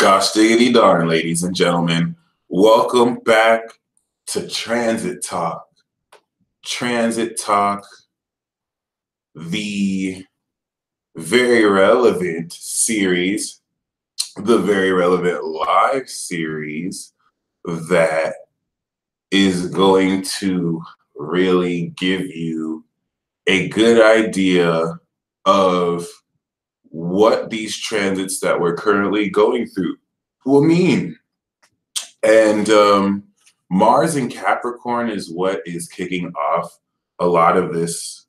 Gosh diggity darn, ladies and gentlemen. Welcome back to Transit Talk. Transit Talk, the very relevant series, the very relevant live series that is going to really give you a good idea of what these transits that we're currently going through will mean. And Mars in Capricorn is what is kicking off a lot of this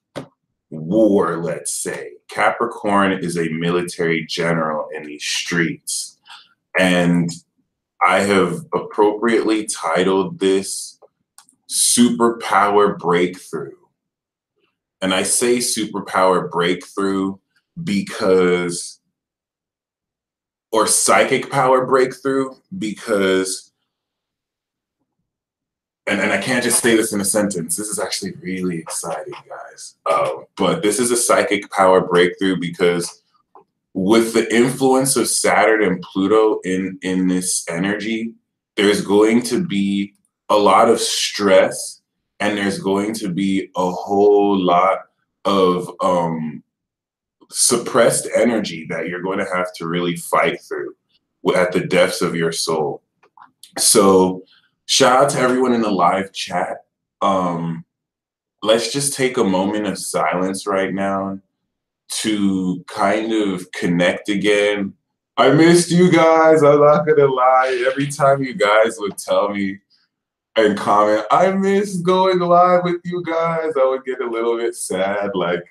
war, let's say. Capricorn is a military general in these streets. And I have appropriately titled this Superpower Breakthrough. And I say superpower breakthrough because, or psychic power breakthrough, because, and I can't just say this in a sentence. This is actually really exciting, guys. But this is a psychic power breakthrough because with the influence of Saturn and Pluto in this energy, there's going to be a lot of stress and there's going to be a whole lot of suppressed energy that you're going to have to really fight through at the depths of your soul. So shout out to everyone in the live chat. Let's just take a moment of silence right now to kind of connect again. I missed you guys, I'm not gonna lie. Every time you guys would tell me and comment, I miss going live with you guys, I would get a little bit sad, like,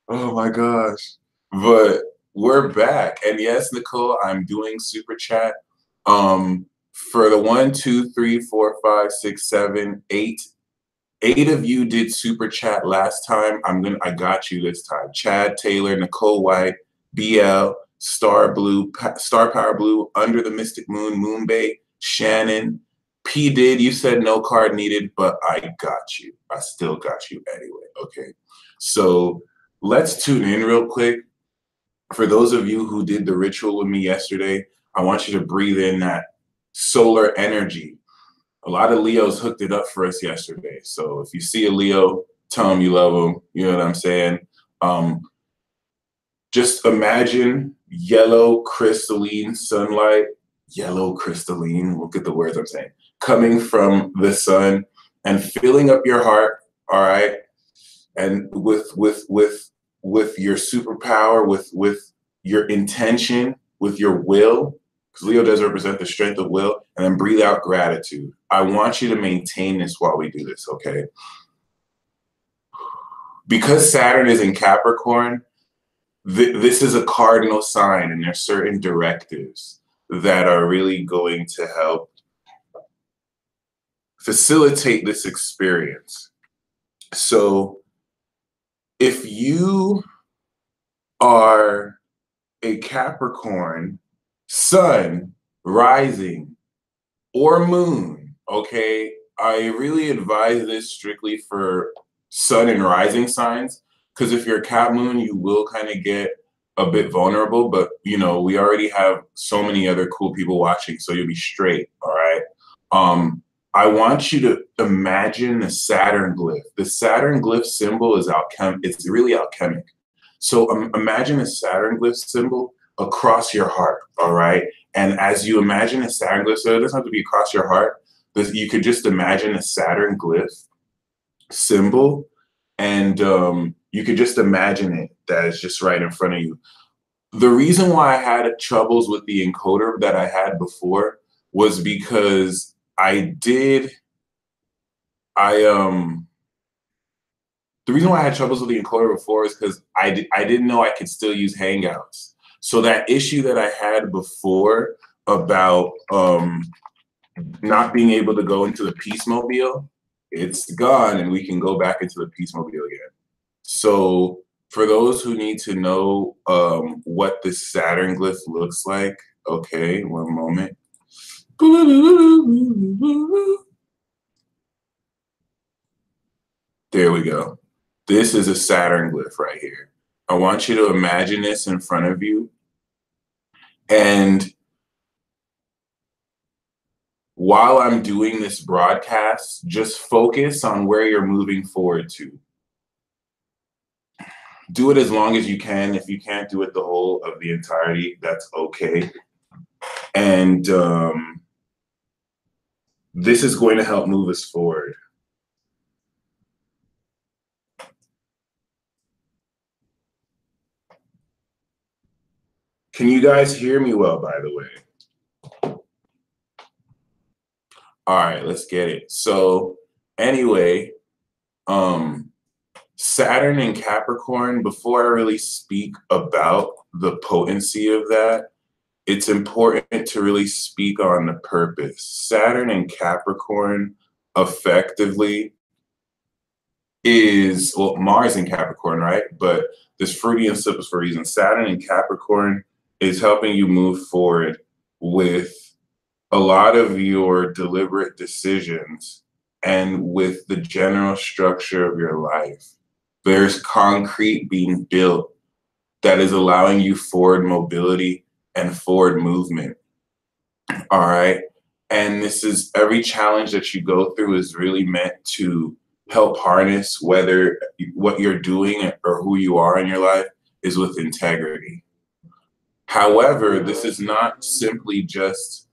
oh my gosh. But we're back. And yes, Nicole, I'm doing super chat. For the 1, 2, 3, 4, 5, 6, 7, 8. 8 of you did super chat last time. I got you this time. Chad Taylor, Nicole White, BL, Star Blue, Star Power Blue, Under the Mystic Moon, Moon Bay, Shannon, P did. You said no card needed, but I got you. I still got you anyway. Okay. So let's tune in real quick. For those of you who did the ritual with me yesterday, I want you to breathe in that solar energy. A lot of Leos hooked it up for us yesterday. So if you see a Leo, tell them you love them. You know what I'm saying? Just imagine yellow crystalline sunlight, yellow crystalline, look at the words I'm saying, coming from the sun and filling up your heart, all right? And with your superpower, with your intention, with your will, because Leo does represent the strength of will, and then breathe out gratitude. I want you to maintain this while we do this, okay? Because Saturn is in Capricorn, this is a cardinal sign, and there's certain directives that are really going to help facilitate this experience. So if you are a Capricorn, sun, rising, or moon, okay? I really advise this strictly for sun and rising signs, because if you're a Cap moon, you will kind of get a bit vulnerable, but you know, we already have so many other cool people watching, so you'll be straight, all right? I want you to imagine the Saturn glyph. The Saturn glyph symbol is it's really alchemic. So imagine a Saturn glyph symbol across your heart, all right? And as you imagine a Saturn glyph, so it doesn't have to be across your heart, but you could just imagine a Saturn glyph symbol, and you could just imagine it that is just right in front of you. The reason why I had troubles with the encoder that I had before was because the reason why I had troubles with the encoder before is because I didn't know I could still use Hangouts. So that issue that I had before about not being able to go into the Peacemobile, it's gone and we can go back into the Peacemobile again. So for those who need to know what the Saturn glyph looks like, okay, one moment. There we go. This is a Saturn glyph right here. I want you to imagine this in front of you. And while I'm doing this broadcast, just focus on where you're moving forward to. Do it as long as you can. If you can't do it the whole of the entirety, that's okay. And this is going to help move us forward. Can you guys hear me well, by the way? All right, let's get it. So anyway, Saturn and Capricorn, before I really speak about the potency of that, it's important to really speak on the purpose. Saturn and Capricorn effectively is, well, Mars in Capricorn, right? But this Freudian slip is for a reason. Saturn in Capricorn is helping you move forward with a lot of your deliberate decisions and with the general structure of your life. There's concrete being built that is allowing you forward mobility and forward movement. All right. And this is, every challenge that you go through is really meant to help harness whether what you're doing or who you are in your life is with integrity. However, this is not simply just,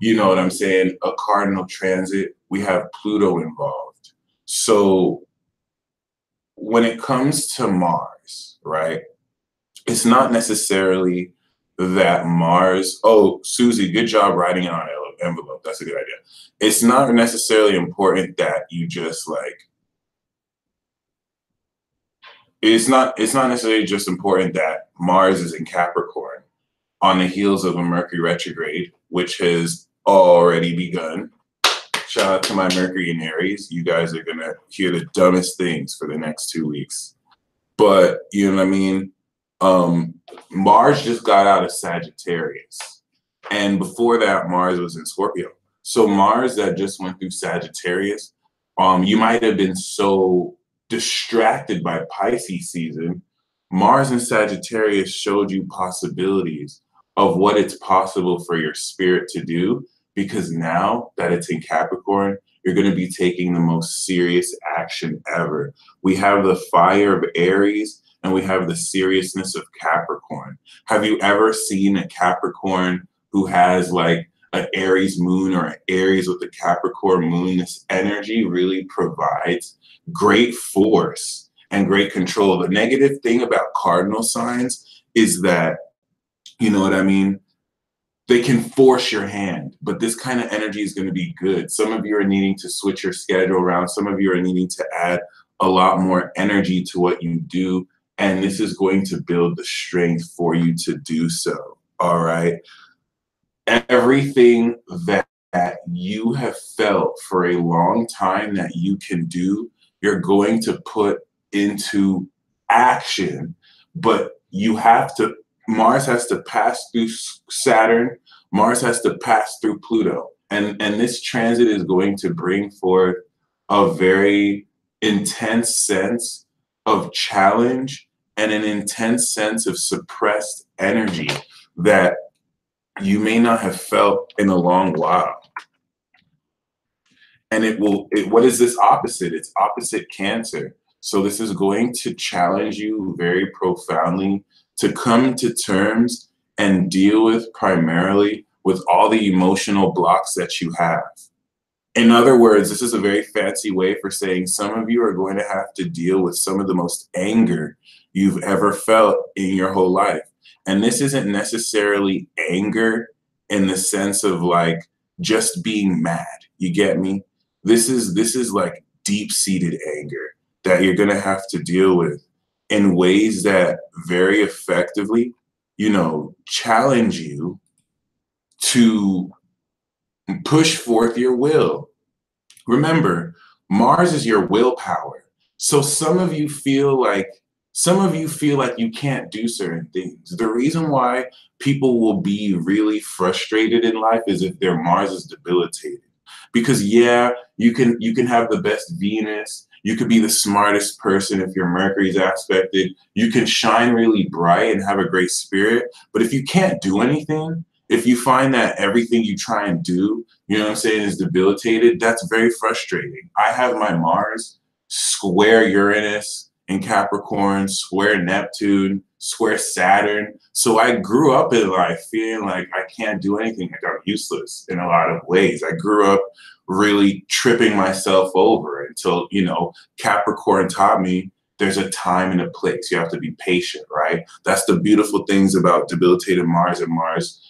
you know what I'm saying, a cardinal transit. We have Pluto involved. So when it comes to Mars, right, it's not necessarily that Mars, oh, Susie, good job writing it on an envelope. That's a good idea. It's not necessarily important that you just like, it's not necessarily just important that Mars is in Capricorn on the heels of a Mercury retrograde, which has already begun. Shout out to my Mercury in Aries. You guys are gonna hear the dumbest things for the next 2 weeks. But you know what I mean? Mars just got out of Sagittarius. And before that, Mars was in Scorpio. So Mars that just went through Sagittarius, you might have been so distracted by Pisces season. Mars in Sagittarius showed you possibilities of what it's possible for your spirit to do, because now that it's in Capricorn, you're going to be taking the most serious action ever. We have the fire of Aries and we have the seriousness of Capricorn. Have you ever seen a Capricorn who has like an Aries moon or an Aries with a Capricorn moon? This energy really provides great force and great control. The negative thing about cardinal signs is that, you know what I mean, they can force your hand, but this kind of energy is going to be good. Some of you are needing to switch your schedule around. Some of you are needing to add a lot more energy to what you do. And this is going to build the strength for you to do so. All right. Everything that you have felt for a long time that you can do, you're going to put into action, but you have to, Mars has to pass through Saturn, Mars has to pass through Pluto. And this transit is going to bring forth a very intense sense of challenge and an intense sense of suppressed energy that you may not have felt in a long while. And what is this opposite? It's opposite Cancer. So this is going to challenge you very profoundly to come to terms and deal with primarily with all the emotional blocks that you have. In other words, this is a very fancy way for saying some of you are going to have to deal with some of the most anger you've ever felt in your whole life. And this isn't necessarily anger in the sense of like just being mad. You get me? This is like deep-seated anger that you're going to have to deal with in ways that very effectively, you know, challenge you to push forth your will. Remember, Mars is your willpower. So some of you feel like you can't do certain things. The reason why people will be really frustrated in life is if their Mars is debilitated. Because yeah, you can have the best Venus, you could be the smartest person if your Mercury's aspected, you can shine really bright and have a great spirit, but if you can't do anything, if you find that everything you try and do, you know what I'm saying, is debilitated, that's very frustrating. I have my Mars square Uranus in Capricorn, square Neptune, square Saturn. So I grew up in life feeling like I can't do anything, like I'm useless in a lot of ways. I grew up really tripping myself over until, you know, Capricorn taught me there's a time and a place. You have to be patient, right? That's the beautiful things about debilitated Mars and Mars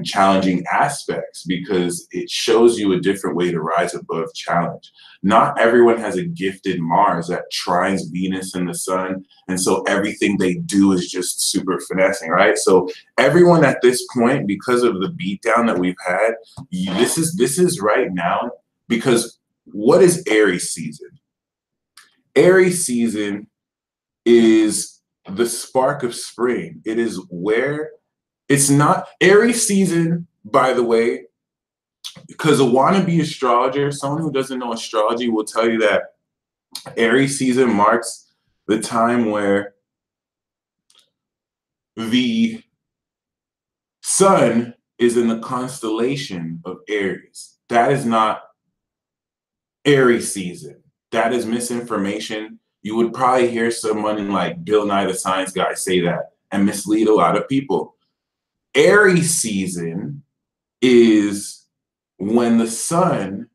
challenging aspects, because it shows you a different way to rise above challenge. Not everyone has a gifted Mars that trines Venus and the sun, and so everything they do is just super finessing, right? So everyone at this point, because of the beatdown that we've had, this is right now, because what is Aries season? Aries season is the spark of spring. It is where it's not Aries season, by the way, because a wannabe astrologer, someone who doesn't know astrology, will tell you that Aries season marks the time where the sun is in the constellation of Aries. That is not Aries season. That is misinformation. You would probably hear someone like Bill Nye the Science Guy say that and mislead a lot of people. Aries season is when the sun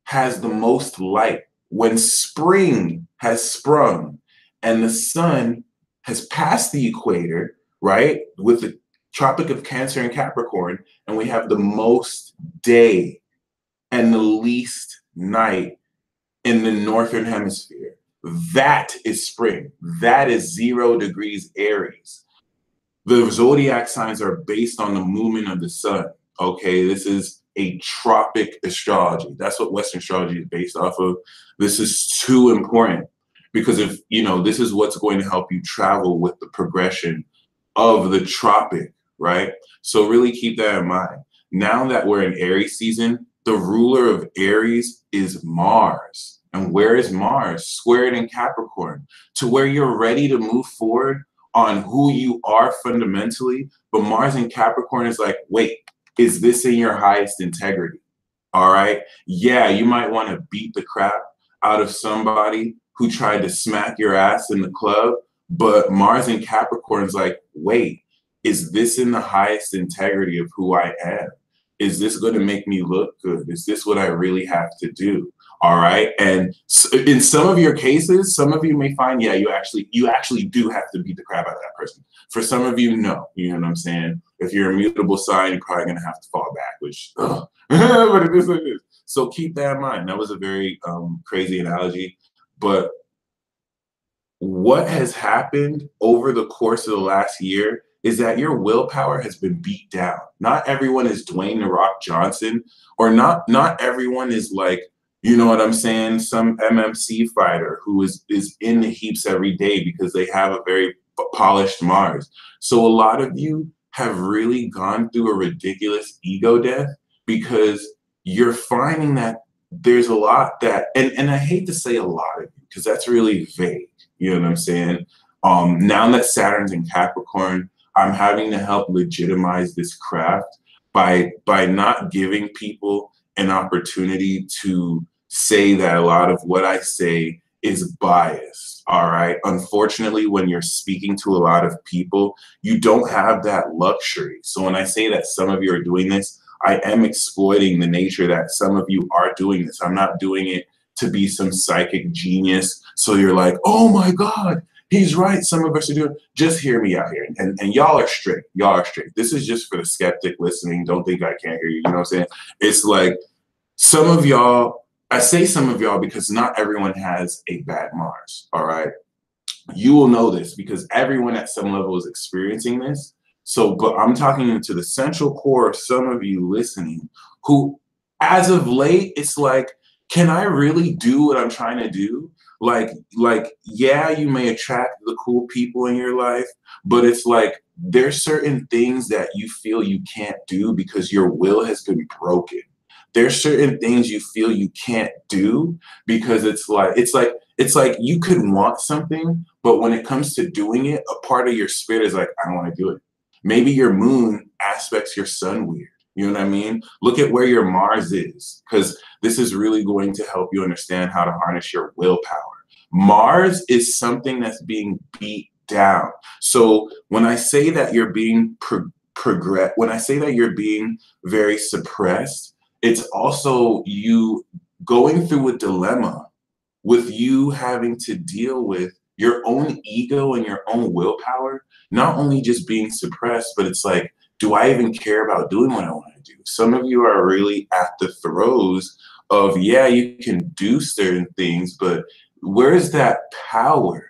has the most light, when spring has sprung and the sun has passed the equator, right, with the Tropic of Cancer and Capricorn, and we have the most day and the least night in the northern hemisphere. That is spring. That is 0 degrees Aries. The zodiac signs are based on the movement of the sun. Okay, this is a tropic astrology. That's what Western astrology is based off of. This is too important, because if you know, this is what's going to help you travel with the progression of the tropic, right? So really keep that in mind. Now that we're in Aries season, the ruler of Aries is Mars. And where is Mars? Squared in Capricorn, to where you're ready to move forward on who you are fundamentally. But Mars in Capricorn is like, wait, is this in your highest integrity? All right. Yeah, you might want to beat the crap out of somebody who tried to smack your ass in the club. But Mars in Capricorn is like, wait, is this in the highest integrity of who I am? Is this going to make me look good? Is this what I really have to do? All right. And in some of your cases, some of you may find, yeah, you actually do have to beat the crap out of that person. For some of you, no. You know what I'm saying? If you're a mutable sign, you're probably going to have to fall back, which, but it is what it is. So keep that in mind. That was a very crazy analogy. But what has happened over the course of the last year is that your willpower has been beat down. Not everyone is Dwayne "The Rock" Johnson, or not everyone is like, you know what I'm saying, some MMC fighter who is in the heaps every day because they have a very polished Mars. So a lot of you have really gone through a ridiculous ego death, because you're finding that there's a lot that, and I hate to say a lot of you, because that's really vague. You know what I'm saying? Now that Saturn's in Capricorn, I'm having to help legitimize this craft by not giving people an opportunity to say that a lot of what I say is biased. All right. Unfortunately, when you're speaking to a lot of people, you don't have that luxury. So when I say that some of you are doing this, I am exploiting the nature that some of you are doing this. I'm not doing it to be some psychic genius. So you're like, oh my God, he's right. Some of us are doing. Just hear me out here. And y'all are straight. Y'all are straight. This is just for the skeptic listening. Don't think I can't hear you. You know what I'm saying? It's like some of y'all, I say some of y'all because not everyone has a bad Mars. All right. You will know this because everyone at some level is experiencing this. So, but I'm talking to the central core of some of you listening who, as of late, it's like, can I really do what I'm trying to do? Like, yeah, you may attract the cool people in your life, but it's like there's certain things that you feel you can't do because your will has been broken. There's certain things you feel you can't do because it's like you could want something, but when it comes to doing it, a part of your spirit is like, I don't want to do it. Maybe your moon aspects your sun weird. You know what I mean? Look at where your Mars is, because this is really going to help you understand how to harness your willpower. Mars is something that's being beat down. So when I say that you're being when I say that you're being very suppressed, it's also you going through a dilemma with you having to deal with your own ego and your own willpower, not only just being suppressed, but it's like, do I even care about doing what I want to do? Some of you are really at the throes of, yeah, you can do certain things, but where's that power?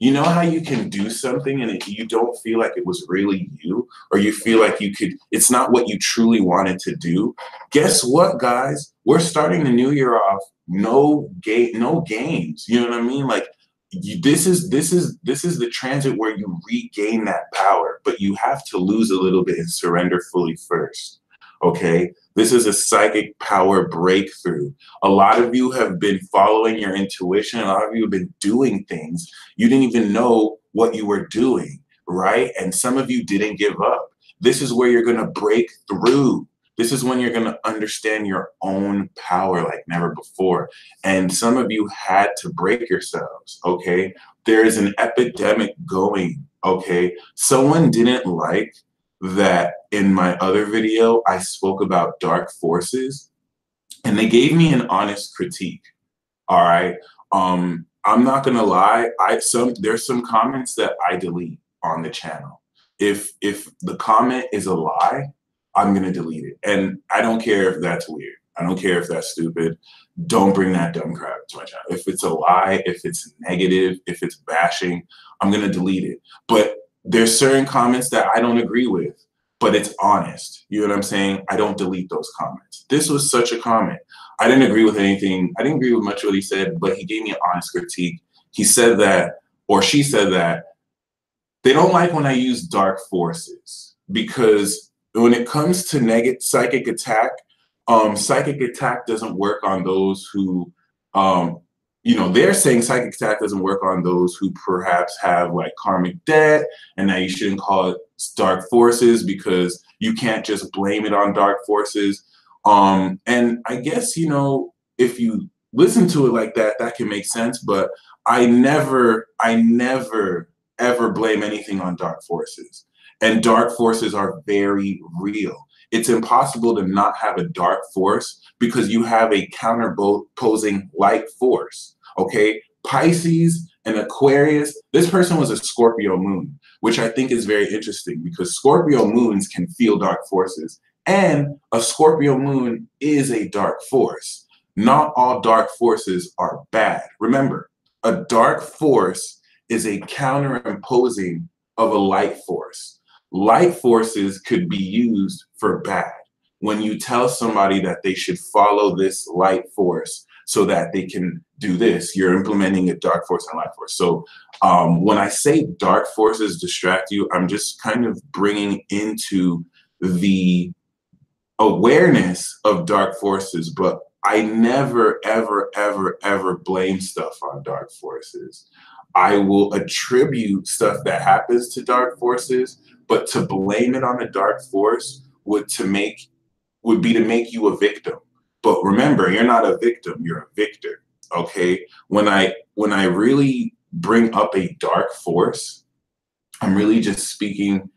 You know how you can do something and you don't feel like it was really you, or you feel like it's not what you truly wanted to do? Guess what, guys? We're starting the new year off no games. You know what I mean? Like, this is the transit where you regain that power, but you have to lose a little bit and surrender fully first. Okay, this is a psychic power breakthrough. A lot of you have been following your intuition. A lot of you have been doing things you didn't even know what you were doing, right? And some of you didn't give up. This is where you're going to break through. This is when you're going to understand your own power like never before. And some of you had to break yourselves, okay? There is an epidemic going, okay? Someone didn't like that in my other video, I spoke about dark forces, and they gave me an honest critique, all right? I'm not gonna lie, there's some comments that I delete on the channel. If the comment is a lie, I'm gonna delete it. And I don't care if that's weird. I don't care if that's stupid. Don't bring that dumb crap to my channel. If it's a lie, if it's negative, if it's bashing, I'm gonna delete it. But there's certain comments that I don't agree with, but it's honest. You know what I'm saying? I don't delete those comments. This was such a comment. I didn't agree with anything. I didn't agree with much of what he said, but he gave me an honest critique. He said that, or she said that, they don't like when I use dark forces, because when it comes to negative psychic attack doesn't work on those who, they're saying psychic attack doesn't work on those who perhaps have like karmic debt, and that you shouldn't call it dark forces because you can't just blame it on dark forces. And I guess, if you listen to it like that, that can make sense, but I never ever blame anything on dark forces. And dark forces are very real. It's impossible to not have a dark force because you have a counterposing light force, okay? Pisces and Aquarius, this person was a Scorpio moon, which I think is very interesting because Scorpio moons can feel dark forces, and a Scorpio moon is a dark force. Not all dark forces are bad. Remember, a dark force is a counterimposing of a light force. Light forces could be used for bad. When you tell somebody that they should follow this light force so that they can do this, you're implementing a dark force and light force. So when I say dark forces distract you, I'm just kind of bringing into the awareness of dark forces, but I never, ever, ever, ever blame stuff on dark forces. I will attribute stuff that happens to dark forces, but to blame it on a dark force would be to make you a victim. But remember, you're not a victim, you're a victor. Okay? When I really bring up a dark force, I'm really just speaking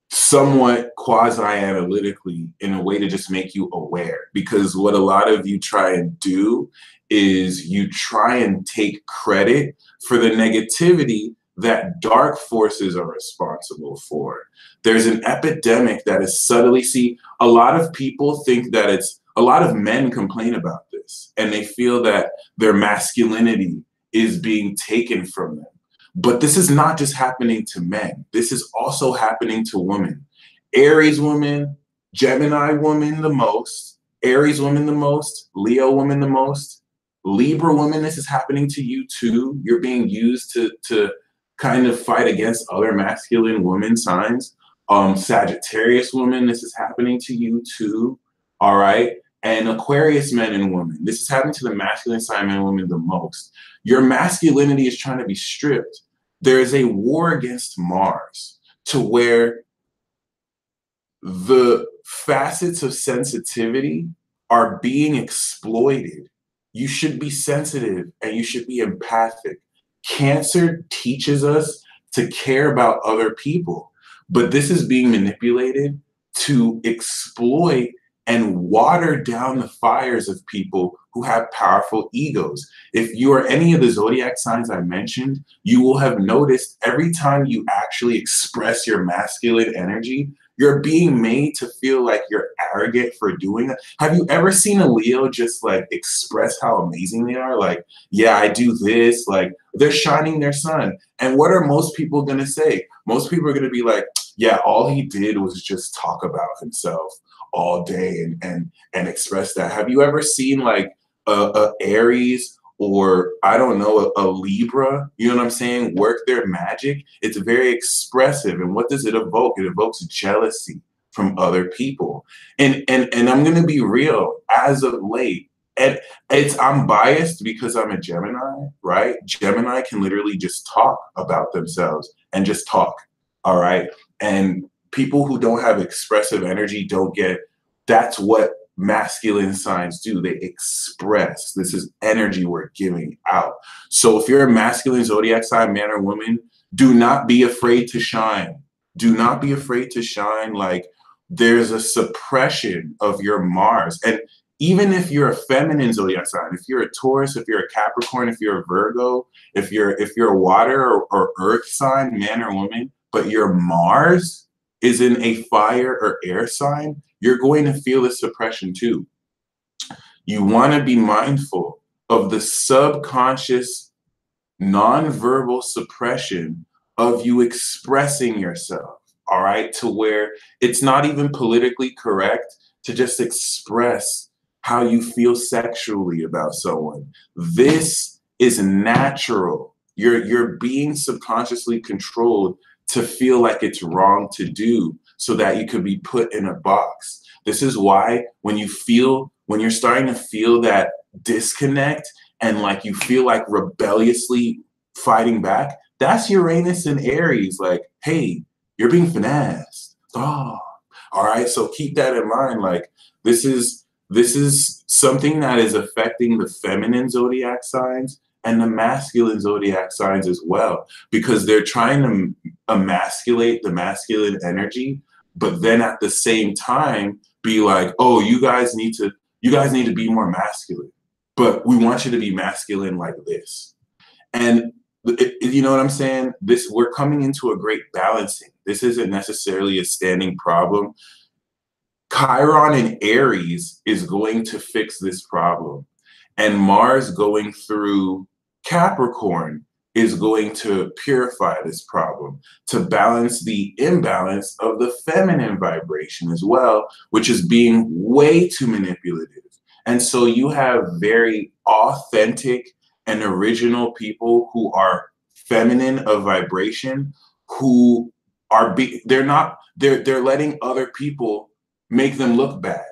somewhat quasi-analytically in a way to just make you aware. Because what a lot of you try and do is you try and take credit for the negativity that dark forces are responsible for. There's an epidemic that is subtly, a lot of people think that a lot of men complain about this, and they feel that their masculinity is being taken from them. But this is not just happening to men. This is also happening to women. Aries women, Gemini women the most, Aries women the most, Leo women the most, Libra women, this is happening to you too. You're being used to kind of fight against other masculine women signs. Sagittarius women, this is happening to you too, all right? And Aquarius men and women, this is happening to the masculine sign men and women the most. Your masculinity is trying to be stripped. There is a war against Mars to where the facets of sensitivity are being exploited. You should be sensitive and you should be empathic. Cancer teaches us to care about other people, but this is being manipulated to exploit and water down the fires of people who have powerful egos. If you are any of the zodiac signs I mentioned, you will have noticed every time you actually express your masculine energy, you're being made to feel like you're arrogant for doing it. Have you ever seen a Leo just like express how amazing they are? Like, yeah, I do this. Like, they're shining their sun. And what are most people going to say? Most people are going to be like, yeah, all he did was just talk about himself all day and express that. Have you ever seen like a Aries or I don't know, a Libra, you know what I'm saying, work their magic? It's very expressive. And what does it evoke? It evokes jealousy from other people. And I'm gonna be real, as of late, and I'm biased because I'm a Gemini, right? Gemini can literally just talk about themselves and just talk. All right. And people who don't have expressive energy don't get, that's what masculine signs do. They express. This is energy we're giving out. So if you're a masculine zodiac sign, man or woman, do not be afraid to shine. Do not be afraid to shine. Like, there's a suppression of your Mars. And even if you're a feminine zodiac sign, if you're a Taurus, if you're a Capricorn, if you're a Virgo, if you're a water or earth sign, man or woman, but your Mars is in a fire or air sign, you're going to feel the suppression too. You want to be mindful of the subconscious, nonverbal suppression of you expressing yourself, all right, to where it's not even politically correct to just express how you feel sexually about someone. This is natural. You're being subconsciously controlled to feel like it's wrong to do so that you could be put in a box. This is why when you're starting to feel that disconnect and like you feel like rebelliously fighting back, that's Uranus and Aries. Like, hey, you're being finessed. Oh, all right. So keep that in mind. Like, this is something that is affecting the feminine zodiac signs and the masculine zodiac signs as well, because they're trying to emasculate the masculine energy, but then at the same time be like, oh, you guys need to be more masculine, but we want you to be masculine like this. And you know what I'm saying? We're coming into a great balancing. This isn't necessarily a standing problem. Chiron in Aries is going to fix this problem. And Mars going through Capricorn is going to purify this problem, to balance the imbalance of the feminine vibration as well, which is being way too manipulative. And so you have very authentic and original people who are feminine of vibration, who are they're letting other people make them look bad.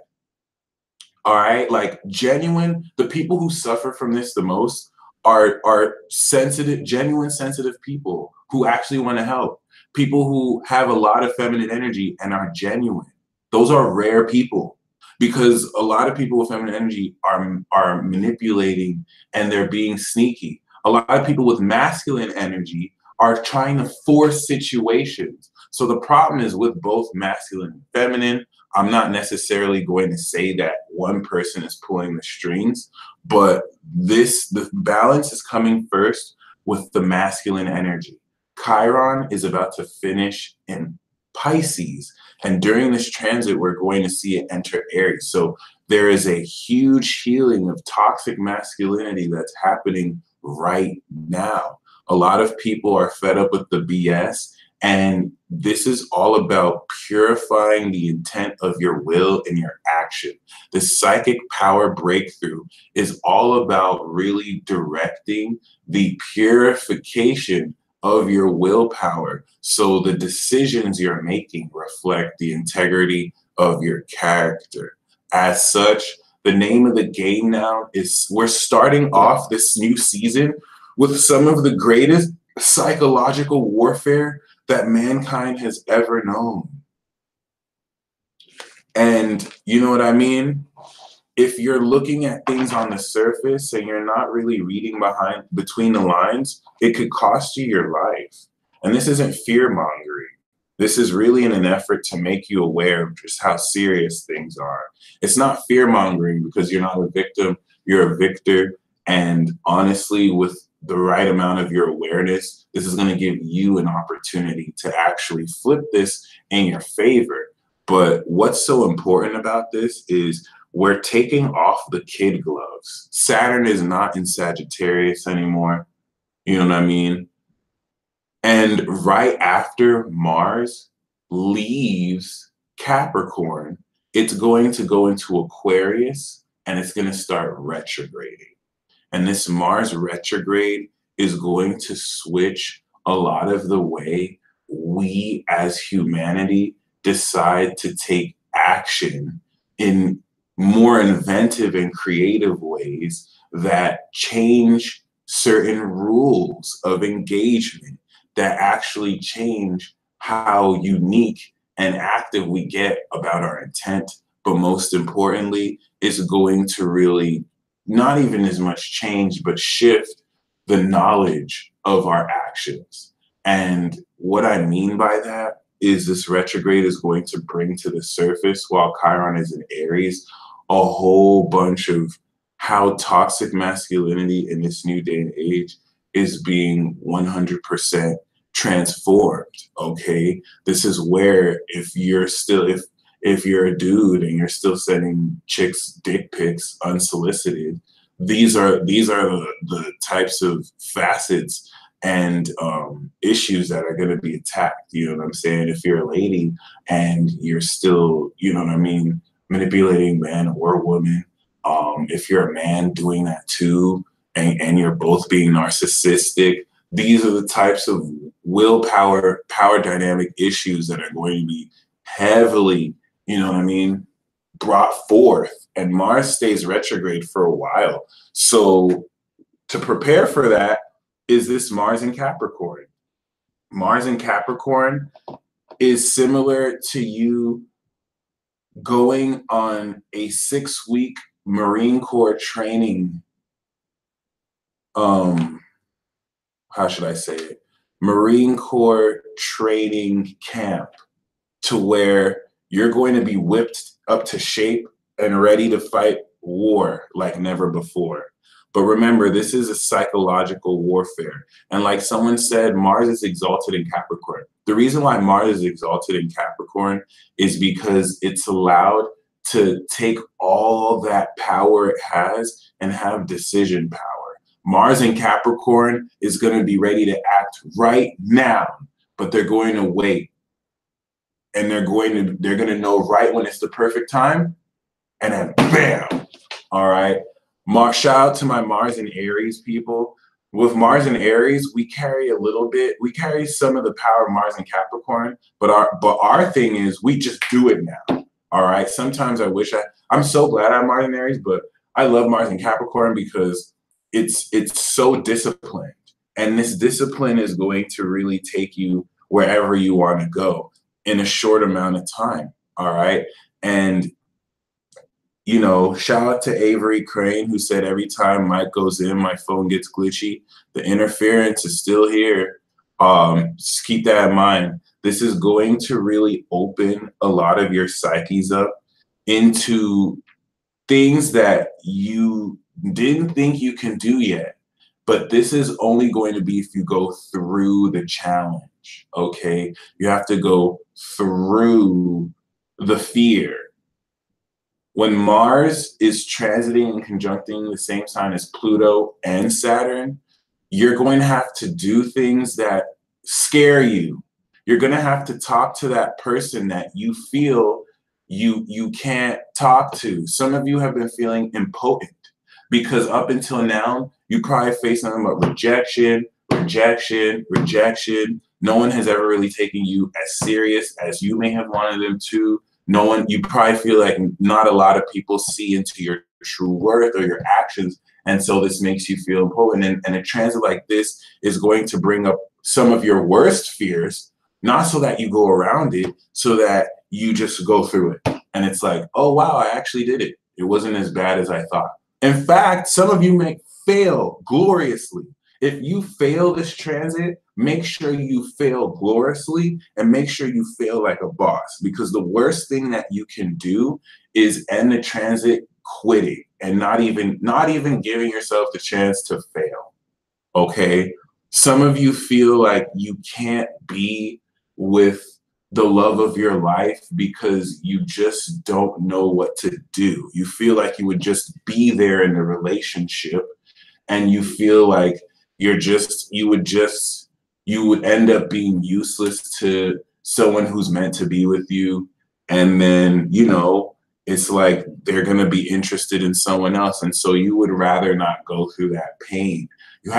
All right, like the people who suffer from this the most are sensitive, genuine sensitive people who actually want to help. People who have a lot of feminine energy and are genuine. Those are rare people, because a lot of people with feminine energy are manipulating and they're being sneaky. A lot of people with masculine energy are trying to force situations. So the problem is with both masculine and feminine. I'm not necessarily going to say that one person is pulling the strings, but the balance is coming first with the masculine energy. Chiron is about to finish in Pisces, and during this transit, we're going to see it enter Aries. So there is a huge healing of toxic masculinity that's happening right now. A lot of people are fed up with the BS. And this is all about purifying the intent of your will and your action. The psychic power breakthrough is all about really directing the purification of your willpower, so the decisions you're making reflect the integrity of your character. As such, the name of the game now is, we're starting off this new season with some of the greatest psychological warfare that mankind has ever known. And you know what I mean? If you're looking at things on the surface and you're not really reading between the lines, it could cost you your life. And this isn't fear mongering. This is really in an effort to make you aware of just how serious things are. It's not fear mongering because you're not a victim, you're a victor. And honestly, with the right amount of your awareness, this is going to give you an opportunity to actually flip this in your favor. But what's so important about this is we're taking off the kid gloves. Saturn is not in Sagittarius anymore. You know what I mean? And right after Mars leaves Capricorn, it's going to go into Aquarius and it's going to start retrograding. And this Mars retrograde is going to switch a lot of the way we as humanity decide to take action in more inventive and creative ways that change certain rules of engagement, that actually change how unique and active we get about our intent. But most importantly, it's going to really not even as much change, but shift the knowledge of our actions. And what I mean by that is this retrograde is going to bring to the surface, while Chiron is in Aries, a whole bunch of how toxic masculinity in this new day and age is being 100% transformed. Okay, this is where if you're a dude and you're still sending chicks dick pics unsolicited, these are the types of facets and issues that are going to be attacked. You know what I'm saying? If you're a lady and you're still, you know what I mean, manipulating man or woman, if you're a man doing that too, and you're both being narcissistic, these are the types of power dynamic issues that are going to be heavily, you know what I mean, brought forth. And Mars stays retrograde for a while. So to prepare for that is this Mars in Capricorn. Mars in Capricorn is similar to you going on a 6-week Marine Corps training, how should I say it? Marine Corps training camp, to where you're going to be whipped up to shape and ready to fight war like never before. But remember, this is a psychological warfare. And like someone said, Mars is exalted in Capricorn. The reason why Mars is exalted in Capricorn is because it's allowed to take all that power it has and have decision power. Mars in Capricorn is going to be ready to act right now, but they're going to wait. And they're going to know right when it's the perfect time, and then bam. All right. Shout out to my Mars and Aries people. With Mars and Aries, we carry some of the power of Mars and Capricorn, but our thing is we just do it now. All right. Sometimes I'm so glad I'm Mars and Aries, but I love Mars and Capricorn because it's so disciplined. And this discipline is going to really take you wherever you want to go in a short amount of time. All right. And, you know, shout out to Avery Crane, who said every time Mike goes in, my phone gets glitchy. The interference is still here. Just keep that in mind. This is going to really open a lot of your psyches up into things that you didn't think you can do yet. But this is only going to be if you go through the challenge, okay? You have to go through the fear. When Mars is transiting and conjuncting the same sign as Pluto and Saturn, you're going to have to do things that scare you. You're going to have to talk to that person that you feel you can't talk to. Some of you have been feeling impotent because up until now, you probably face nothing but rejection, rejection, rejection. No one has ever really taken you as serious as you may have wanted them to. You probably feel like not a lot of people see into your true worth or your actions. And so this makes you feel impotent. And a transit like this is going to bring up some of your worst fears, not so that you go around it, so that you just go through it And it's like, oh, wow, I actually did it. It wasn't as bad as I thought. In fact, some of you may fail gloriously. If you fail this transit, make sure you fail gloriously and make sure you fail like a boss, because the worst thing that you can do is end the transit quitting and not even giving yourself the chance to fail. Okay? Some of you feel like you can't be with the love of your life because you just don't know what to do. You feel like you would just be there in the relationship, and you feel like you would end up being useless to someone who's meant to be with you. And then, it's like they're going to be interested in someone else. And so you would rather not go through that pain. You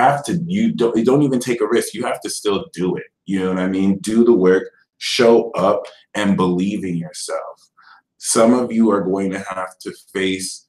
don't even take a risk. You have to still do it. You know what I mean? Do the work, show up, and believe in yourself. Some of you are going to have to face,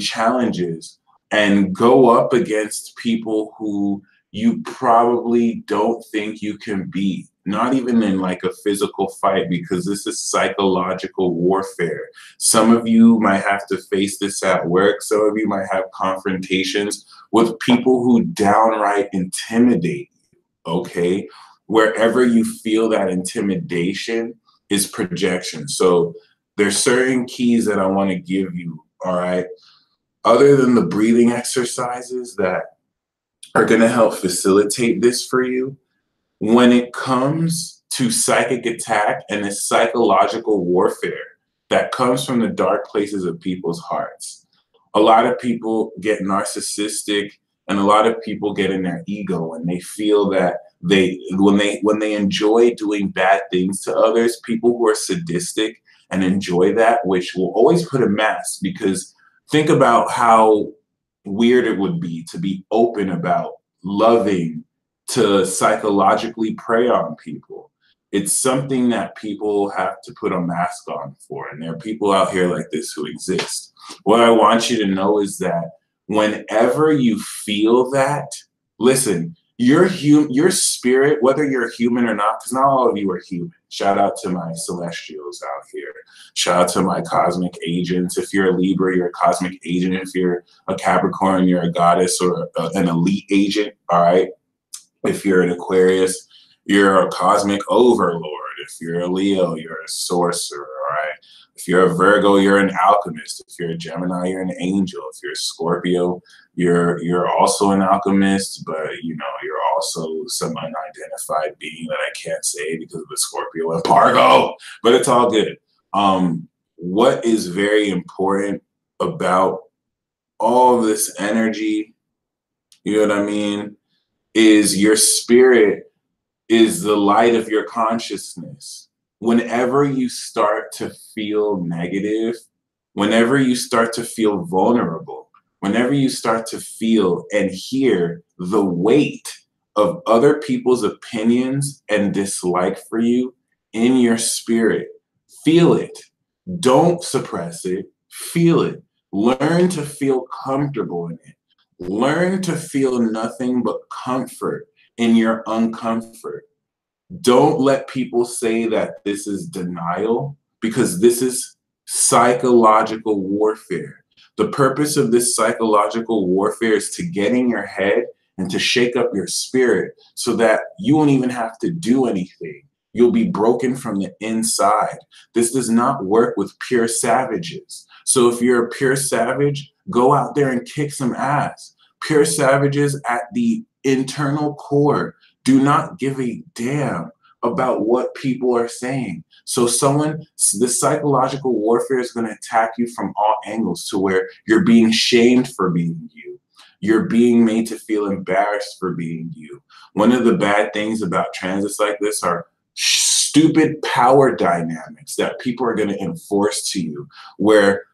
challenges and go up against people who you probably don't think you can beat, not even in like a physical fight, because this is psychological warfare. Some of you might have to face this at work. Some of you might have confrontations with people who downright intimidate you, okay? Wherever you feel that intimidation is projection. So there's certain keys that I want to give you, all right? Other than the breathing exercises that are going to help facilitate this for you, when it comes to psychic attack and this psychological warfare that comes from the dark places of people's hearts, a lot of people get narcissistic and a lot of people get in their ego, and they feel that when they enjoy doing bad things to others, people who are sadistic and enjoy that, which will always put a mask, because think about how weird it would be to be open about loving to psychologically prey on people. It's something that people have to put a mask on for, and there are people out here like this who exist. What I want you to know is that whenever you feel that, listen, your spirit, whether you're human or not, because not all of you are human. Shout out to my celestials out here. Shout out to my cosmic agents. If you're a Libra, you're a cosmic agent. If you're a Capricorn, you're a goddess or an elite agent, all right? If you're an Aquarius, you're a cosmic overlord. If you're a Leo, you're a sorcerer, all right? If you're a Virgo, you're an alchemist. If you're a Gemini, you're an angel. If you're a Scorpio, you're also an alchemist, but you're also some unidentified being that I can't say because of the Scorpio embargo, but it's all good. What is very important about all this energy, you know what I mean, is your spirit is the light of your consciousness. Whenever you start to feel negative, whenever you start to feel vulnerable, whenever you start to feel and hear the weight of other people's opinions and dislike for you in your spirit, feel it. Don't suppress it. Feel it. Learn to feel comfortable in it. Learn to feel nothing but comfort in your uncomfort. Don't let people say that this is denial, because this is psychological warfare. The purpose of this psychological warfare is to get in your head and to shake up your spirit so that you won't even have to do anything. You'll be broken from the inside. This does not work with pure savages. So if you're a pure savage, go out there and kick some ass. Pure savages at the internal core do not give a damn about what people are saying. So the psychological warfare is going to attack you from all angles, to where you're being shamed for being you. You're being made to feel embarrassed for being you. One of the bad things about transits like this are stupid power dynamics that people are going to enforce to you, where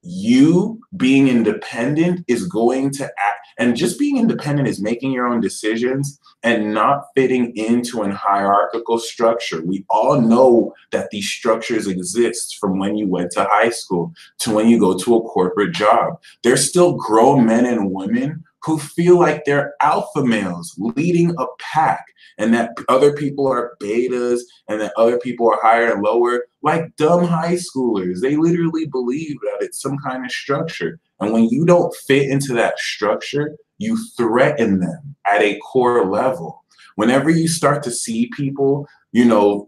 you being independent is going to act, and just being independent is making your own decisions and not fitting into a hierarchical structure. We all know that these structures exist from when you went to high school to when you go to a corporate job. There's still grown men and women who feel like they're alpha males leading a pack, and that other people are betas, and that other people are higher and lower, like dumb high schoolers. They literally believe that it's some kind of structure. And when you don't fit into that structure, you threaten them at a core level. Whenever you start to see people,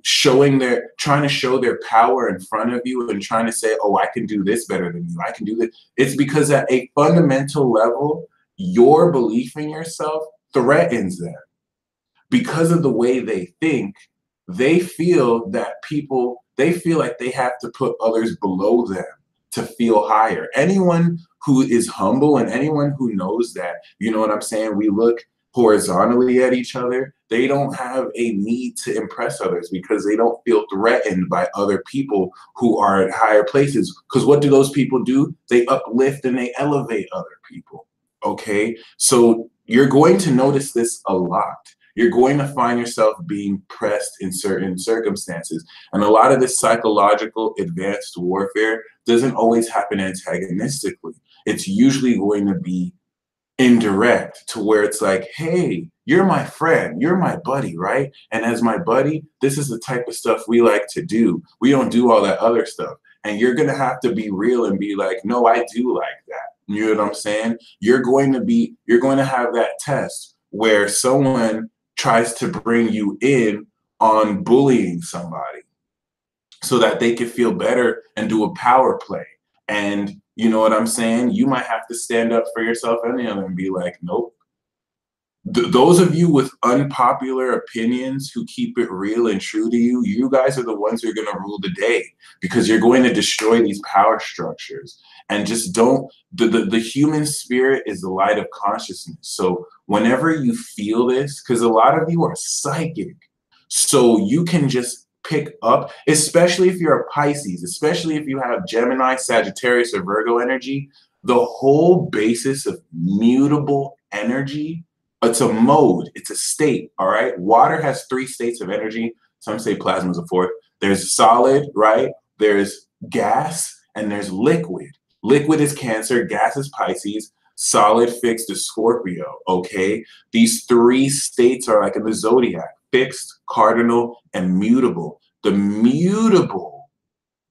trying to show their power in front of you and trying to say, oh, I can do this better than you, I can do this. It's because at a fundamental level, your belief in yourself threatens them. Because of the way they think, they feel like they have to put others below them to feel higher. Anyone who is humble and anyone who knows that, you know what I'm saying? We look horizontally at each other. They don't have a need to impress others because they don't feel threatened by other people who are at higher places. Because what do those people do? They uplift and they elevate other people. Okay? So you're going to notice this a lot. You're going to find yourself being pressed in certain circumstances. And a lot of this psychological advanced warfare doesn't always happen antagonistically. It's usually going to be indirect, to where it's like, hey, you're my friend, you're my buddy, right? And as my buddy, this is the type of stuff we like to do. We don't do all that other stuff. And you're going to have to be real and be like, no, I do like that. You know what I'm saying? You're going to have that test where someone tries to bring you in on bullying somebody so that they can feel better and do a power play. And you know what I'm saying? You might have to stand up for yourself and be like, nope. Those of you with unpopular opinions who keep it real and true to you, you guys are the ones who are going to rule the day, because you're going to destroy these power structures. And just don't, the human spirit is the light of consciousness. So whenever you feel this, because a lot of you are psychic, so you can just pick up, especially if you're a Pisces, especially if you have Gemini, Sagittarius, or Virgo energy, the whole basis of mutable energy, it's a mode, it's a state, all right? Water has 3 states of energy. Some say plasma is a 4th. There's solid, right? There's gas, and there's liquid. Liquid is Cancer, gas is Pisces, solid fixed is Scorpio, okay? These 3 states are like in the zodiac: fixed, cardinal, and mutable. The mutable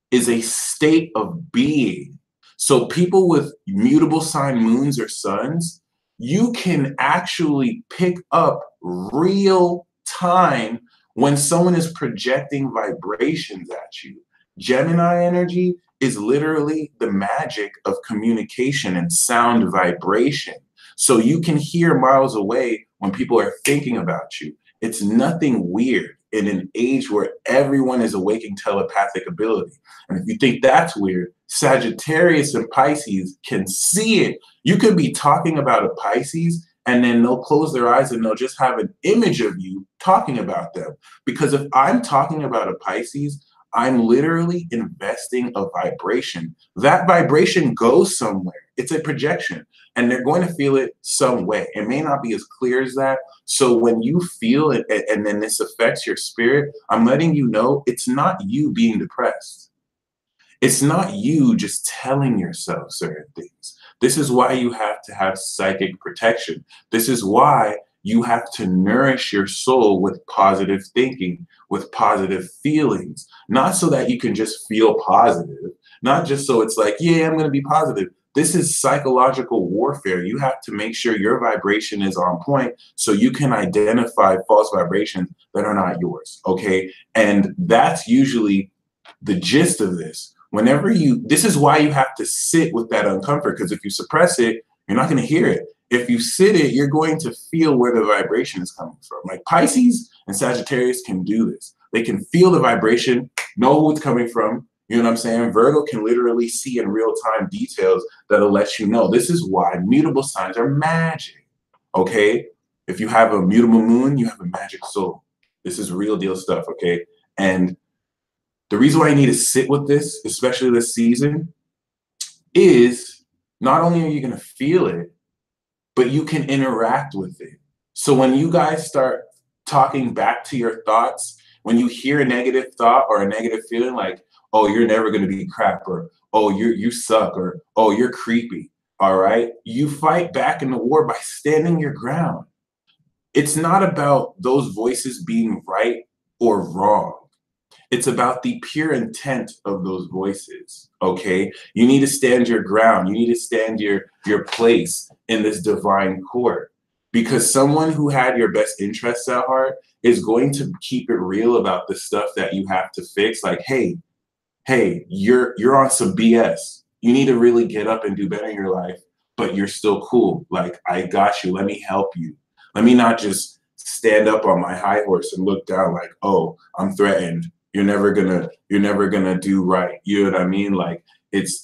is a state of being. So people with mutable sign moons or suns, you can actually pick up real time when someone is projecting vibrations at you. Gemini energy is literally the magic of communication and sound vibration. So you can hear miles away when people are thinking about you. It's nothing weird in an age where everyone is awakening telepathic ability. And if you think that's weird, Sagittarius and Pisces can see it. You could be talking about a Pisces, and then they'll close their eyes and they'll just have an image of you talking about them. Because if I'm talking about a Pisces, I'm literally investing a vibration. That vibration goes somewhere. It's a projection, and they're going to feel it some way. It may not be as clear as that. So when you feel it and then this affects your spirit, I'm letting you know it's not you being depressed. It's not you just telling yourself certain things. This is why you have to have psychic protection. This is why you have to nourish your soul with positive thinking, with positive feelings, not so that you can just feel positive, not just so it's like, yeah, I'm going to be positive. This is psychological warfare. You have to make sure your vibration is on point so you can identify false vibrations that are not yours, okay? And that's usually the gist of this. This is why you have to sit with that uncomfort, because if you suppress it, you're not going to hear it. If you sit it, you're going to feel where the vibration is coming from. Like Pisces and Sagittarius can do this. They can feel the vibration, know who it's coming from. You know what I'm saying? Virgo can literally see in real time details that'll let you know. This is why mutable signs are magic, okay? If you have a mutable moon, you have a magic soul. This is real deal stuff, okay? And the reason why you need to sit with this, especially this season, is not only are you going to feel it, but you can interact with it. So when you guys start talking back to your thoughts, when you hear a negative thought or a negative feeling like, oh, you're never going to be crap, or oh, you suck, or oh, you're creepy, All right. You fight back in the war by standing your ground. It's not about those voices being right or wrong. It's about the pure intent of those voices. Okay. You need to stand your ground. You need to stand your place in this divine court. Because someone who had your best interests at heart is going to keep it real about the stuff that you have to fix. Like, hey, you're on some BS. You need to really get up and do better in your life, but you're still cool. Like, I got you. Let me help you. Let me not just stand up on my high horse and look down like, oh, I'm threatened. You're never gonna do right. You know what I mean? Like, it's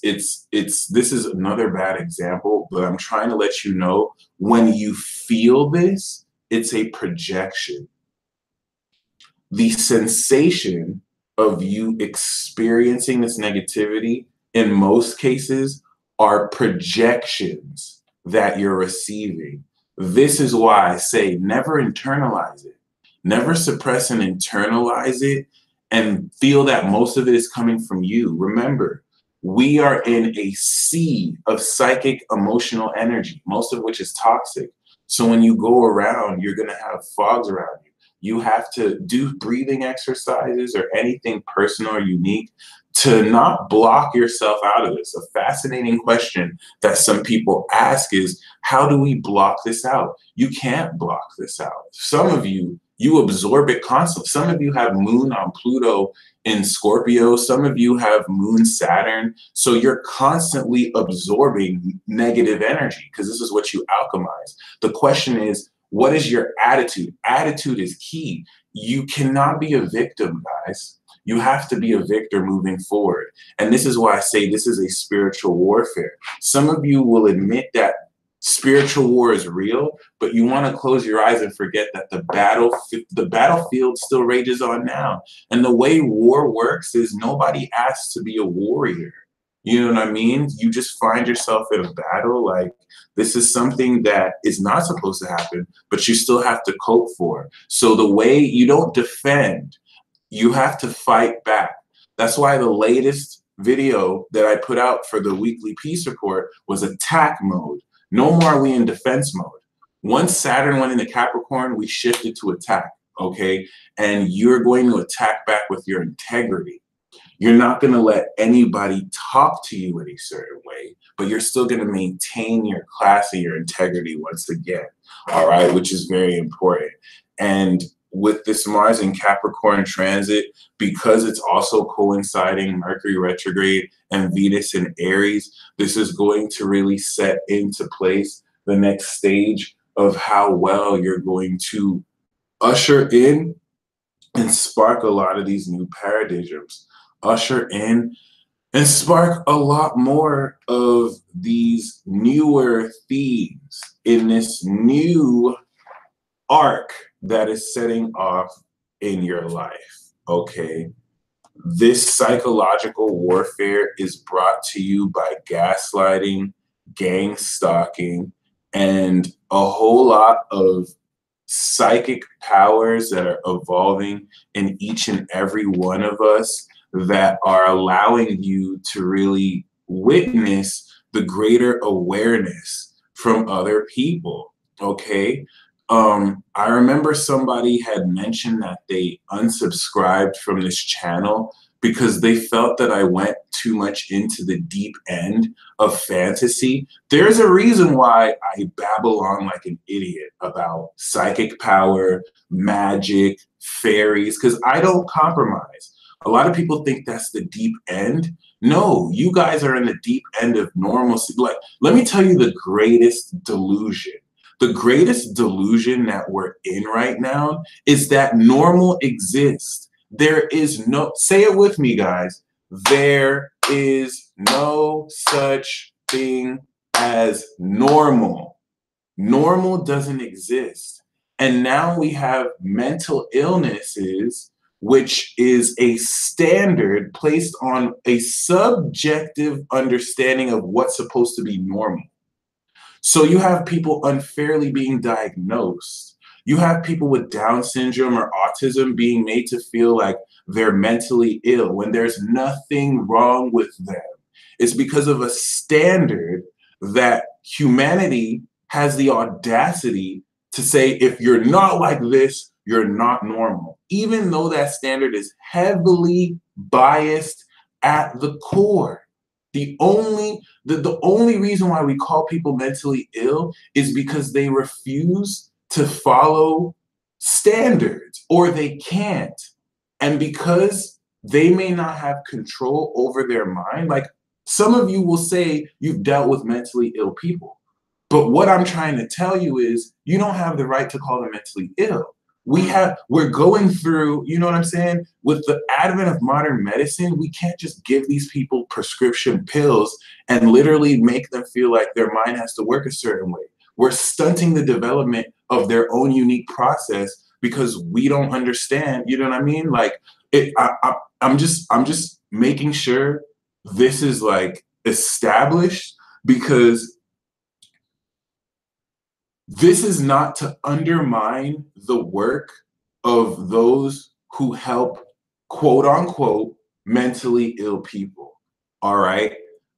this is another bad example, but I'm trying to let you know, when you feel this, it's a projection. The sensation of you experiencing this negativity in most cases are projections that you're receiving. This is why I say never internalize it. Never suppress and internalize it and feel that most of it is coming from you. Remember, we are in a sea of psychic emotional energy, most of which is toxic. So when you go around, you're going to have fogs around you. You have to do breathing exercises or anything personal or unique to not block yourself out of this. A fascinating question that some people ask is, how do we block this out? You can't block this out. Some of you absorb it constantly. Some of you have moon on Pluto in Scorpio. Some of you have moon Saturn. So you're constantly absorbing negative energy because this is what you alchemize. The question is, what is your attitude? Attitude is key. You cannot be a victim, guys. You have to be a victor moving forward. And this is why I say this is a spiritual warfare. Some of you will admit that spiritual war is real, but you want to close your eyes and forget that the battlefield still rages on now. And the way war works is nobody asks to be a warrior. You know what I mean? You just find yourself in a battle. Like, this is something that is not supposed to happen, but you still have to cope for. So the way you don't defend, you have to fight back. That's why the latest video that I put out for the weekly peace report was attack mode. No more are we in defense mode. Once Saturn went into Capricorn, we shifted to attack, okay? And you're going to attack back with your integrity. You're not going to let anybody talk to you in a certain way, but you're still going to maintain your class and your integrity once again, all right, which is very important. And with this Mars in Capricorn transit, because it's also coinciding Mercury retrograde and Venus in Aries, this is going to really set into place the next stage of how well you're going to usher in and spark a lot of these new paradigms. Usher in and spark a lot more of these newer themes in this new arc that is setting off in your life, okay? This psychological warfare is brought to you by gaslighting, gang stalking, and a whole lot of psychic powers that are evolving in each and every one of us that are allowing you to really witness the greater awareness from other people, okay? I remember somebody had mentioned that they unsubscribed from this channel because they felt that I went too much into the deep end of fantasy. There's a reason why I babble on like an idiot about psychic power, magic, fairies, because I don't compromise. A lot of people think that's the deep end. No, you guys are in the deep end of normalcy. Like, let me tell you the greatest delusion. The greatest delusion that we're in right now is that normal exists. There is no, say it with me, guys. There is no such thing as normal. Normal doesn't exist. And now we have mental illnesses, which is a standard placed on a subjective understanding of what's supposed to be normal. So you have people unfairly being diagnosed. You have people with Down syndrome or autism being made to feel like they're mentally ill when there's nothing wrong with them. It's because of a standard that humanity has the audacity to say, if you're not like this, you're not normal, even though that standard is heavily biased at the core. The only reason why we call people mentally ill is because they refuse to follow standards, or they can't. And because they may not have control over their mind, like some of you will say you've dealt with mentally ill people. But what I'm trying to tell you is you don't have the right to call them mentally ill. We're going through, you know what I'm saying? With the advent of modern medicine, we can't just give these people prescription pills and literally make them feel like their mind has to work a certain way. We're stunting the development of their own unique process because we don't understand, you know what I mean? Like I'm just making sure this is like established, because this is not to undermine the work of those who help, quote unquote, mentally ill people. All right.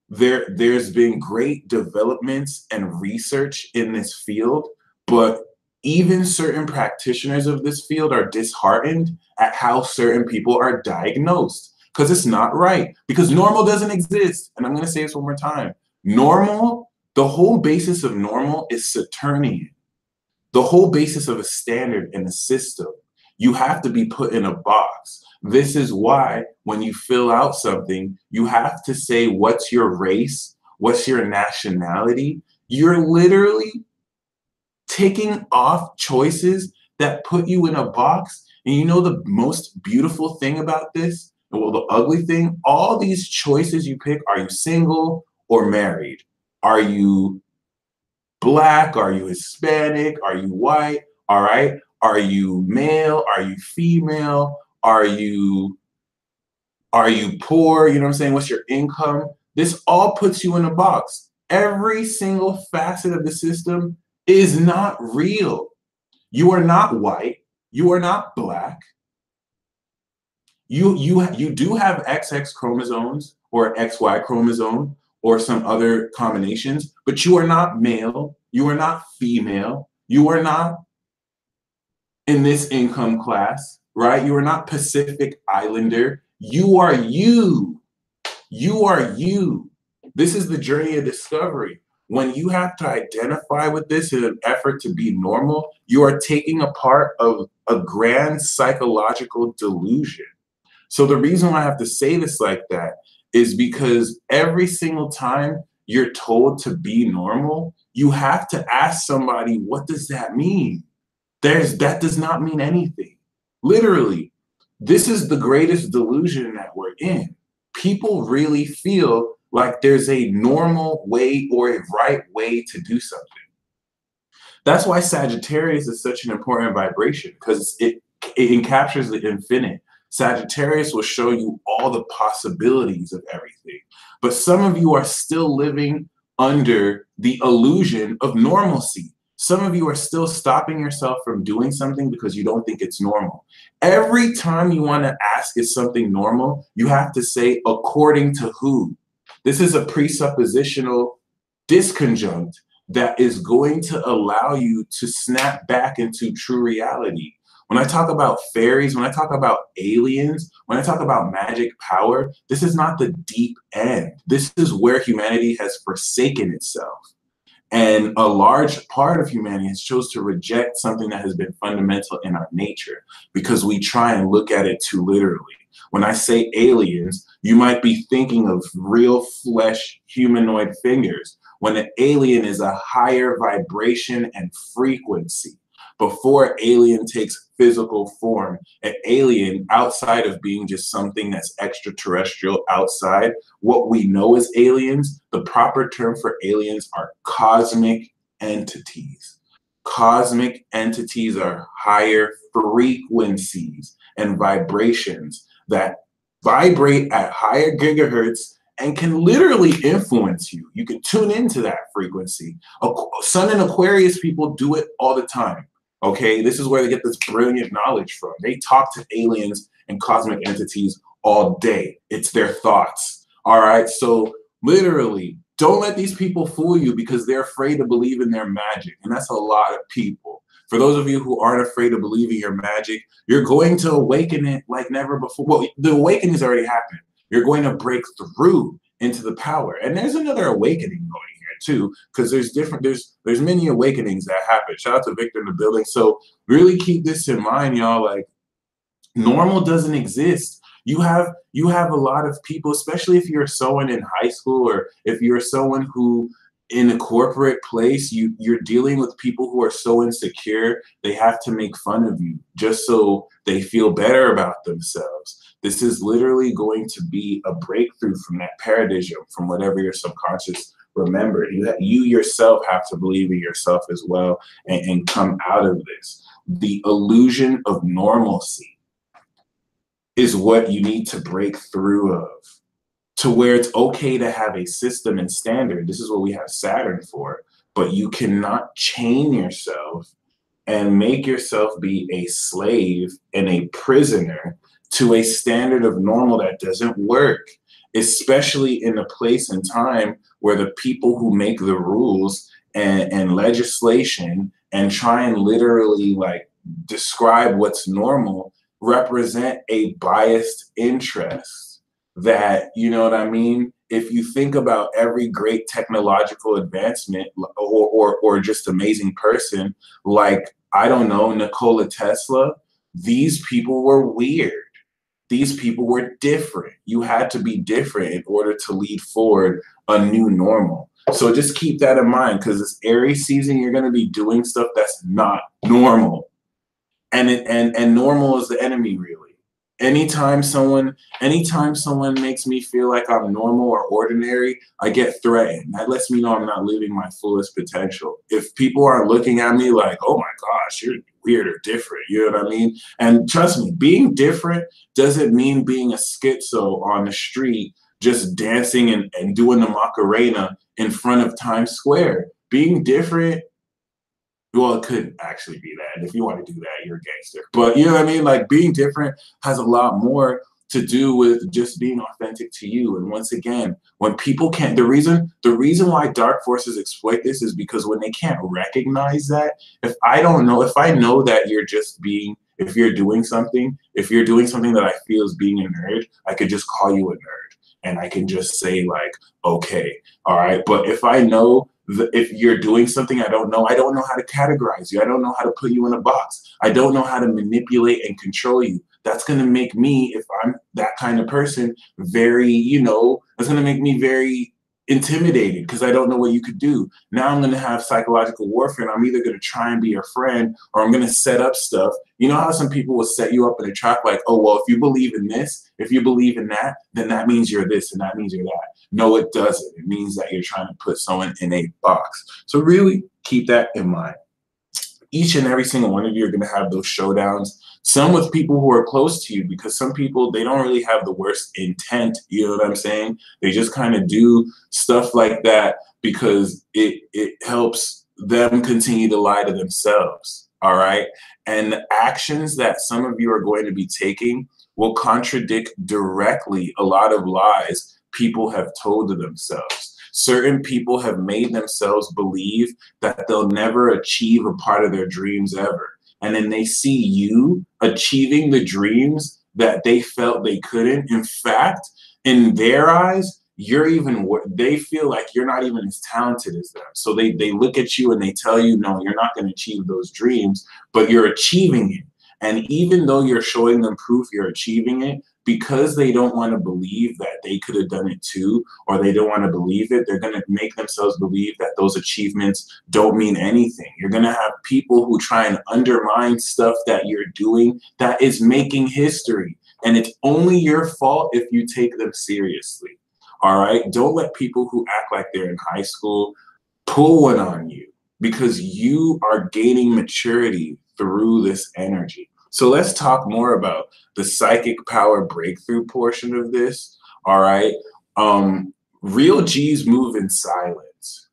There's been great developments and research in this field, but even certain practitioners of this field are disheartened at how certain people are diagnosed, because it's not right, because normal doesn't exist. And I'm going to say this one more time. Normal, the whole basis of normal is Saturnian. The whole basis of a standard in a system, you have to be put in a box. This is why when you fill out something, you have to say what's your race, what's your nationality. You're literally ticking off choices that put you in a box. And you know the most beautiful thing about this? Well, the ugly thing, all these choices you pick, are you single or married? Are you Black? Are you Hispanic? Are you white? All right. Are you male? Are you female? Are you poor? You know what I'm saying? What's your income? This all puts you in a box. Every single facet of the system is not real. You are not white. You are not Black. You do have XX chromosomes or XY chromosome or some other combinations, but you are not male. You are not female. You are not in this income class, right? You are not Pacific Islander. You are you. You are you. This is the journey of discovery. When you have to identify with this in an effort to be normal, you are taking a part of a grand psychological delusion. So the reason why I have to say this like that is because every single time you're told to be normal, you have to ask somebody, what does that mean? That does not mean anything. Literally, this is the greatest delusion that we're in. People really feel like there's a normal way or a right way to do something. That's why Sagittarius is such an important vibration, because it encaptures the infinite. Sagittarius will show you all the possibilities of everything. But some of you are still living under the illusion of normalcy. Some of you are still stopping yourself from doing something because you don't think it's normal. Every time you want to ask, is something normal, you have to say, according to who? This is a presuppositional disconjunct that is going to allow you to snap back into true reality. When I talk about fairies, when I talk about aliens, when I talk about magic power, this is not the deep end. This is where humanity has forsaken itself. And a large part of humanity has chose to reject something that has been fundamental in our nature, because we try and look at it too literally. When I say aliens, you might be thinking of real flesh humanoid figures, when an alien is a higher vibration and frequency. Before alien takes physical form, an alien, outside of being just something that's extraterrestrial outside, what we know as aliens, the proper term for aliens are cosmic entities. Cosmic entities are higher frequencies and vibrations that vibrate at higher gigahertz and can literally influence you. You can tune into that frequency. Sun and Aquarius people do it all the time. Okay, this is where they get this brilliant knowledge from. They talk to aliens and cosmic entities all day. It's their thoughts. All right, so literally, Don't let these people fool you because they're afraid to believe in their magic. And that's a lot of people. For those of you who aren't afraid to believe in your magic, you're going to awaken it like never before. Well, the awakening has already happened. You're going to break through into the power. And there's another awakening going here too, because there's many awakenings that happen. Shout out to Victor in the building. So really keep this in mind, y'all. Like, normal doesn't exist. You have a lot of people, especially if you're someone in high school or if you're someone who in a corporate place, you're dealing with people who are so insecure, they have to make fun of you just so they feel better about themselves. This is literally going to be a breakthrough from that paradigm, from whatever your subconscious remembered. You yourself have to believe in yourself as well and come out of this. The illusion of normalcy is what you need to break through of, to where it's okay to have a system and standard. This is what we have Saturn for, but you cannot chain yourself and make yourself be a slave and a prisoner to a standard of normal that doesn't work, especially in a place and time where the people who make the rules and legislation and try and literally like describe what's normal represent a biased interest that, you know what I mean? If you think about every great technological advancement or just amazing person, like, I don't know, Nikola Tesla, these people were weird. These people were different. You had to be different in order to lead forward a new normal. So just keep that in mind, because this Aries season, you're going to be doing stuff that's not normal. And normal is the enemy, really. Anytime someone makes me feel like I'm normal or ordinary, I get threatened. That lets me know I'm not living my fullest potential. If people aren't looking at me like, oh my gosh, you're weird or different, you know what I mean? And trust me, being different doesn't mean being a schizo on the street, just dancing and doing the Macarena in front of Times Square. Being different, well, it could actually be that. And if you want to do that, you're a gangster. But you know what I mean? Like, being different has a lot more to do with just being authentic to you. And once again, when people can't, the reason why dark forces exploit this is because when they can't recognize that, if I know that you're just being, if you're doing something that I feel is being a nerd, I could just call you a nerd. And I can just say like, okay, all right. But if I know if you're doing something I don't know how to categorize you. I don't know how to put you in a box. I don't know how to manipulate and control you. That's going to make me, if I'm that kind of person, that's going to make me very intimidated because I don't know what you could do. Now I'm going to have psychological warfare, and I'm either going to try and be your friend or I'm going to set up stuff. You know how some people will set you up in a trap like, oh, well, if you believe in this, if you believe in that, then that means you're this and that means you're that. No, it doesn't. It means that you're trying to put someone in a box. So really keep that in mind. Each and every single one of you are going to have those showdowns, some with people who are close to you, because some people, they don't really have the worst intent. You know what I'm saying? They just kind of do stuff like that because it helps them continue to lie to themselves. All right. And the actions that some of you are going to be taking will contradict directly a lot of lies people have told to themselves. Certain people have made themselves believe that they'll never achieve a part of their dreams ever. And then they see you achieving the dreams that they felt they couldn't. In fact, in their eyes, they feel like you're not even as talented as them. So they look at you and they tell you, no, you're not going to achieve those dreams, but you're achieving it. And even though you're showing them proof you're achieving it, because they don't want to believe that they could have done it too, or they don't want to believe it, they're going to make themselves believe that those achievements don't mean anything. You're going to have people who try and undermine stuff that you're doing that is making history. And it's only your fault if you take them seriously. All right? Don't let people who act like they're in high school pull one on you, because you are gaining maturity through this energy. So let's talk more about the psychic power breakthrough portion of this. All right. Real G's move in silence.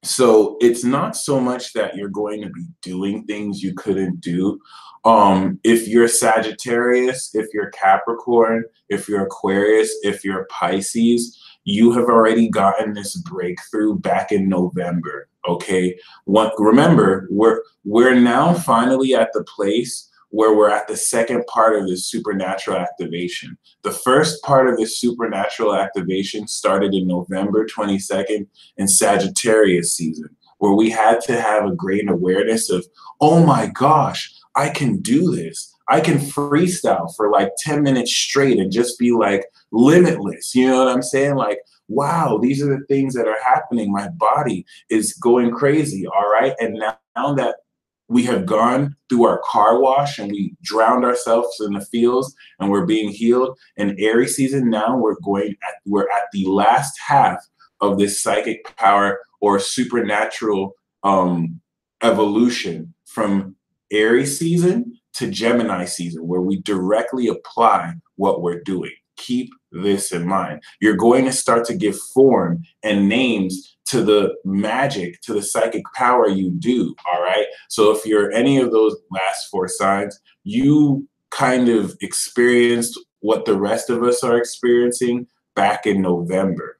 So it's not so much that you're going to be doing things you couldn't do. If you're Sagittarius, if you're Capricorn, if you're Aquarius, if you're Pisces, you have already gotten this breakthrough back in November. Okay. Remember, we're now finally at the place where we're at the second part of this supernatural activation. The first part of this supernatural activation started in November 22nd in Sagittarius season, where we had to have a great awareness of, oh my gosh, I can do this. I can freestyle for like 10 minutes straight and just be like limitless. You know what I'm saying? Like, wow, these are the things that are happening. My body is going crazy. All right. And now that we have gone through our car wash and we drowned ourselves in the fields and we're being healed in Aries season, now we're at the last half of this psychic power or supernatural evolution from Aries season to Gemini season, where we directly apply what we're doing. Keep this in mind. You're going to start to give form and names to the magic, to the psychic power you do, all right? So if you're any of those last four signs, you kind of experienced what the rest of us are experiencing back in November,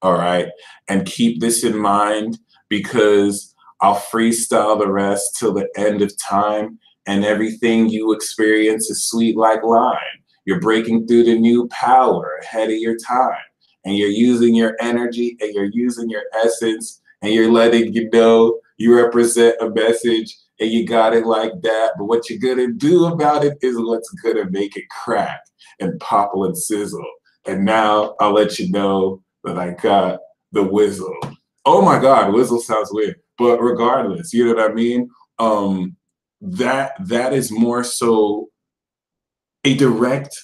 all right? And keep this in mind, because I'll freestyle the rest till the end of time, and everything you experience is sweet like lime. You're breaking through the new power ahead of your time, and you're using your energy and you're using your essence, and you're letting you know you represent a message and you got it like that. But what you're gonna do about it is what's gonna make it crack and popple and sizzle. And now I'll let you know that I got the whizzle. Oh my God, whistle sounds weird, but regardless, you know what I mean? That is more so a direct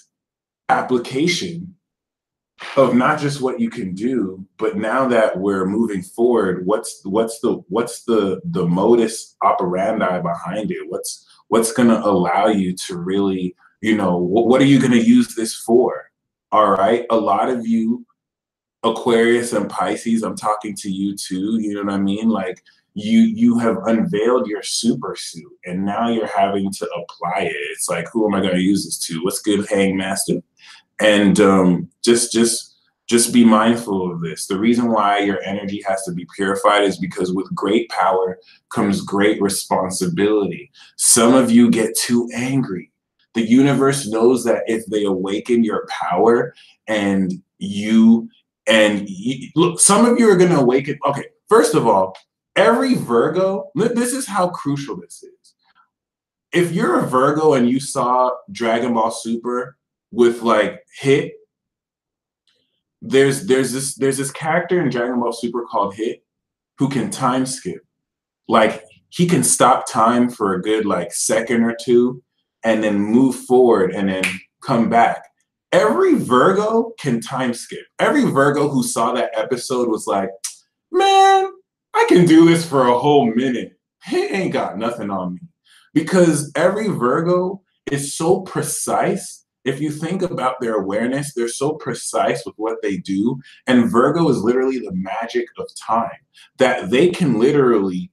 application of not just what you can do, but now that we're moving forward, what's the modus operandi behind it? What's gonna allow you to really, you know, what are you gonna use this for? All right, a lot of you Aquarius and Pisces, I'm talking to you too, you know what I mean? Like you have unveiled your super suit and now you're having to apply it. It's like, who am I going to use this to? What's good, Hangmaster? And just be mindful of this. The reason why your energy has to be purified is because with great power comes great responsibility. Some of you get too angry. The universe knows that if they awaken your power and look, some of you are going to awaken. Okay, first of all, every Virgo, this is how crucial this is. If you're a Virgo and you saw Dragon Ball Super with like Hit, there's this character in Dragon Ball Super called Hit who can time skip. Like he can stop time for a good like second or two and then move forward and then come back. Every Virgo can time skip. Every Virgo who saw that episode was like, man, I can do this for a whole minute. He ain't got nothing on me. Because every Virgo is so precise. If you think about their awareness, they're so precise with what they do. And Virgo is literally the magic of time, that they can literally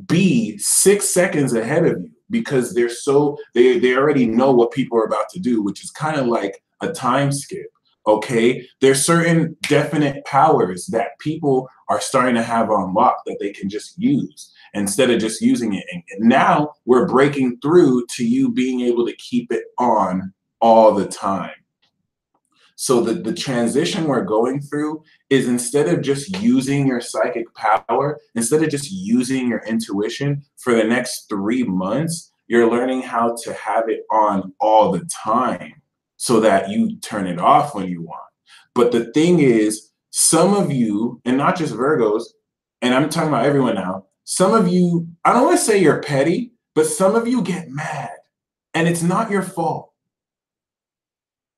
be 6 seconds ahead of you because they already know what people are about to do, which is kind of like a time skip. Okay, there's certain definite powers that people are starting to have unlocked that they can just use instead of just using it. And now we're breaking through to you being able to keep it on all the time. So the transition we're going through is, instead of just using your psychic power, instead of just using your intuition for the next 3 months, you're learning how to have it on all the time, so that you turn it off when you want. But the thing is, some of you, and not just Virgos, and I'm talking about everyone now, some of you, I don't want to say you're petty, but some of you get mad, and it's not your fault.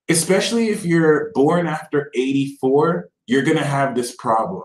Especially if you're born after 84, you're going to have this problem.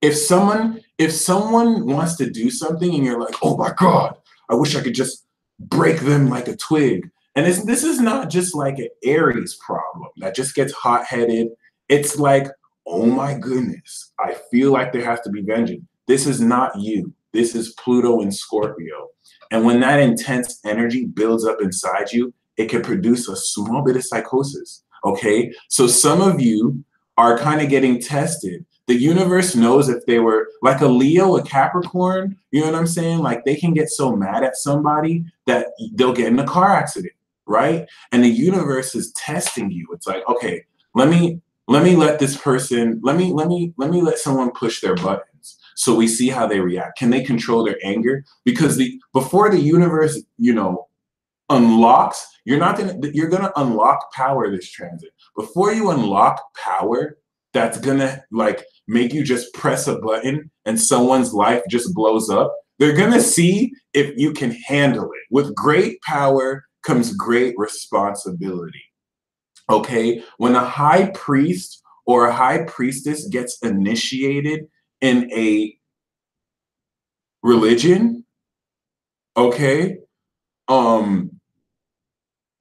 If someone wants to do something and you're like, oh my God, I wish I could just break them like a twig. And this is not just like an Aries problem that just gets hot-headed. It's like, oh my goodness, I feel like there has to be vengeance. This is not you. This is Pluto and Scorpio. And when that intense energy builds up inside you, it can produce a small bit of psychosis, okay? So some of you are kind of getting tested. The universe knows if they were like a Leo, a Capricorn, you know what I'm saying? Like they can get so mad at somebody that they'll get in a car accident, right? And the universe is testing you. It's like, okay, let me let this person, let me let someone push their buttons so we see how they react. Can they control their anger? Because before the universe, you know, unlocks, you're gonna unlock power this transit. Before you unlock power, that's gonna like make you just press a button and someone's life just blows up. They're gonna see if you can handle it. With great power comes great responsibility. Okay, when a high priest or a high priestess gets initiated in a religion, okay, um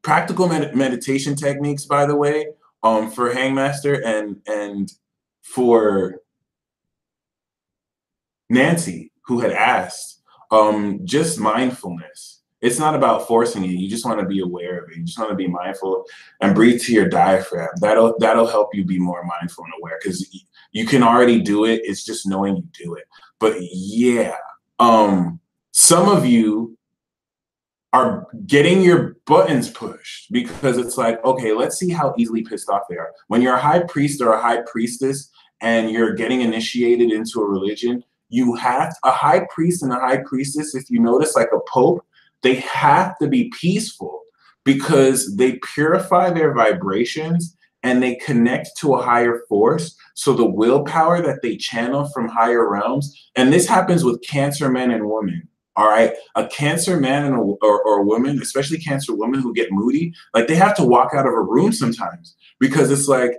practical meditation techniques, by the way, for Hangmaster and for Nancy, who had asked, just mindfulness. It's not about forcing you. You just want to be aware of it. You just want to be mindful and breathe to your diaphragm. That'll help you be more mindful and aware because you can already do it. It's just knowing you do it. But yeah, some of you are getting your buttons pushed because it's like, okay, let's see how easily pissed off they are. When you're a high priest or a high priestess and you're getting initiated into a religion, you have a high priest and a high priestess, if you notice, like a pope, they have to be peaceful because they purify their vibrations and they connect to a higher force. So the willpower that they channel from higher realms, and this happens with Cancer men and women. All right, a Cancer man or a woman, especially Cancer women who get moody, like they have to walk out of a room sometimes because it's like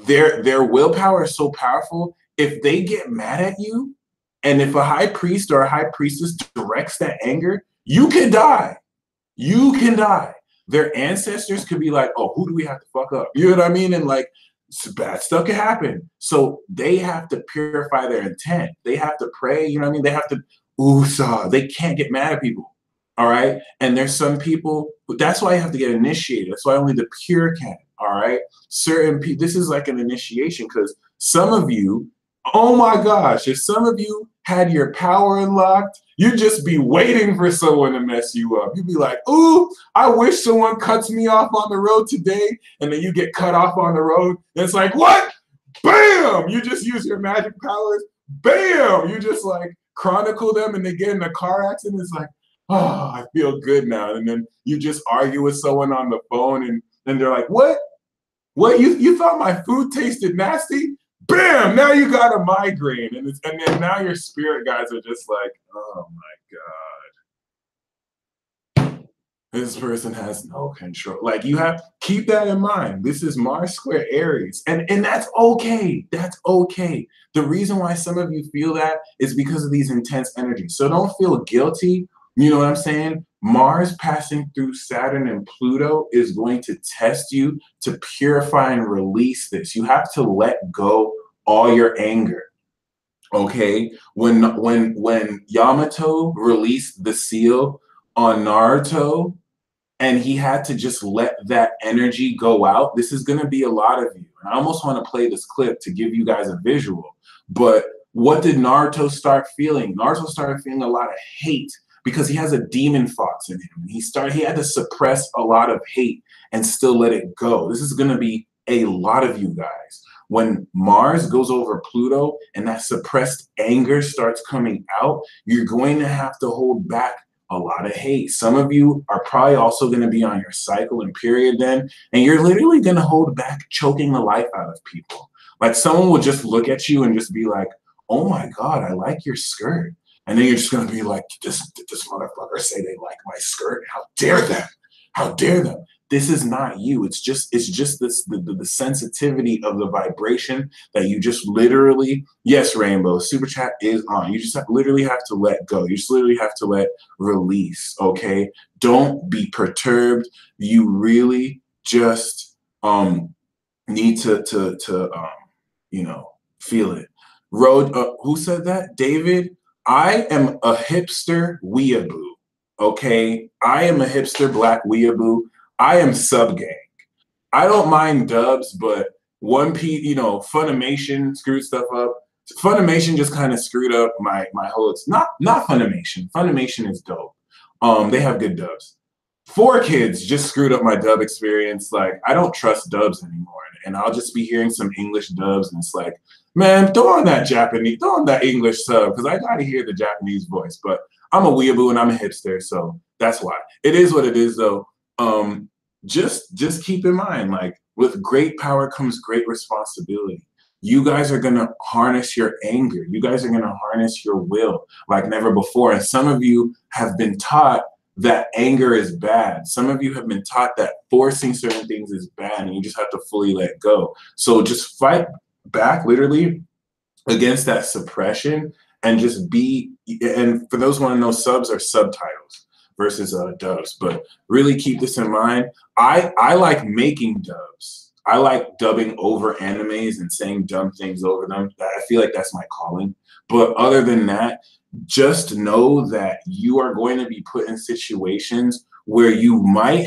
their willpower is so powerful. If they get mad at you, and if a high priest or a high priestess directs that anger, you can die. You can die. Their ancestors could be like, oh, who do we have to fuck up? You know what I mean? And like, bad stuff can happen. So they have to purify their intent. They have to pray. You know what I mean? They have to they can't get mad at people. All right. And there's some people, that's why you have to get initiated. That's why only the pure can. All right. Certain people, this is like an initiation because some of you, oh my gosh, if some of you had your power unlocked, you'd just be waiting for someone to mess you up. You'd be like, ooh, I wish someone cuts me off on the road today. And then you get cut off on the road. And it's like, what? Bam! You just use your magic powers. Bam! You just like, chronicle them and they get in a car accident. It's like, oh, I feel good now. And then you just argue with someone on the phone and they're like, what? What, you thought my food tasted nasty? Bam! Now you got a migraine. And then now your spirit guides are just like, oh my God. This person has no control. Like you have, keep that in mind. This is Mars square Aries. And that's okay. That's okay. The reason why some of you feel that is because of these intense energies. So don't feel guilty. You know what I'm saying? Mars passing through Saturn and Pluto is going to test you to purify and release this. You have to let go all your anger. Okay? When Yamato released the seal on Naruto, and he had to just let that energy go out. This is going to be a lot of you. And I almost want to play this clip to give you guys a visual. But what did Naruto start feeling? Naruto started feeling a lot of hate because he has a demon thoughts in him. And he had to suppress a lot of hate and still let it go. This is going to be a lot of you guys. When Mars goes over Pluto and that suppressed anger starts coming out, you're going to have to hold back a lot of hate. Some of you are probably also going to be on your cycle and period then, and you're literally going to hold back, choking the life out of people. Like someone will just look at you and just be like, oh my God, I like your skirt. And then you're just going to be like, did this motherfucker say they like my skirt? How dare them? How dare them? This is not you. It's just the sensitivity of the vibration that you just literally, yes, Rainbow, super chat is on. You just literally have to let go. You just literally have to let release, okay? Don't be perturbed. You really just need to you know, feel it. Who said that? David, I am a hipster weeaboo, okay? I am a hipster black weeaboo. I am sub gang. I don't mind dubs, but Funimation screwed stuff up. Funimation just kind of screwed up my whole. It's not Funimation. Funimation is dope. They have good dubs. 4Kids just screwed up my dub experience. Like, I don't trust dubs anymore, and I'll just be hearing some English dubs, and it's like, man, throw on that English sub, because I gotta hear the Japanese voice. But I'm a weeaboo and I'm a hipster, so that's why. It is what it is, though. Just keep in mind, like, with great power comes great responsibility. You guys are gonna harness your anger. You guys are gonna harness your will like never before. And some of you have been taught that anger is bad. Some of you have been taught that forcing certain things is bad, and you just have to fully let go. So just fight back, literally, against that suppression, and just be. And for those who want to know, subs are subtitles versus dubs. But really keep this in mind. I like making dubs. I like dubbing over animes and saying dumb things over them. I feel like that's my calling. But other than that, just know that you are going to be put in situations where you might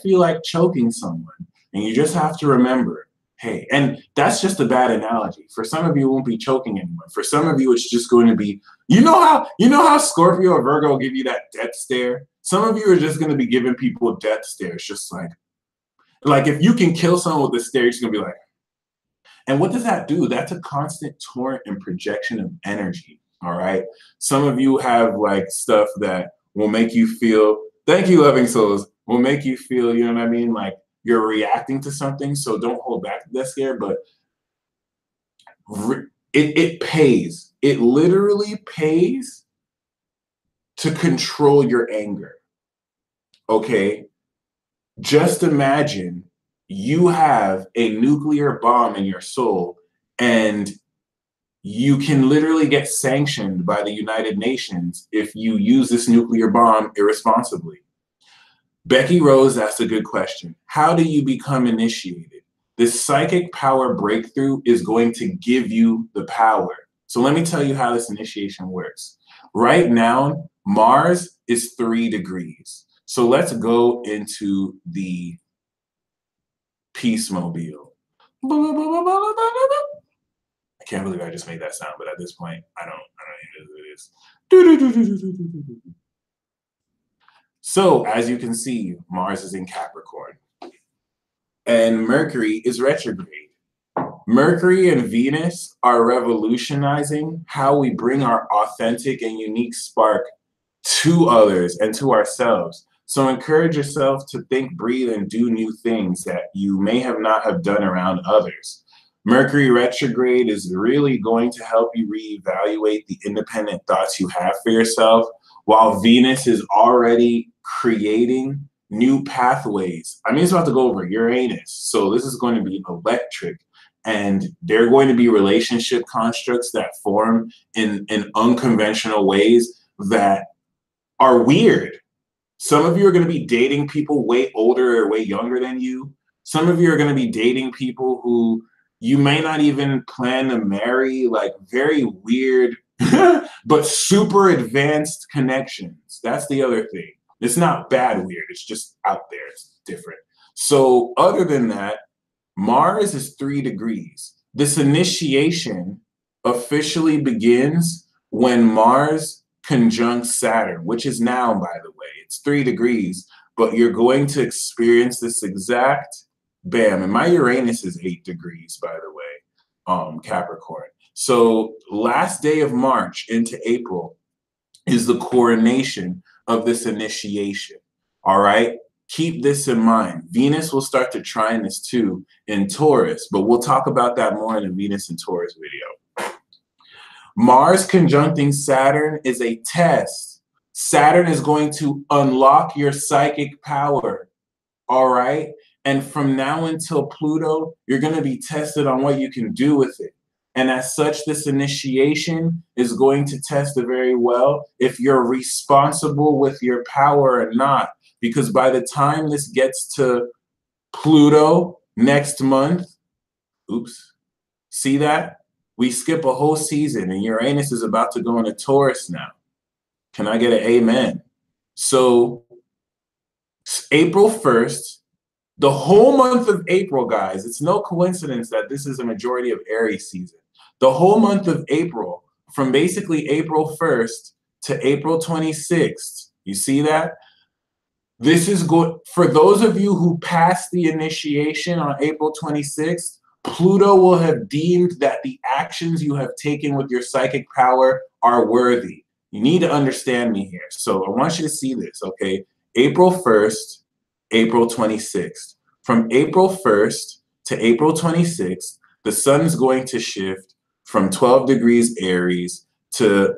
feel like choking someone. And you just have to remember, hey, and that's just a bad analogy. For some of you, it won't be choking anyone. For some of you, it's just going to be, you know how Scorpio or Virgo give you that death stare? Some of you are just going to be giving people death stares, just like if you can kill someone with a stare, you're just going to be like, and what does that do? That's a constant torrent and projection of energy, all right? Some of you have like stuff that will make you feel, thank you, loving souls, will make you feel, you know what I mean? Like you're reacting to something, so don't hold back that scare, but it pays. It literally pays to control your anger, okay? Just imagine you have a nuclear bomb in your soul, and you can literally get sanctioned by the United Nations if you use this nuclear bomb irresponsibly. Becky Rose asked a good question. How do you become initiated? This psychic power breakthrough is going to give you the power. So let me tell you how this initiation works. Right now, Mars is 3 degrees. So let's go into the Peace Mobile. I can't believe I just made that sound, but at this point, I don't even know what it is. So as you can see, Mars is in Capricorn, and Mercury is retrograde. Mercury and Venus are revolutionizing how we bring our authentic and unique spark to others and to ourselves. So encourage yourself to think, breathe, and do new things that you may have not have done around others. Mercury retrograde is really going to help you reevaluate the independent thoughts you have for yourself, while Venus is already creating new pathways. I mean, it's about to go over Uranus, so this is going to be electric. And there are going to be relationship constructs that form in unconventional ways that are weird. Some of you are going to be dating people way older or way younger than you. Some of you are going to be dating people who you may not even plan to marry, like very weird, but super advanced connections. That's the other thing. It's not bad weird. It's just out there. It's different. So other than that, Mars is 3 degrees. This initiation officially begins when Mars conjunct Saturn, which is now, by the way. It's 3 degrees, but you're going to experience this exact bam. And my Uranus is 8 degrees, by the way, Capricorn. So last day of March into April is the coronation of this initiation, all right? Keep this in mind. Venus will start to trine this too in Taurus, but we'll talk about that more in the Venus and Taurus video. Mars conjuncting Saturn is a test. Saturn is going to unlock your psychic power, all right? And from now until Pluto, you're going to be tested on what you can do with it. And as such, this initiation is going to test it very well if you're responsible with your power or not. Because by the time this gets to Pluto next month, oops, see that? We skip a whole season and Uranus is about to go into Taurus now. Can I get an amen? So April 1st The whole month of April, guys, it's no coincidence that this is a majority of Aries season. The whole month of April, from basically April 1st to April 26th, you see that? This is good for those of you who passed the initiation on April 26th. Pluto will have deemed that the actions you have taken with your psychic power are worthy. You need to understand me here. So I want you to see this, okay? April 1st, April 26th. From April 1st to April 26th, the sun's going to shift from 12 degrees Aries to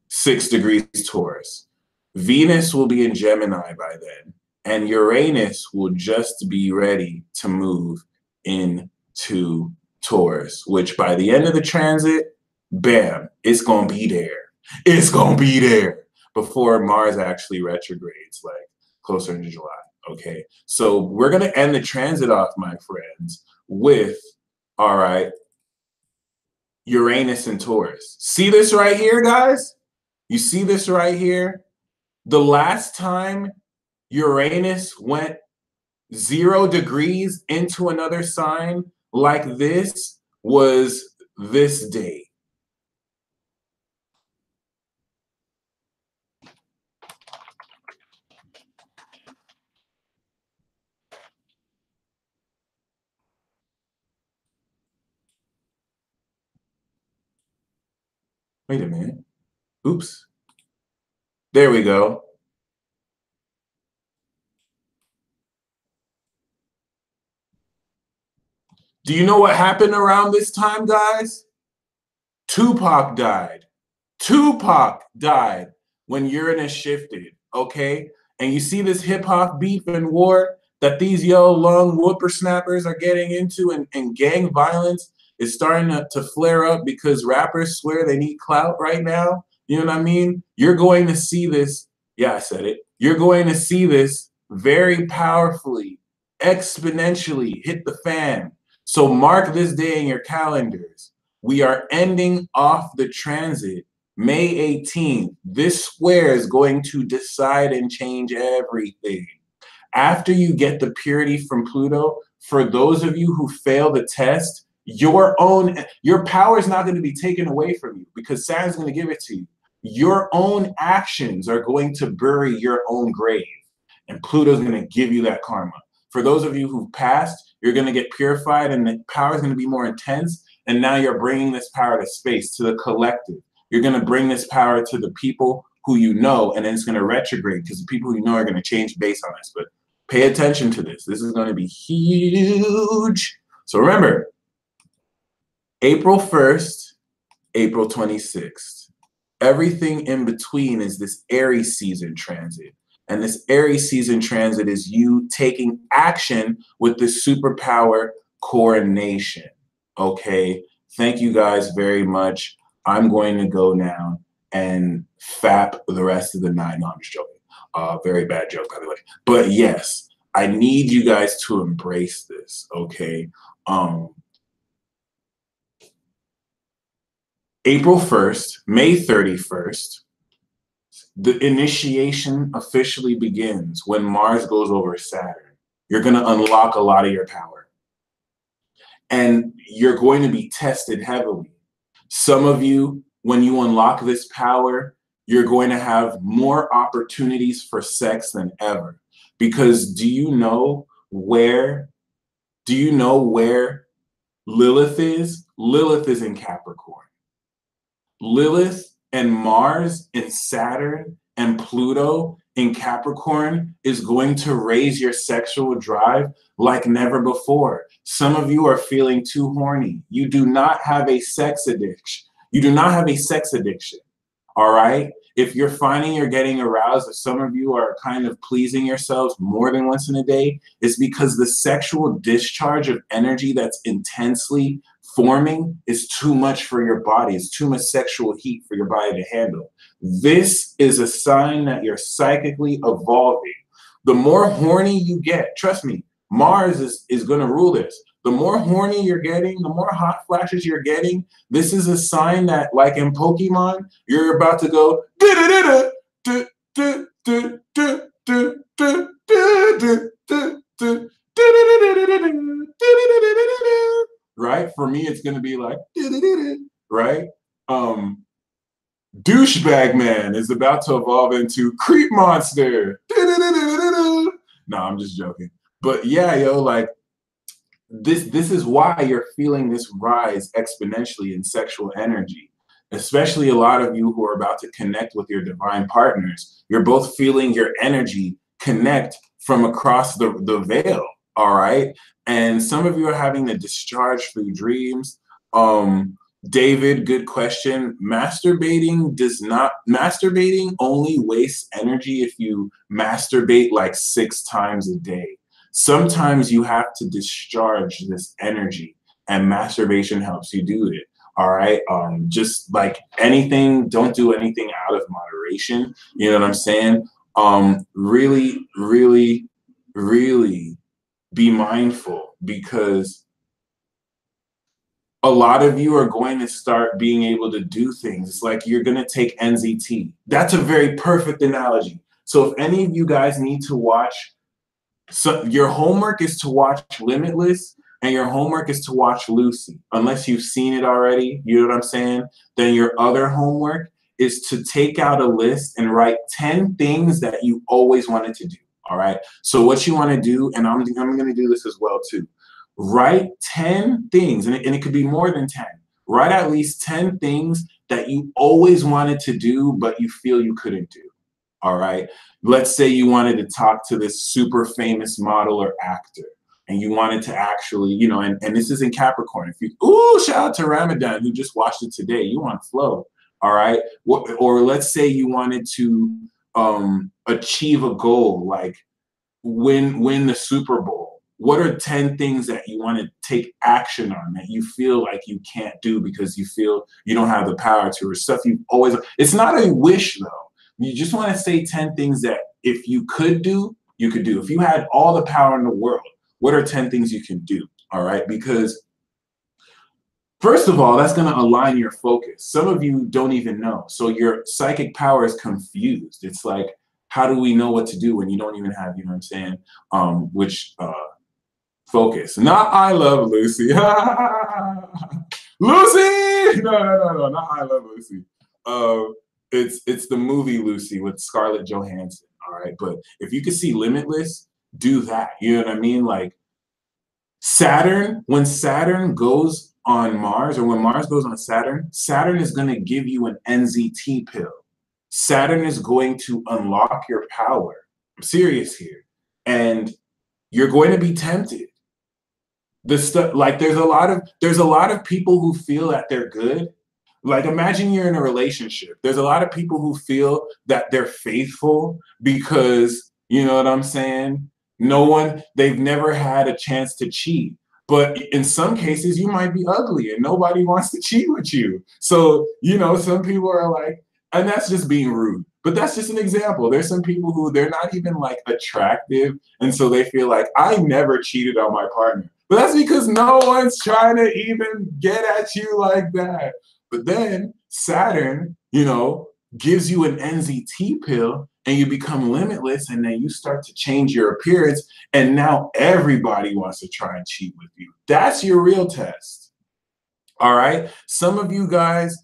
6 degrees Taurus. Venus will be in Gemini by then, and Uranus will just be ready to move into Taurus, which by the end of the transit, bam, it's going to be there. It's going to be there before Mars actually retrogrades, like closer into July. Okay, so we're going to end the transit off, my friends, with, all right, Uranus and Taurus. See this right here, guys? You see this right here? The last time Uranus went 0 degrees into another sign like this was this day. Wait a minute. Oops. There we go. Do you know what happened around this time, guys? Tupac died. Tupac died when Uranus shifted, okay? And you see this hip-hop beef and war that these lung whippersnappers are getting into, and gang violence is starting to flare up because rappers swear they need clout right now. You know what I mean? You're going to see this. Yeah, I said it. You're going to see this very powerfully, exponentially hit the fan. So mark this day in your calendars. We are ending off the transit May 18th. This square is going to decide and change everything. After you get the purity from Pluto, for those of you who fail the test, your power is not going to be taken away from you because Saturn's going to give it to you. Your own actions are going to bury your own grave, and Pluto's going to give you that karma. For those of you who've passed, you're going to get purified, and the power is going to be more intense. And now you're bringing this power to space, to the collective. You're going to bring this power to the people who you know, and then it's going to retrograde because the people you know are going to change based on this. But pay attention to this. This is going to be huge. So remember, April 1st, April 26th. Everything in between is this Aries season transit. And this Aries season transit is you taking action with this superpower coronation. Okay, thank you guys very much. I'm going to go now and fap the rest of the night. No, I'm just joking. Very bad joke, by the way. But yes, I need you guys to embrace this, okay? April 1st, May 31st, the initiation officially begins when Mars goes over Saturn. You're going to unlock a lot of your power. And you're going to be tested heavily. Some of you, when you unlock this power, you're going to have more opportunities for sex than ever. Because do you know where Lilith is? Lilith is in Capricorn. Lilith and Mars and Saturn and Pluto in Capricorn is going to raise your sexual drive like never before. Some of you are feeling too horny. You do not have a sex addiction. You do not have a sex addiction. All right? If you're finding you're getting aroused, if some of you are kind of pleasing yourselves more than once in a day, it's because the sexual discharge of energy that's intensely forming is too much for your body. It's too much sexual heat for your body to handle. This is a sign that you're psychically evolving. The more horny you get, trust me, Mars is going to rule this. The more horny you're getting, the more hot flashes you're getting, this is a sign that, like in Pokemon, you're about to go Right? For me, it's gonna be like, right? Um, Douchebag man is about to evolve into creep monster. No, I'm just joking. But yeah, yo, like this is why you're feeling this rise exponentially in sexual energy, especially a lot of you who are about to connect with your divine partners. You're both feeling your energy connect from across the veil. All right. And some of you are having to discharge through dreams. David, good question. Masturbating only wastes energy if you masturbate like 6 times a day. Sometimes you have to discharge this energy, and masturbation helps you do it. All right. Just like anything, don't do anything out of moderation. You know what I'm saying? Really, really, really be mindful, because a lot of you are going to start being able to do things. It's like you're going to take NZT. That's a very perfect analogy. So if any of you guys need to watch, so your homework is to watch Limitless, and your homework is to watch Lucy. Unless you've seen it already, you know what I'm saying? Then your other homework is to take out a list and write 10 things that you always wanted to do. All right. So what you want to do, and I'm going to do this as well too. Write 10 things, and it could be more than 10. Write at least 10 things that you always wanted to do, but you feel you couldn't do. All right. Let's say you wanted to talk to this super famous model or actor, and you wanted to actually, you know, and this is in Capricorn. If you, ooh, shout out to Ramadan who just watched it today. You want to flow. All right. Or let's say you wanted to achieve a goal, like win the Super Bowl. What are 10 things that you want to take action on that you feel like you can't do because you feel you don't have the power to, or stuff you always, it's not a wish though. You just want to say 10 things that if you could do, you could do. If you had all the power in the world, what are 10 things you can do? All right. Because first of all, that's going to align your focus. Some of you don't even know. So your psychic power is confused. It's like, how do we know what to do when you don't even have, you know what I'm saying? Focus. Not I Love Lucy. Lucy! No, not I Love Lucy. It's the movie Lucy with Scarlett Johansson. All right. But if you could see Limitless, do that. You know what I mean? Like Saturn, when Saturn goes on Mars, or when Mars goes on Saturn, Saturn is going to give you an NZT pill. Saturn is going to unlock your power. I'm serious here. And you're going to be tempted. The stuff, like there's a lot of people who feel that they're good. Like imagine you're in a relationship. There's a lot of people who feel that they're faithful because, you know what I'm saying? They've never had a chance to cheat. But in some cases, you might be ugly and nobody wants to cheat with you. So, you know, some people are like, and that's just being rude. But that's just an example. There's some people who they're not even like attractive. And so they feel like I never cheated on my partner. But that's because no one's trying to even get at you like that. But then Saturn, you know, gives you an NZT pill and you become limitless, and then you start to change your appearance. And now everybody wants to try and cheat with you. That's your real test. All right. Some of you guys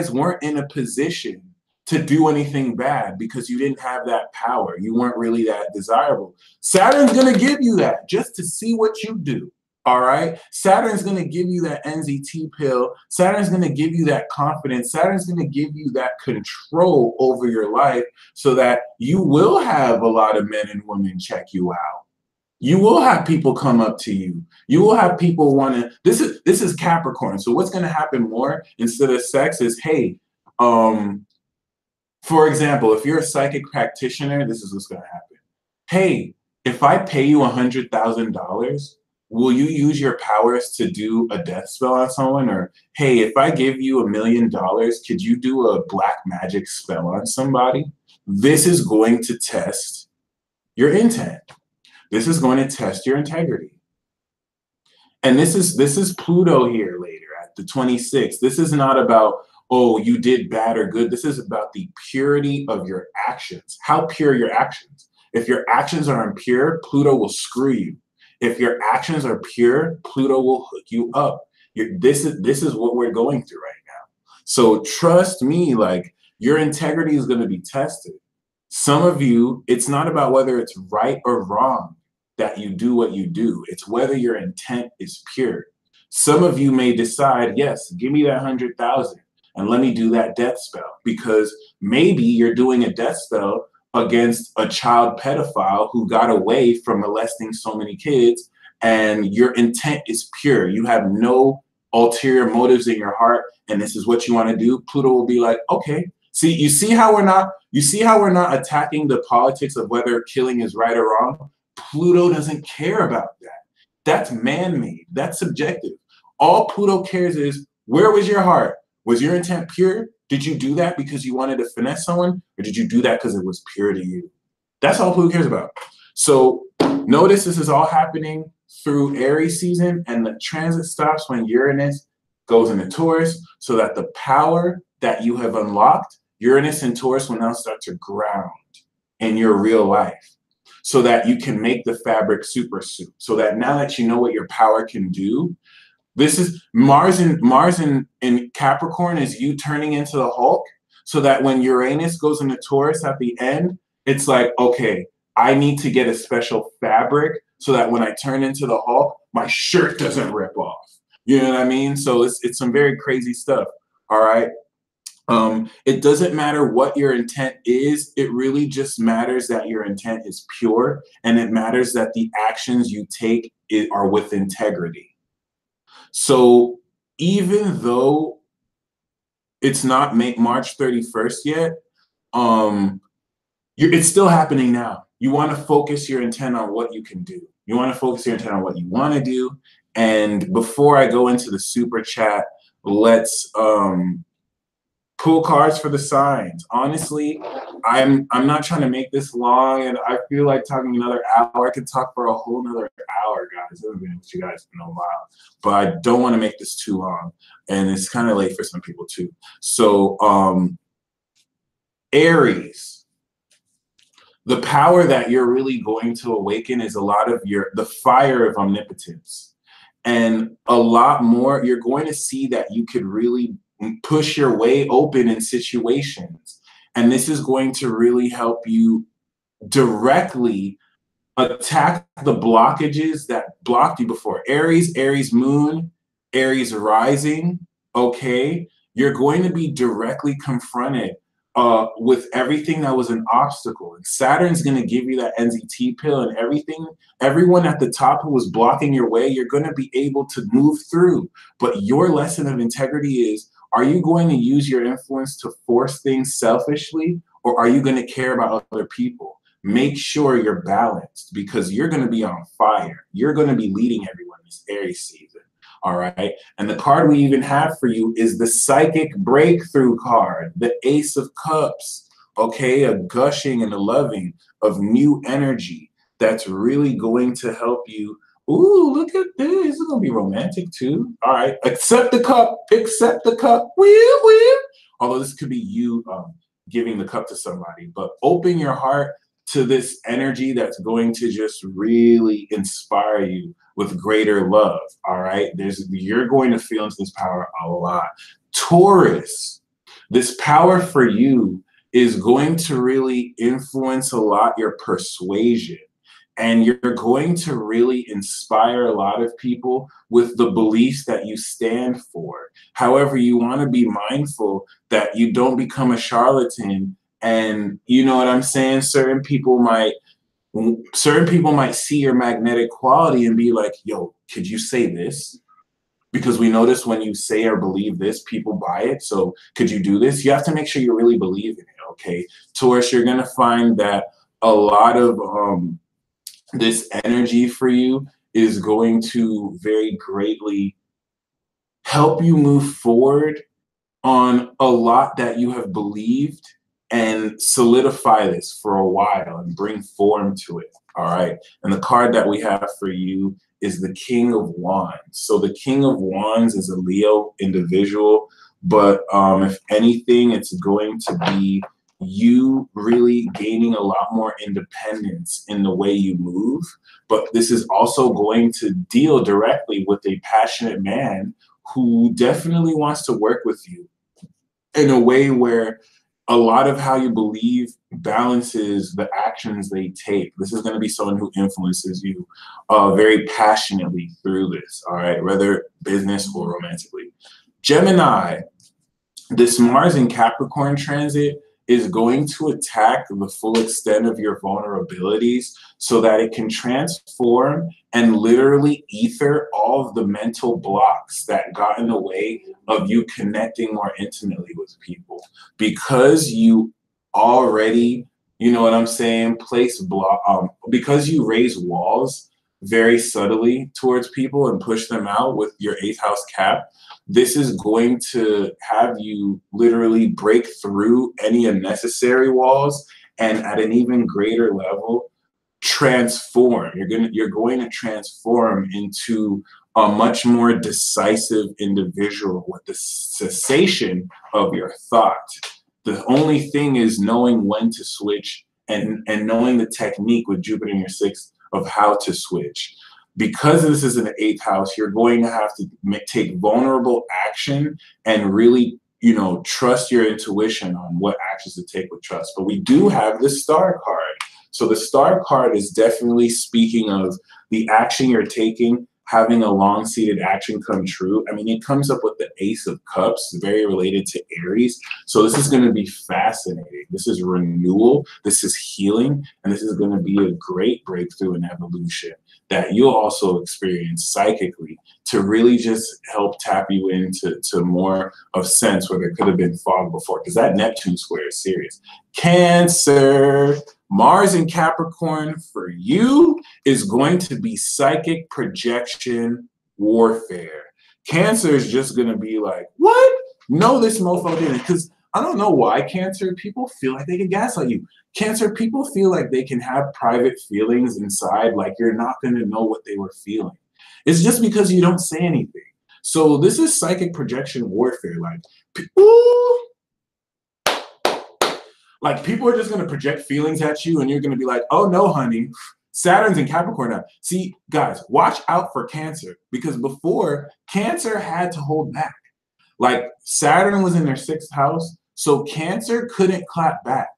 weren't in a position to do anything bad because you didn't have that power. You weren't really that desirable. Saturn's going to give you that just to see what you do. All right. Saturn's going to give you that NZT pill. Saturn's going to give you that confidence. Saturn's going to give you that control over your life so that you will have a lot of men and women check you out. You will have people come up to you. You will have people want to, this is Capricorn. So what's going to happen more instead of sex is, hey, for example, if you're a psychic practitioner, this is what's going to happen. Hey, if I pay you $100,000, will you use your powers to do a death spell on someone? Or, hey, if I give you $1 million, could you do a black magic spell on somebody? This is going to test your intent. This is going to test your integrity. And this is Pluto here later at the 26th. This is not about, oh, you did bad or good. This is about the purity of your actions, how pure your actions. If your actions are impure, Pluto will screw you. If your actions are pure, Pluto will hook you up. This is what we're going through right now. So trust me, like, your integrity is going to be tested. Some of you, it's not about whether it's right or wrong that you do what you do. It's whether your intent is pure. Some of you may decide, yes, give me that 100,000 and let me do that death spell, because maybe you're doing a death spell against a child pedophile who got away from molesting so many kids, and your intent is pure. You have no ulterior motives in your heart, and this is what you want to do. Pluto will be like, okay. See, you see how we're not attacking the politics of whether killing is right or wrong? Pluto doesn't care about that. That's man-made. That's subjective. All Pluto cares is, where was your heart? Was your intent pure? Did you do that because you wanted to finesse someone, or did you do that because it was pure to you? That's all Pluto cares about. So notice this is all happening through Aries season, and the transit stops when Uranus goes into Taurus, so that the power that you have unlocked, Uranus and Taurus will now start to ground in your real life, so that you can make the fabric super suit. So that now that you know what your power can do, this is Mars in Capricorn is you turning into the Hulk, so that when Uranus goes into Taurus at the end, it's like, okay, I need to get a special fabric so that when I turn into the Hulk, my shirt doesn't rip off. You know what I mean? So it's some very crazy stuff. All right. It doesn't matter what your intent is. It really just matters that your intent is pure, and it matters that the actions you take are with integrity. So even though it's not March 31st yet, it's still happening now. You want to focus your intent on what you can do. You want to focus your intent on what you want to do. And before I go into the super chat, let's pull cards for the signs. Honestly, I'm not trying to make this long, and I feel like talking another hour. I could talk for a whole another hour, guys. I've been with you guys in a while, but I don't want to make this too long, and it's kind of late for some people too. So Aries, the power that you're really going to awaken is a lot of the fire of omnipotence, and a lot more. You're going to see that you could really push your way open in situations. And this is going to really help you directly attack the blockages that blocked you before. Aries moon, Aries rising, okay? You're going to be directly confronted with everything that was an obstacle. And Saturn's going to give you that NZT pill, and everyone at the top who was blocking your way, you're going to be able to move through. But your lesson of integrity is, are you going to use your influence to force things selfishly, or are you going to care about other people? Make sure you're balanced, because you're going to be on fire. You're going to be leading everyone this Aries season. All right. And the card we even have for you is the Psychic Breakthrough card, the Ace of Cups. Okay. A gushing and a loving of new energy that's really going to help you. Ooh, look at this. This is going to be romantic too. All right. Accept the cup. Accept the cup. Wheel. Although this could be you giving the cup to somebody. But open your heart to this energy that's going to just really inspire you with greater love. All right. You're going to feel into this power a lot. Taurus, this power for you is going to really influence a lot your persuasion. And you're going to really inspire a lot of people with the beliefs that you stand for. However, you want to be mindful that you don't become a charlatan. And you know what I'm saying? Certain people might see your magnetic quality and be like, yo, could you say this? Because we notice when you say or believe this, people buy it. So could you do this? You have to make sure you really believe in it, okay? Taurus, you're going to find that a lot of this energy for you is going to very greatly help you move forward on a lot that you have believed, and solidify this for a while and bring form to it. All right. And the card that we have for you is the King of Wands. So the King of Wands is a Leo individual, but if anything, it's going to be you really gaining a lot more independence in the way you move. But this is also going to deal directly with a passionate man who definitely wants to work with you in a way where a lot of how you believe balances the actions they take. This is going to be someone who influences you very passionately through this, all right, whether business or romantically. Gemini, this Mars in Capricorn transit is going to attack the full extent of your vulnerabilities so that it can transform and literally ether all of the mental blocks that got in the way of you connecting more intimately with people. Because you already, you know what I'm saying, because you raise walls very subtly towards people and push them out with your 8th house cap, this is going to have you literally break through any unnecessary walls and at an even greater level transform. You're going to transform into a much more decisive individual with the cessation of your thought. The only thing is knowing when to switch and knowing the technique with Jupiter in your 6th of how to switch. Because this is an 8th house, you're going to have to take vulnerable action and really, you know, trust your intuition on what actions to take with trust. But we do have the Star card. So the Star card is definitely speaking of the action you're taking, having a long-seated action come true. I mean, it comes up with the Ace of Cups, very related to Aries. So this is going to be fascinating. This is renewal, this is healing, and this is going to be a great breakthrough in evolution that you'll also experience psychically to really just help tap you into more of sense where there could have been fog before, because that Neptune square is serious. Cancer, Mars in Capricorn for you is going to be psychic projection warfare. Cancer is just going to be like, what? No, this mofo didn't. Because I don't know why, Cancer, people feel like they can gaslight you. Cancer, people feel like they can have private feelings inside, like you're not going to know what they were feeling. It's just because you don't say anything. So this is psychic projection warfare. Like people are just going to project feelings at you and you're going to be like, oh no, honey, Saturn's in Capricorn now. See, guys, watch out for Cancer, because before, Cancer had to hold back. Like Saturn was in their 6th house, so Cancer couldn't clap back.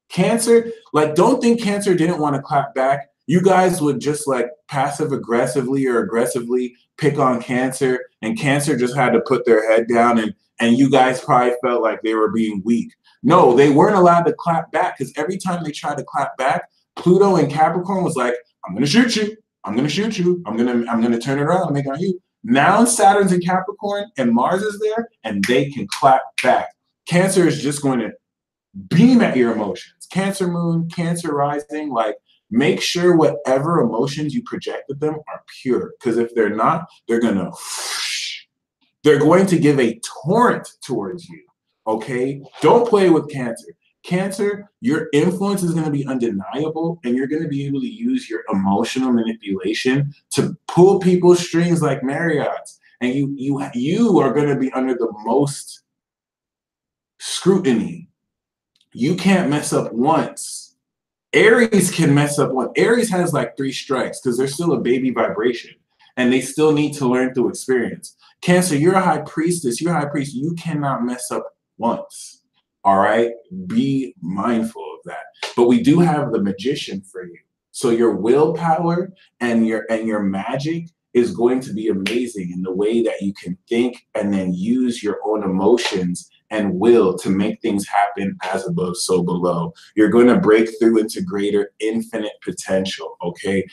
Cancer, like, don't think Cancer didn't want to clap back. You guys would just like passive aggressively or aggressively pick on Cancer, and Cancer just had to put their head down, and you guys probably felt like they were being weak. No, they weren't allowed to clap back, because every time they tried to clap back, Pluto in Capricorn was like, I'm gonna shoot you. I'm gonna shoot you. I'm gonna turn it around and make it on you. Now Saturn's in Capricorn and Mars is there, and they can clap back. Cancer is just going to beam at your emotions. Cancer moon, Cancer rising, like make sure whatever emotions you project at them are pure. Because if they're not, they're going to give a torrent towards you. Okay? Don't play with Cancer. Cancer, your influence is going to be undeniable, and you're going to be able to use your emotional manipulation to pull people's strings like Marriott's. And you are going to be under the most scrutiny. You can't mess up once. Aries can mess up once. Aries has like 3 strikes because they're still a baby vibration and they still need to learn through experience. Cancer, you're a high priestess. You're a high priest. You cannot mess up once. All right? Be mindful of that. But we do have the Magician for you. So your willpower and your magic is going to be amazing in the way that you can think and then use your own emotions and will to make things happen as above, so below. You're going to break through into greater infinite potential, okay?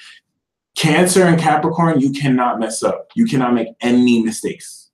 Cancer and Capricorn, you cannot mess up. You cannot make any mistakes.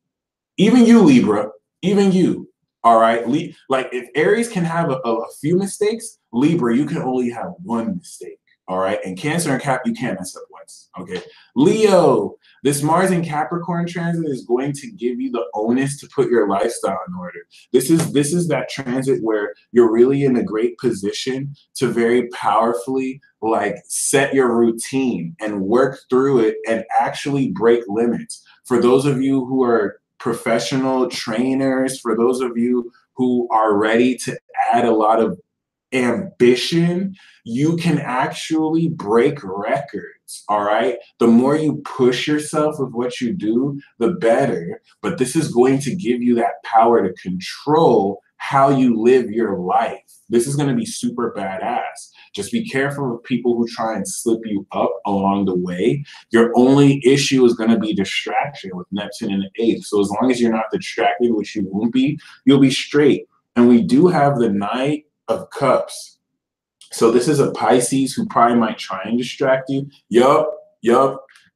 Even you, Libra, even you, all right? Like if Aries can have a few mistakes, Libra, you can only have 1 mistake. All right, and Cancer and Cap, you can't mess up once. Okay, Leo, this Mars in Capricorn transit is going to give you the onus to put your lifestyle in order. This is that transit where you're really in a great position to very powerfully like set your routine and work through it and actually break limits. For those of you who are professional trainers, for those of you who are ready to add a lot of ambition, you can actually break records. All right. The more you push yourself with what you do, the better. But this is going to give you that power to control how you live your life. This is going to be super badass. Just be careful of people who try and slip you up along the way. Your only issue is going to be distraction with Neptune in the eighth. So as long as you're not distracted, which you won't be, you'll be straight. And we do have the Knight of Cups. So this is a Pisces who probably might try and distract you. Yup.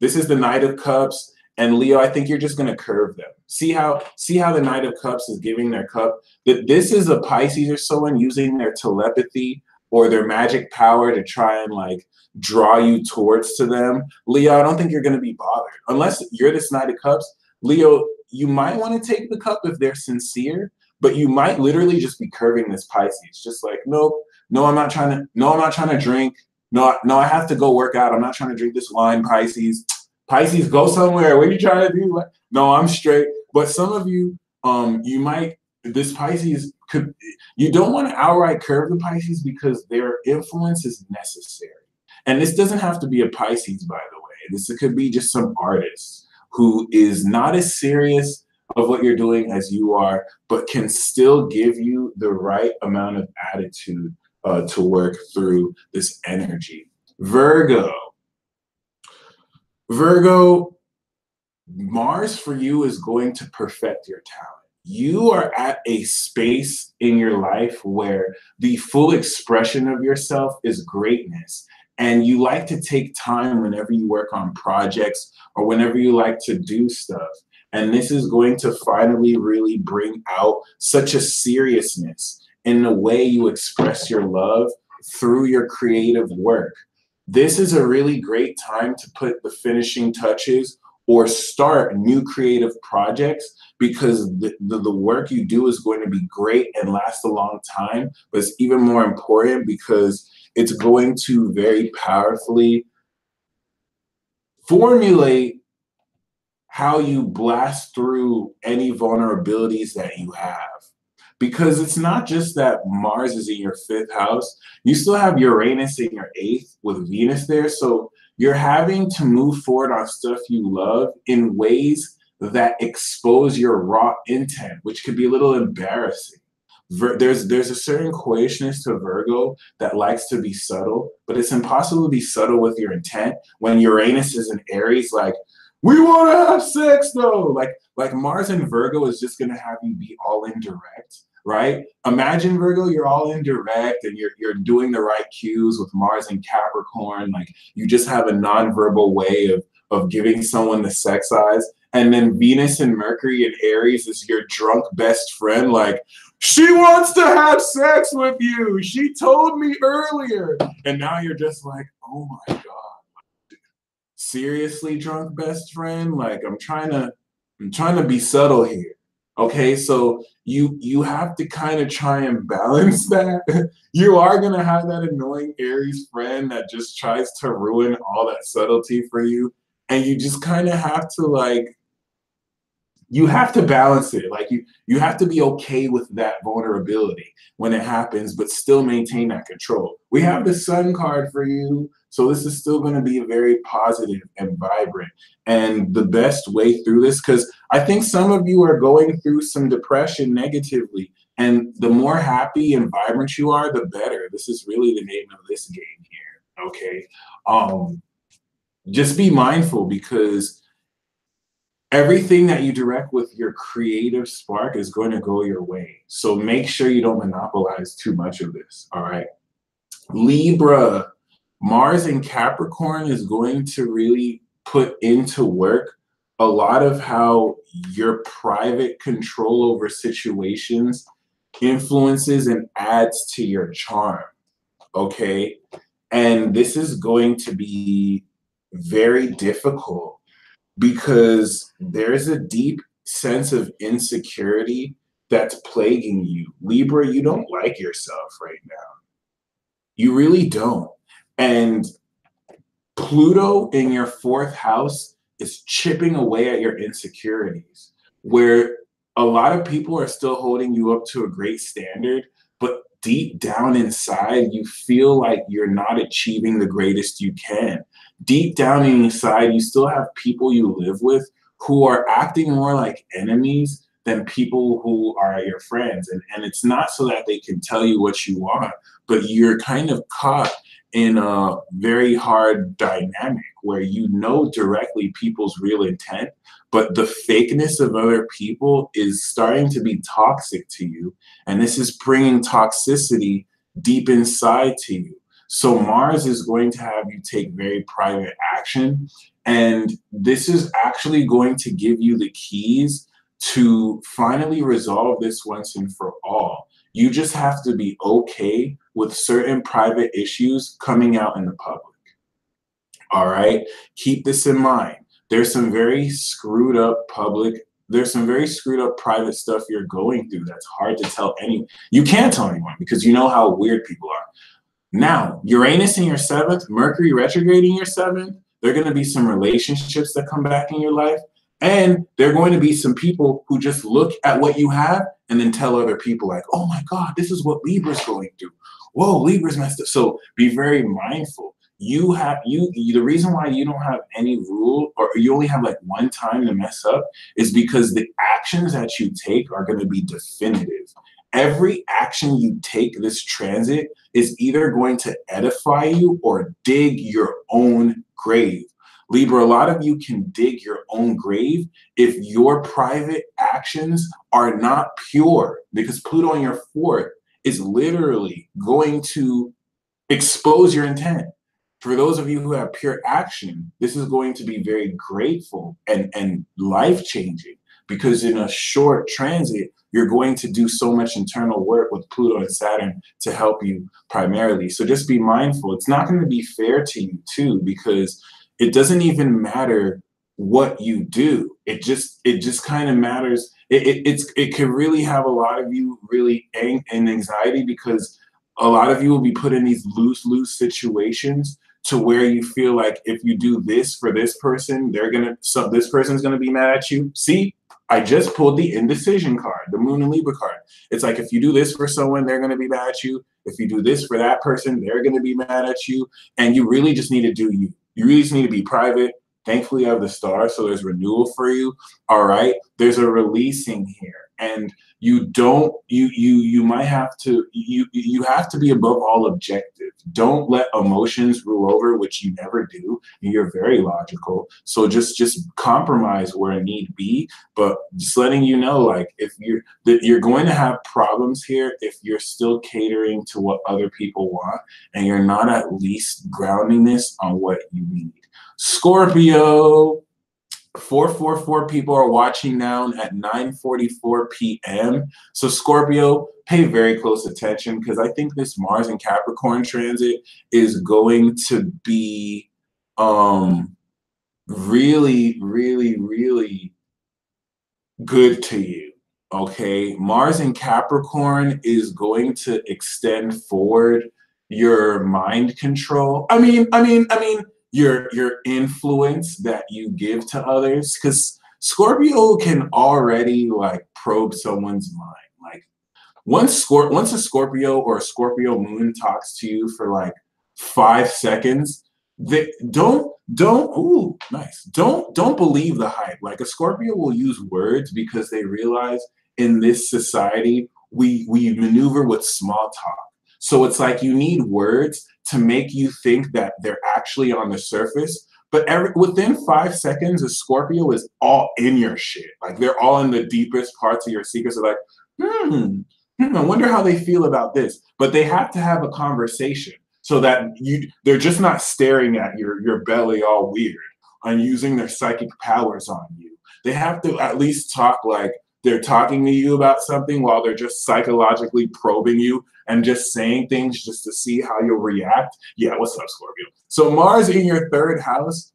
This is the Knight of Cups. And Leo, I think you're just gonna curve them. See how the Knight of Cups is giving their cup? That this is a Pisces or someone using their telepathy or their magic power to try and like draw you towards to them. Leo, I don't think you're gonna be bothered. Unless you're this Knight of Cups, Leo, you might want to take the cup if they're sincere, but you might literally just be curving this Pisces. Just like, nope, no, I'm not trying to drink. No, I have to go work out. I'm not trying to drink this wine, Pisces. Pisces, go somewhere. What are you trying to do? No, I'm straight. But some of you, this Pisces could, you don't want to outright curve the Pisces because their influence is necessary. And this doesn't have to be a Pisces, by the way. This could be just some artist who is not as serious of what you're doing as you are, but can still give you the right amount of attitude to work through this energy. Virgo, Mars for you is going to perfect your talent. You are at a space in your life where the full expression of yourself is greatness. And you like to take time whenever you work on projects or whenever you like to do stuff. And this is going to finally really bring out such a seriousness in the way you express your love through your creative work. This is a really great time to put the finishing touches or start new creative projects because the work you do is going to be great and last a long time. But it's even more important because it's going to very powerfully formulate how you blast through any vulnerabilities that you have. Because it's not just that Mars is in your fifth house, you still have Uranus in your eighth with Venus there. So you're having to move forward on stuff you love in ways that expose your raw intent, which could be a little embarrassing. There's a certain coyishness to Virgo that likes to be subtle, but it's impossible to be subtle with your intent when Uranus is in Aries, like, we want to have sex though. Like Mars in Virgo is just gonna have you be all indirect, right? Imagine Virgo, you're all indirect and you're doing the right cues with Mars in Capricorn. Like you just have a nonverbal way of giving someone the sex eyes. And then Venus and Mercury in Aries is your drunk best friend. Like, she wants to have sex with you. She told me earlier. And now you're just like, oh my God. Seriously, drunk best friend? Like I'm trying to be subtle here. Okay, so you have to kind of try and balance that. You are gonna have that annoying Aries friend that just tries to ruin all that subtlety for you. And you just kind of have to like, you have to balance it. Like you have to be okay with that vulnerability when it happens, but still maintain that control. We have the Sun card for you. So this is still going to be very positive and vibrant. And the best way through this, because I think some of you are going through some depression negatively. And the more happy and vibrant you are, the better. This is really the name of this game here. Okay. Just be mindful because everything that you direct with your creative spark is going to go your way. So make sure you don't monopolize too much of this. All right. Libra, Mars in Capricorn is going to really put into work a lot of how your private control over situations influences and adds to your charm. Okay. And this is going to be very difficult because there's a deep sense of insecurity that's plaguing you. Libra, you don't like yourself right now. You really don't. And Pluto in your fourth house is chipping away at your insecurities, where a lot of people are still holding you up to a great standard, but deep down inside, you feel like you're not achieving the greatest you can. Deep down inside, you still have people you live with who are acting more like enemies than people who are your friends. And it's not so that they can tell you what you want, but you're kind of caught in a very hard dynamic where you know directly people's real intent, but the fakeness of other people is starting to be toxic to you. And this is bringing toxicity deep inside to you. So Mars is going to have you take very private action. And this is actually going to give you the keys to finally resolve this once and for all. You just have to be okay with certain private issues coming out in the public. All right? Keep this in mind. There's some very screwed up there's some very screwed up private stuff you're going through that's hard to tell anyone. You can't tell anyone because you know how weird people are. Now, Uranus in your seventh, Mercury retrograde in your seventh, there are going to be some relationships that come back in your life. And there are going to be some people who just look at what you have and then tell other people like, oh my God, this is what Libra's going through. Whoa, Libra's messed up. So be very mindful. The reason why you don't have any rule or you only have like one time to mess up is because the actions that you take are going to be definitive. Every action you take this transit is either going to edify you or dig your own grave. Libra, a lot of you can dig your own grave if your private actions are not pure, because Pluto in your fourth is literally going to expose your intent. For those of you who have pure action, this is going to be very grateful and life-changing, because in a short transit, you're going to do so much internal work with Pluto and Saturn to help you primarily. So just be mindful. It's not going to be fair to you too, because it doesn't even matter what you do. It just kind of matters. It could really have a lot of you really in anxiety, because a lot of you will be put in these lose-lose situations to where you feel like if you do this for this person, this person's gonna be mad at you. See, I just pulled the indecision card, the Moon and Libra card. It's like if you do this for someone, they're gonna be mad at you. If you do this for that person, they're gonna be mad at you. And you really just need to do you. You really just need to be private. Thankfully, I have the star, so there's renewal for you. All right, there's a releasing here, and you might have to you have to be above all objective. Don't let emotions rule over, which you never do. You're very logical, so just compromise where need be. But just letting you know, like if you're going to have problems here if you're still catering to what other people want, and you're not at least grounding this on what you need. Scorpio, 444 people are watching now at 9:44 p.m. So Scorpio, pay very close attention, because I think this Mars and Capricorn transit is going to be really, really, really good to you. Okay, Mars in Capricorn is going to extend forward your mind control. I mean, your influence that you give to others, because Scorpio can already like probe someone's mind. Like once a Scorpio or a Scorpio moon talks to you for like 5 seconds, they don't believe the hype. Like a Scorpio will use words because they realize in this society we maneuver with small talk. So it's like you need words to make you think that they're actually on the surface. But within 5 seconds, a Scorpio is all in your shit. Like they're all in the deepest parts of your secrets. They're like, I wonder how they feel about this. But they have to have a conversation so that they're just not staring at your belly all weird and using their psychic powers on you. They have to at least talk like they're talking to you about something while they're just psychologically probing you and just saying things just to see how you'll react. Yeah, what's up, Scorpio? So Mars in your third house,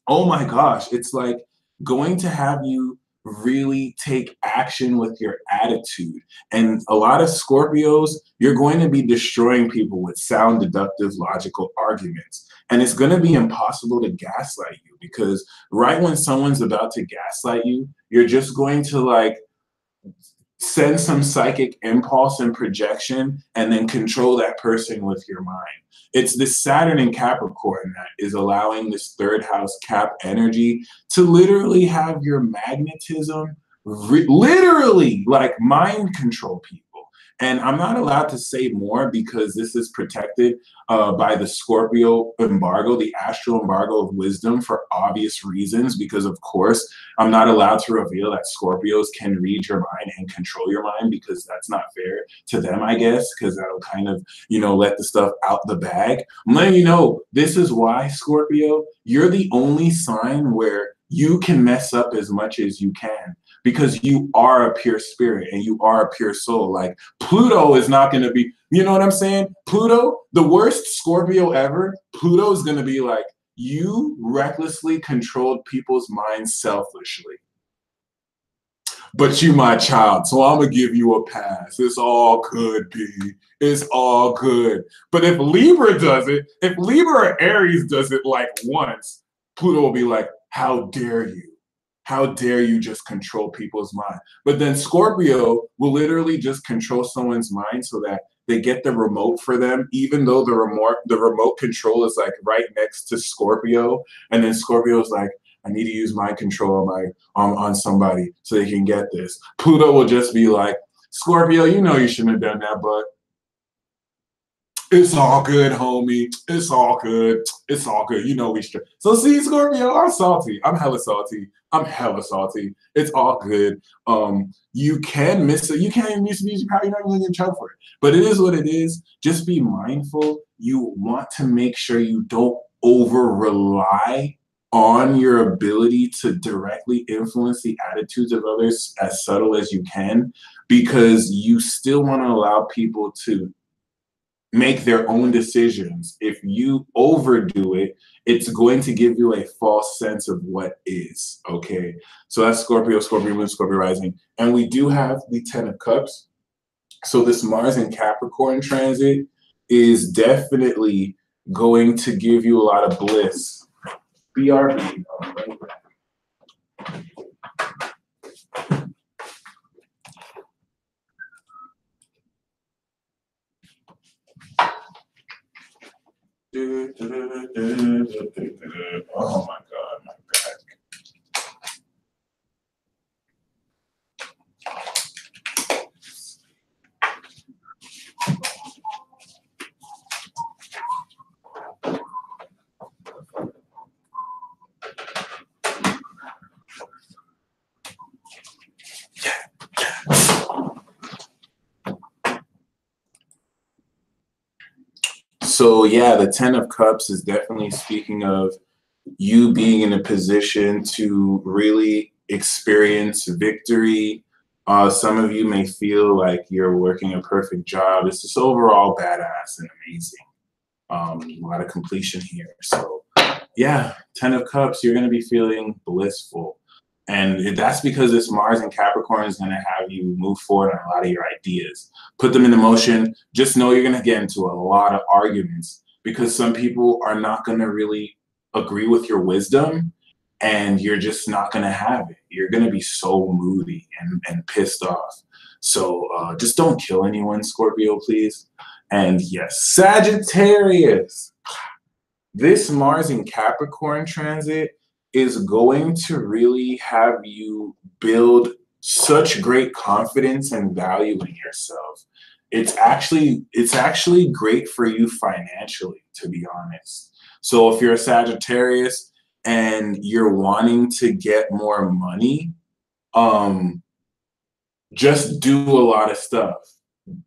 oh my gosh, it's like going to have you really take action with your attitude. And a lot of Scorpios, you're going to be destroying people with sound, deductive, logical arguments. And it's going to be impossible to gaslight you, because right when someone's about to gaslight you, you're just going to like send some psychic impulse and projection and then control that person with your mind. It's this Saturn in Capricorn that is allowing this third house Cap energy to literally have your magnetism literally like mind control people. And I'm not allowed to say more because this is protected by the Scorpio embargo, the astral embargo of wisdom, for obvious reasons. Because, of course, I'm not allowed to reveal that Scorpios can read your mind and control your mind, because that's not fair to them, I guess, because that'll kind of, let the stuff out the bag. I'm letting you know, this is why, Scorpio, you're the only sign where you can mess up as much as you can, because you are a pure spirit and you are a pure soul. Like, Pluto is not going to be, you know what I'm saying? Pluto, the worst Scorpio ever, Pluto is going to be like, you recklessly controlled people's minds selfishly. But you my child, so I'm going to give you a pass. It's all good, P. It's all good. But if Libra does it, if Libra or Aries does it like once, Pluto will be like, how dare you? How dare you just control people's mind? But then Scorpio will literally just control someone's mind so that they get the remote for them, even though the remote control is like right next to Scorpio. And then Scorpio is like, I need to use mind control on somebody so they can get this. Pluto will just be like, Scorpio, you know you shouldn't have done that, but it's all good, homie. It's all good. It's all good. You know we straight. So see, Scorpio, I'm salty. I'm hella salty. I'm hella salty. It's all good. You can miss it. You can't even miss music. You're not going to get in trouble for it. But it is what it is. Just be mindful. You want to make sure you don't over-rely on your ability to directly influence the attitudes of others as subtle as you can, because you still want to allow people to make their own decisions. If you overdo it, it's going to give you a false sense of what is, okay? So that's Scorpio, Scorpio Moon, Scorpio Rising. And we do have the 10 of Cups. So this Mars in Capricorn transit is definitely going to give you a lot of bliss. BRB. Right back. Oh my God, my back. So yeah, the 10 of Cups is definitely speaking of you being in a position to really experience victory. Some of you may feel like you're working a perfect job. It's just overall badass and amazing. A lot of completion here. So yeah, 10 of Cups, you're going to be feeling blissful. And that's because this Mars in Capricorn is going to have you move forward on a lot of your ideas. Put them into motion. Just know you're going to get into a lot of arguments because some people are not going to really agree with your wisdom, and you're just not going to have it. You're going to be so moody and pissed off. So just don't kill anyone, Scorpio, please. And yes, Sagittarius. This Mars in Capricorn transit is going to really have you build such great confidence and value in yourself. It's actually great for you financially, to be honest. So if you're a Sagittarius and you're wanting to get more money, just do a lot of stuff.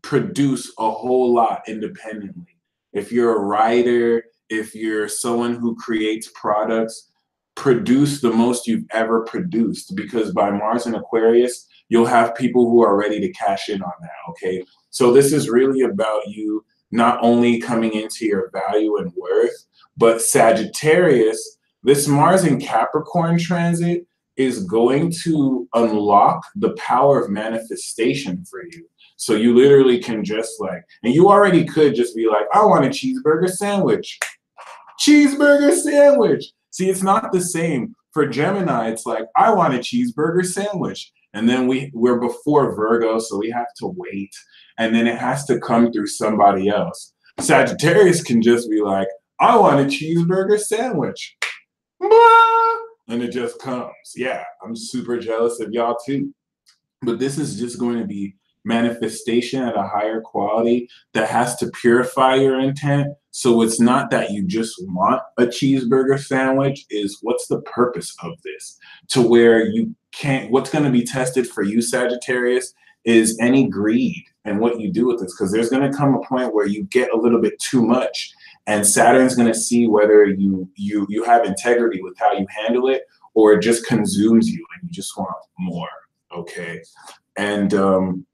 Produce a whole lot independently. If you're a writer, if you're someone who creates products, produce the most you've ever produced, because by Mars in Aquarius, you'll have people who are ready to cash in on that, okay? So this is really about you not only coming into your value and worth, but Sagittarius, this Mars in Capricorn transit is going to unlock the power of manifestation for you. So you literally can just like, and you already could just be like, I want a cheeseburger sandwich. Cheeseburger sandwich. See, it's not the same. For Gemini, it's like, I want a cheeseburger sandwich. And then we're before Virgo, so we have to wait. And then it has to come through somebody else. Sagittarius can just be like, I want a cheeseburger sandwich. And it just comes. Yeah, I'm super jealous of y'all too. But this is just going to be manifestation at a higher quality that has to purify your intent. So it's not that you just want a cheeseburger sandwich, is what's the purpose of this? To where you can't, what's going to be tested for you, Sagittarius, is any greed and what you do with this. Because there's going to come a point where you get a little bit too much. And Saturn's going to see whether you have integrity with how you handle it, or it just consumes you and you just want more. Okay. And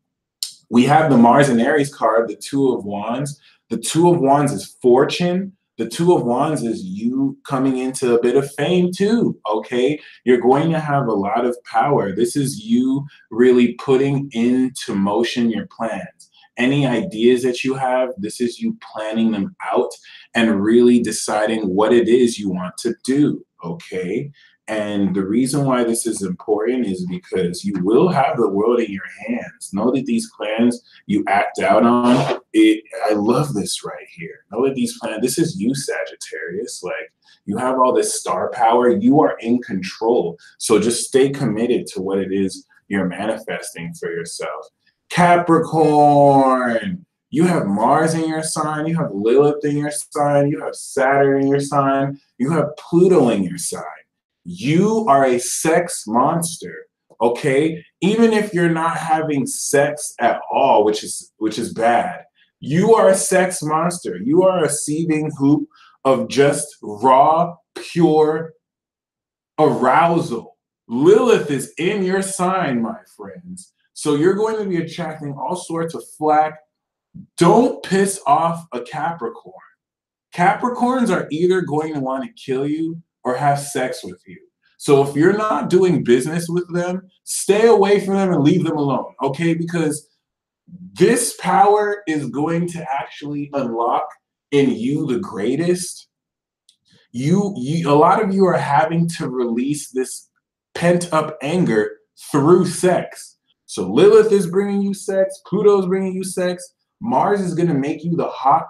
we have the Mars and Aries card, the Two of Wands. The Two of Wands is fortune. The Two of Wands is you coming into a bit of fame too, okay? You're going to have a lot of power. This is you really putting into motion your plans. Any ideas that you have, this is you planning them out and really deciding what it is you want to do, okay? And the reason why this is important is because you will have the world in your hands. Know that these plans you act out on, I love this right here. Know that these plans, this is you, Sagittarius. Like, you have all this star power. You are in control. So just stay committed to what it is you're manifesting for yourself. Capricorn, you have Mars in your sign. You have Lilith in your sign. You have Saturn in your sign. You have Pluto in your sign. You are a sex monster, okay? Even if you're not having sex at all, which is bad, you are a sex monster. You are a seething hoop of just raw, pure arousal. Lilith is in your sign, my friends. So you're going to be attracting all sorts of flack. Don't piss off a Capricorn. Capricorns are either going to want to kill you or have sex with you. So if you're not doing business with them, stay away from them and leave them alone, okay? Because this power is going to actually unlock in you the greatest. A lot of you are having to release this pent-up anger through sex. So Lilith is bringing you sex, Pluto is bringing you sex, Mars is going to make you the hot,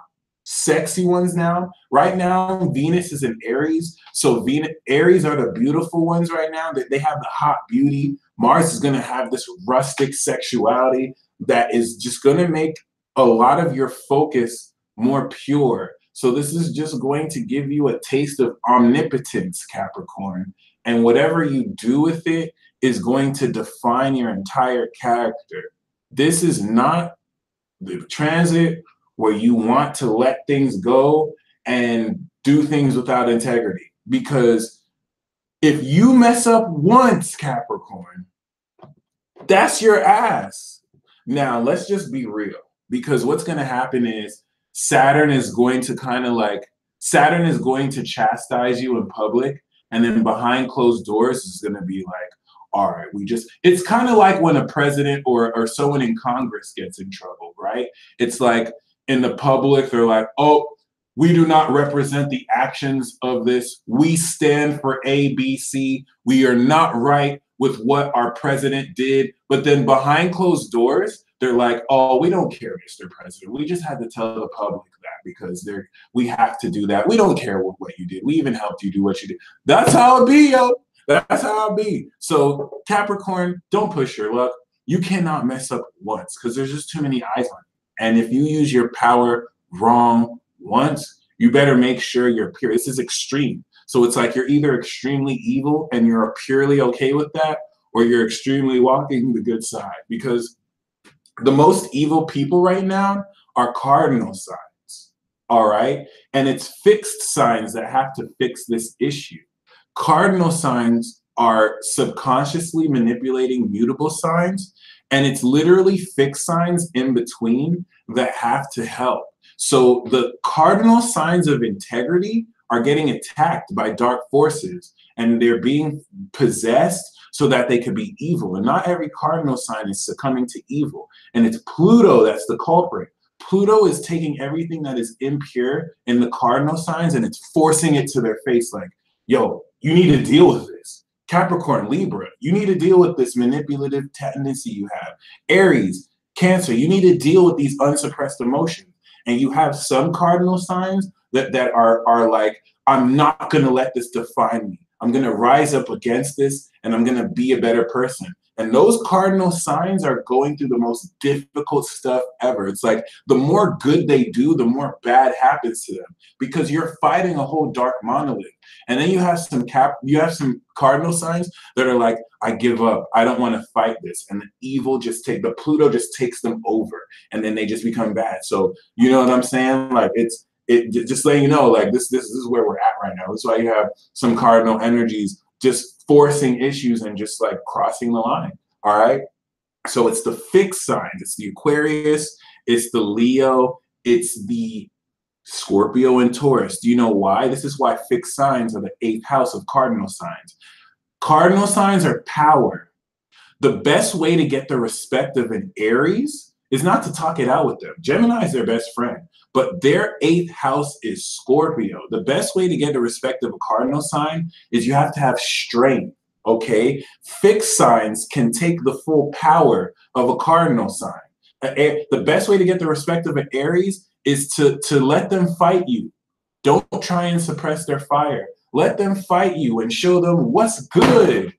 sexy ones now. Right now, Venus is in Aries. So Aries are the beautiful ones right now. They have the hot beauty. Mars is going to have this rustic sexuality that is just going to make a lot of your focus more pure. So this is just going to give you a taste of omnipotence, Capricorn. And whatever you do with it is going to define your entire character. This is not the transit where you want to let things go and do things without integrity. Because if you mess up once, Capricorn, that's your ass. Now, let's just be real. Because what's going to happen is Saturn is going to chastise you in public. And then behind closed doors is going to be like, all right, it's kind of like when a president or someone in Congress gets in trouble, right? It's like, in the public, they're like, oh, we do not represent the actions of this. We stand for A, B, C. We are not right with what our president did. But then behind closed doors, they're like, oh, we don't care, Mr. President. We just had to tell the public that because we have to do that. We don't care what you did. We even helped you do what you did. That's how it be, yo. That's how it be. So Capricorn, don't push your luck. You cannot mess up once because there's just too many eyes on you. And if you use your power wrong once, you better make sure you're pure. This is extreme. So it's like you're either extremely evil and you're purely okay with that, or you're extremely walking the good side. Because the most evil people right now are cardinal signs, all right? And it's fixed signs that have to fix this issue. Cardinal signs are subconsciously manipulating mutable signs, and it's literally fixed signs in between that have to help. So the cardinal signs of integrity are getting attacked by dark forces, and they're being possessed so that they could be evil. And not every cardinal sign is succumbing to evil. And it's Pluto that's the culprit. Pluto is taking everything that is impure in the cardinal signs and it's forcing it to their face like, yo, you need to deal with this. Capricorn, Libra, you need to deal with this manipulative tendency you have. Aries, Cancer, you need to deal with these unsuppressed emotions. And you have some cardinal signs that are like, I'm not going to let this define me. I'm going to rise up against this and I'm going to be a better person. And those cardinal signs are going through the most difficult stuff ever. It's like the more good they do, the more bad happens to them because you're fighting a whole dark monolith. And then you have some cardinal signs that are like, I give up. I don't want to fight this. And the Pluto just takes them over and then they just become bad. So you know what I'm saying? Like just letting you know, like this is where we're at right now. That's why you have some cardinal energies just forcing issues and just like crossing the line. All right. So it's the fixed signs. It's the Aquarius. It's the Leo. It's the Scorpio and Taurus. Do you know why? This is why fixed signs are the 8th house of cardinal signs. Cardinal signs are power. The best way to get the respect of an Aries is not to talk it out with them. Gemini is their best friend, but their 8th house is Scorpio. The best way to get the respect of a cardinal sign is you have to have strength, okay? Fixed signs can take the full power of a cardinal sign. The best way to get the respect of an Aries is to let them fight you. Don't try and suppress their fire. Let them fight you and show them what's good.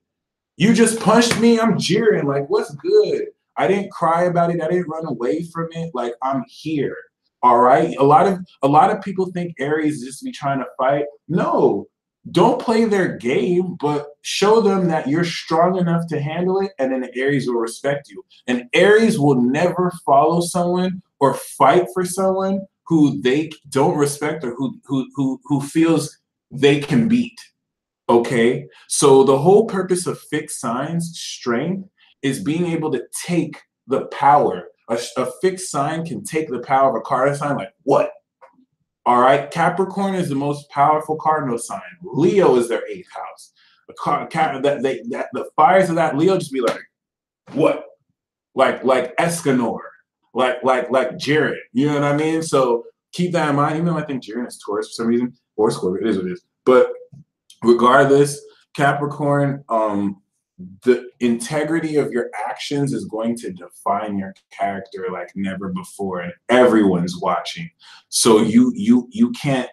You just punched me, I'm jeering, like, what's good? I didn't cry about it. I didn't run away from it. Like, I'm here. All right. A lot of people think Aries is just be trying to fight. No, don't play their game, but show them that you're strong enough to handle it, and then the Aries will respect you. And Aries will never follow someone or fight for someone who they don't respect or who feels they can beat. Okay. So the whole purpose of fixed signs, strength, is being able to take the power. A fixed sign can take the power of a cardinal sign. Like what? All right. Capricorn is the most powerful cardinal sign. Leo is their 8th house. The fires of that Leo just be like, what? Like Escanor, like Jared. You know what I mean? So keep that in mind. Even though I think Jared is Taurus for some reason, or Scorpio, it is what it is. But regardless, Capricorn, the integrity of your actions is going to define your character like never before, and everyone's watching. So you can't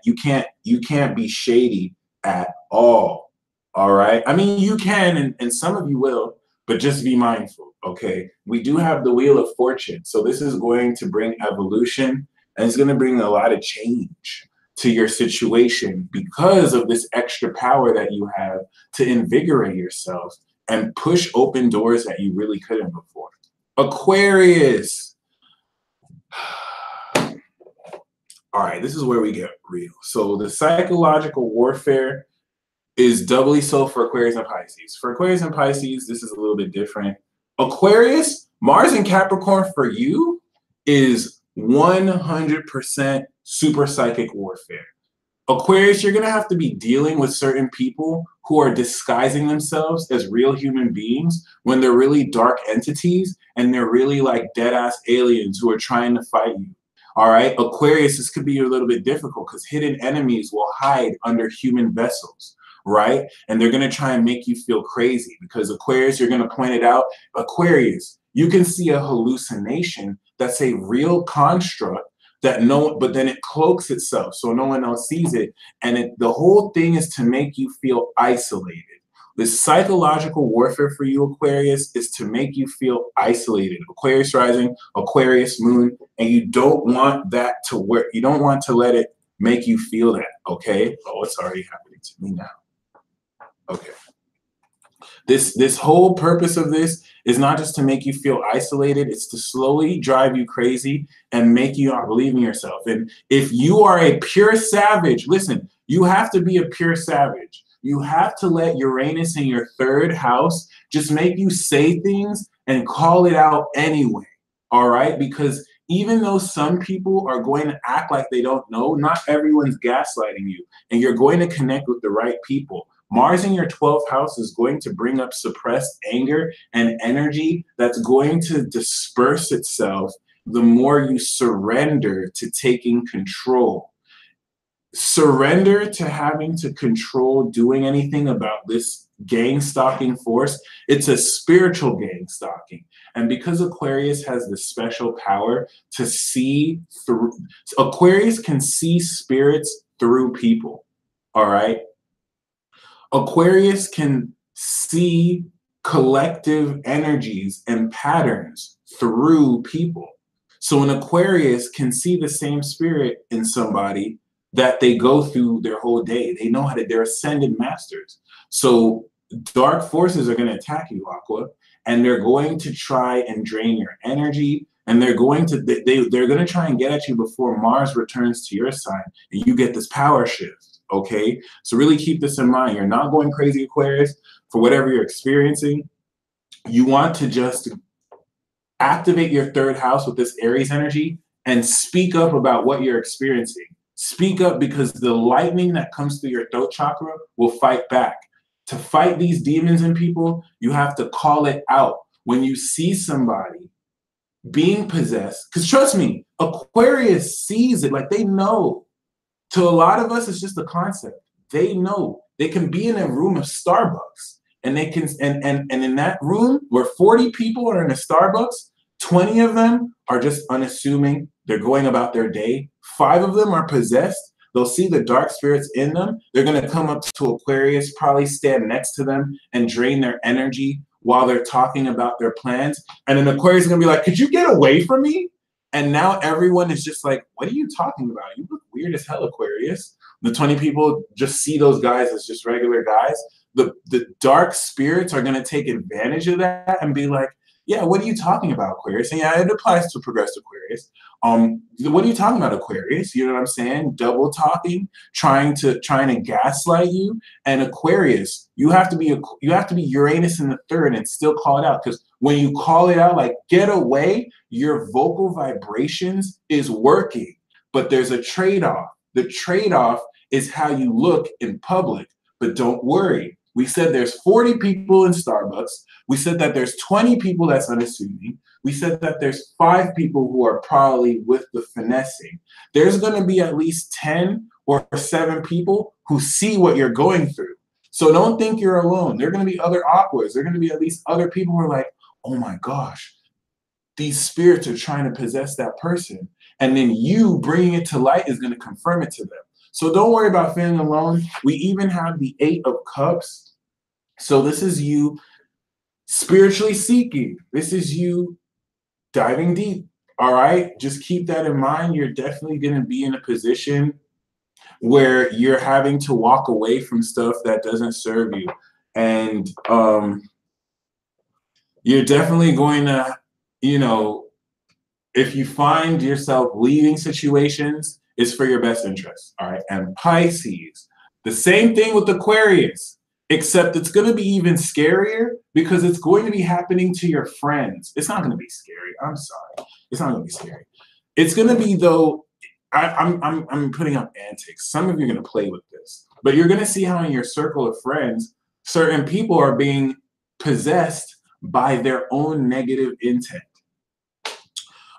be shady at all. All right. I mean, you can, and some of you will, but just be mindful. Okay. We do have the Wheel of Fortune. So this is going to bring evolution, and it's going to bring a lot of change to your situation because of this extra power that you have to invigorate yourself and push open doors that you really couldn't before. Aquarius. All right, this is where we get real. So the psychological warfare is doubly so for Aquarius and Pisces. For Aquarius and Pisces, this is a little bit different. Aquarius, Mars and Capricorn for you is 100% super psychic warfare. Aquarius, you're going to have to be dealing with certain people who are disguising themselves as real human beings when they're really dark entities and they're really like dead-ass aliens who are trying to fight you. All right, Aquarius, this could be a little bit difficult because hidden enemies will hide under human vessels, right? And they're going to try and make you feel crazy because Aquarius, you're going to point it out. Aquarius, you can see a hallucination that's a real construct but then it cloaks itself so no one else sees it. And the whole thing is to make you feel isolated. The psychological warfare for you, Aquarius, is to make you feel isolated. Aquarius rising, Aquarius moon, and you don't want that to work. You don't want to let it make you feel that, okay? Oh, it's already happening to me now. Okay. This whole purpose of this is not just to make you feel isolated, it's to slowly drive you crazy and make you not believe in yourself. And if you are a pure savage, listen, you have to be a pure savage. You have to let Uranus in your 3rd house just make you say things and call it out anyway, all right? Because even though some people are going to act like they don't know, not everyone's gaslighting you, and you're going to connect with the right people. Mars in your 12th house is going to bring up suppressed anger and energy that's going to disperse itself the more you surrender to taking control. Surrender to having to control doing anything about this gang stalking force. It's a spiritual gang stalking. And because Aquarius has the special power to see through, Aquarius can see spirits through people. All right. Aquarius can see collective energies and patterns through people. So an Aquarius can see the same spirit in somebody that they go through their whole day. They know how to, they're ascended masters. So dark forces are going to attack you, Aqua, and they're going to try and drain your energy. And they're going to they're going to try and get at you before Mars returns to your sign and you get this power shift. Okay, so really keep this in mind. You're not going crazy, Aquarius, for whatever you're experiencing. You want to just activate your third house with this Aries energy and speak up about what you're experiencing. Speak up, because the lightning that comes through your throat chakra will fight back. To fight these demons in people, you have to call it out. When you see somebody being possessed, because trust me, Aquarius sees it, like they know. To a lot of us, it's just a concept. They know. They can be in a room of Starbucks, and they can, and in that room where 40 people are in a Starbucks, 20 of them are just unassuming. They're going about their day. 5 of them are possessed. They'll see the dark spirits in them. They're going to come up to Aquarius, probably stand next to them and drain their energy while they're talking about their plans. And then Aquarius is going to be like, could you get away from me? And now everyone is just like, what are you talking about? You look weird as hell, Aquarius. The 20 people just see those guys as just regular guys. The dark spirits are going to take advantage of that and be like, yeah, what are you talking about, Aquarius? And yeah, it applies to progressive Aquarius. What are you talking about, Aquarius? You know what I'm saying? Double talking, trying to gaslight you. And Aquarius, you have to be Uranus in the third and still call it out, because when you call it out, like get away, your vocal vibrations is working. But there's a trade-off. The trade-off is how you look in public. But don't worry. We said there's 40 people in Starbucks. We said that there's 20 people that's unassuming. We said that there's 5 people who are probably with the finessing. There's going to be at least 10 or 7 people who see what you're going through. So don't think you're alone. There are going to be other Aquas. There are going to be at least other people who are like, oh my gosh, these spirits are trying to possess that person. And then you bringing it to light is going to confirm it to them. So don't worry about feeling alone. We even have the 8 of Cups. So this is you spiritually seeking. This is you diving deep. All right? Just keep that in mind. You're definitely going to be in a position where you're having to walk away from stuff that doesn't serve you. And you're definitely going to, you know, if you find yourself leaving situations, it's for your best interest. All right? And Pisces, the same thing with Aquarius, except it's going to be even scarier because it's going to be happening to your friends. It's not going to be scary. I'm sorry. It's not going to be scary. It's going to be, though, I'm putting up antics. Some of you are going to play with this, but you're going to see how in your circle of friends, certain people are being possessed by their own negative intent.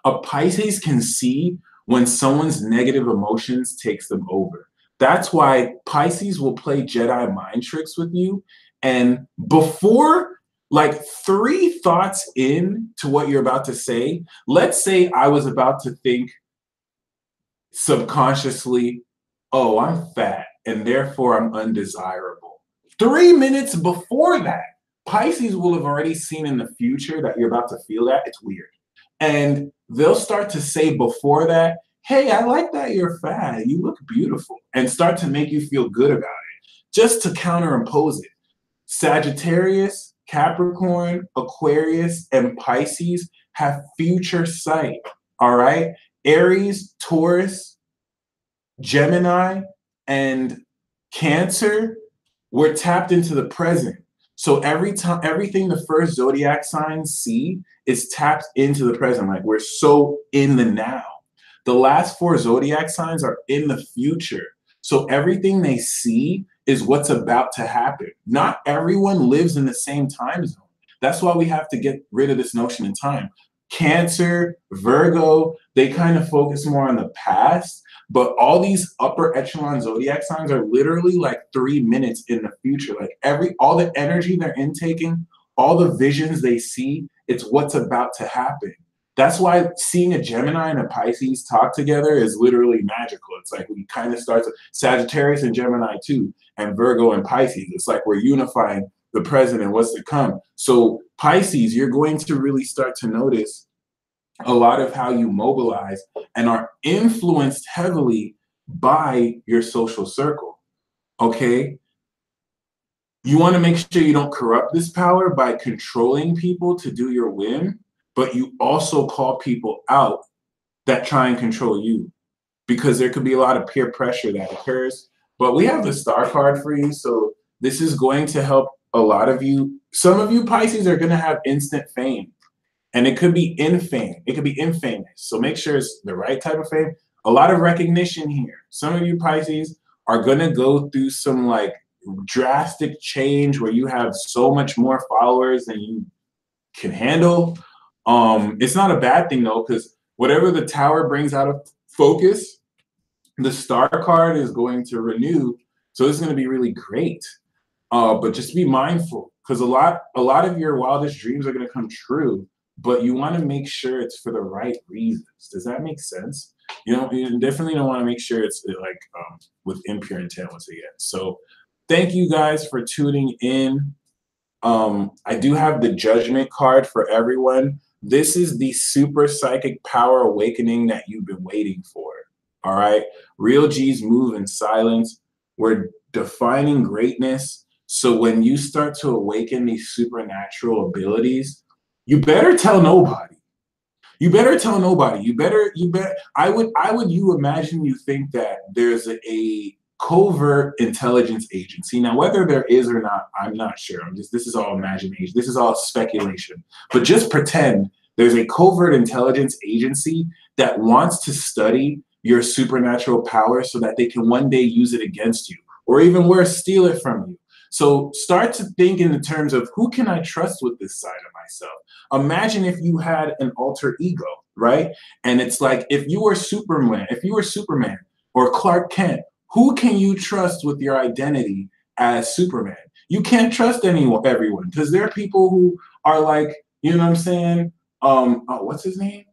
A Pisces can see when someone's negative emotions takes them over. That's why Pisces will play Jedi mind tricks with you. And before, like 3 thoughts in to what you're about to say, let's say I was about to think subconsciously, oh, I'm fat and therefore I'm undesirable. 3 minutes before that, Pisces will have already seen in the future that you're about to feel that. It's weird. And they'll start to say before that, hey, I like that you're fat. You look beautiful. And start to make you feel good about it, just to counterimpose it. Sagittarius, Capricorn, Aquarius, and Pisces have future sight, all right? Aries, Taurus, Gemini, and Cancer, we're tapped into the present. So everything the first zodiac signs see is tapped into the present. Like we're so in the now. The last 4 zodiac signs are in the future. So everything they see is what's about to happen. Not everyone lives in the same time zone. That's why we have to get rid of this notion in time. Cancer, Virgo, they kind of focus more on the past. But all these upper echelon zodiac signs are literally like 3 minutes in the future. Like all the energy they're intaking, all the visions they see, it's what's about to happen. That's why seeing a Gemini and a Pisces talk together is literally magical. It's like we kind of start to Sagittarius and Gemini too, and Virgo and Pisces. It's like we're unifying the present and what's to come. So Pisces, you're going to really start to notice a lot of how you mobilize and are influenced heavily by your social circle. Okay? You want to make sure you don't corrupt this power by controlling people to do your whim, but you also call people out that try and control you, because there could be a lot of peer pressure that occurs. But we have the star card for you, so this is going to help a lot of you. Some of you Pisces are going to have instant fame, and it could be infame. It could be infamous. So make sure it's the right type of fame. A lot of recognition here. Some of you Pisces are going to go through some like drastic change where you have so much more followers than you can handle. It's not a bad thing though, because whatever the tower brings out of focus, the star card is going to renew. So it's going to be really great. But just be mindful, because a lot of your wildest dreams are going to come true, but you want to make sure it's for the right reasons. Does that make sense? You definitely don't want to make sure it's like with impure intent once again. So thank you guys for tuning in. I do have the judgment card for everyone. This is the super psychic power awakening that you've been waiting for. All right. Real G's move in silence. We're defining greatness. So when you start to awaken these supernatural abilities, you better tell nobody. You better tell nobody. You better. You imagine you think that there's a covert intelligence agency. Now, whether there is or not, I'm not sure. This is all imagination. This is all speculation. But just pretend there's a covert intelligence agency that wants to study your supernatural power so that they can one day use it against you, or even worse, steal it from you. So start to think in the terms of, who can I trust with this side of myself? Imagine if you had an alter ego, right? And it's like, if you were Superman or Clark Kent, who can you trust with your identity as Superman? You can't trust everyone, because there are people who are like, you know what I'm saying? What's his name?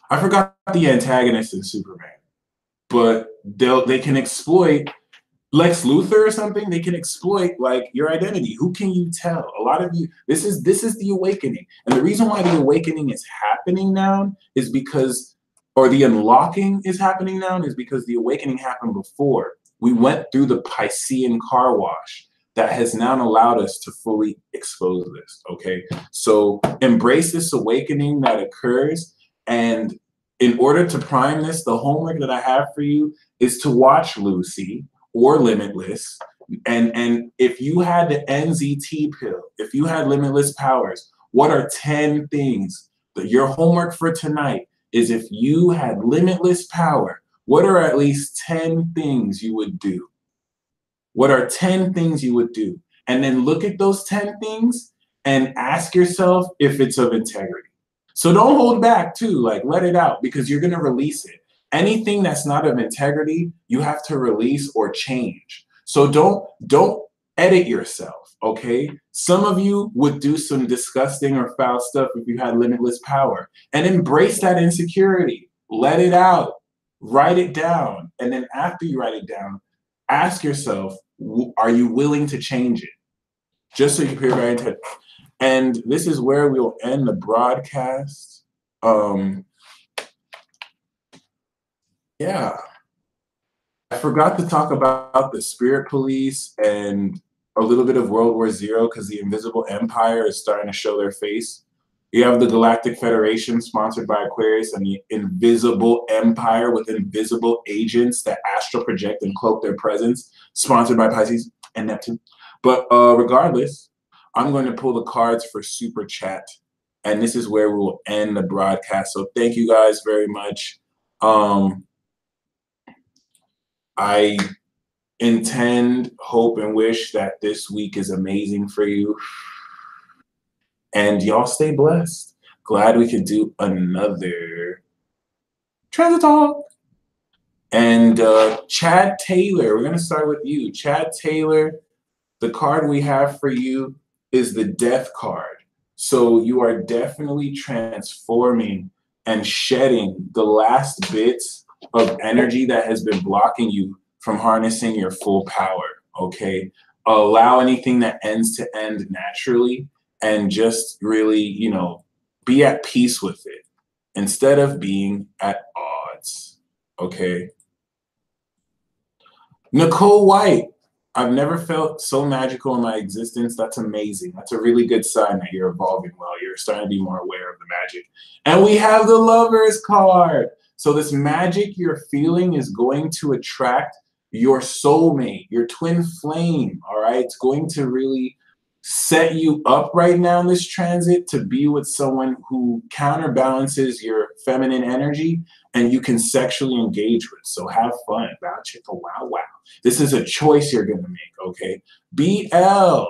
I forgot the antagonist in Superman, but they can exploit Lex Luthor or something. They can exploit like your identity. Who can you tell? A lot of you, this is the awakening. And the reason why the awakening is happening now is because, or the unlocking is happening now, is because the awakening happened before. We went through the Piscean car wash that has now allowed us to fully expose this, okay? So embrace this awakening that occurs. And in order to prime this, the homework that I have for you is to watch Lucy or Limitless. And if you had the NZT pill, if you had limitless powers, what are 10 things that your homework for tonight is? If you had limitless power, what are at least 10 things you would do? What are 10 things you would do? And then look at those 10 things and ask yourself if it's of integrity. So don't hold back too, like let it out, because you're going to release it. Anything that's not of integrity, you have to release or change. So don't edit yourself, okay? Some of you would do some disgusting or foul stuff if you had limitless power, and embrace that insecurity. Let it out. Write it down. And then after you write it down, ask yourself, are you willing to change it? Just so you appear very intent. And this is where we'll end the broadcast. Yeah. I forgot to talk about the Spirit Police and a little bit of World War Zero, because the Invisible Empire is starting to show their face. You have the Galactic Federation, sponsored by Aquarius, and the Invisible Empire with invisible agents that astral project and cloak their presence, sponsored by Pisces and Neptune. But regardless, I'm going to pull the cards for Super Chat, and this is where we will end the broadcast. So thank you guys very much. I intend, hope, and wish that this week is amazing for you. And y'all stay blessed. Glad we could do another transit talk. And Chad Taylor, we're going to start with you. Chad Taylor, the card we have for you is the Death card. So you are definitely transforming and shedding the last bits of energy that has been blocking you from harnessing your full power, okay? Allow anything that ends to end naturally and just really, be at peace with it instead of being at odds, okay? Nicole White, I've never felt so magical in my existence. That's amazing. That's a really good sign that you're evolving well. You're starting to be more aware of the magic. And we have the Lovers card. So this magic you're feeling is going to attract your soulmate, your twin flame, all right? It's going to really set you up right now in this transit to be with someone who counterbalances your feminine energy and you can sexually engage with. So have fun. Wow, chicka, wow, wow. This is a choice you're going to make, okay? BL,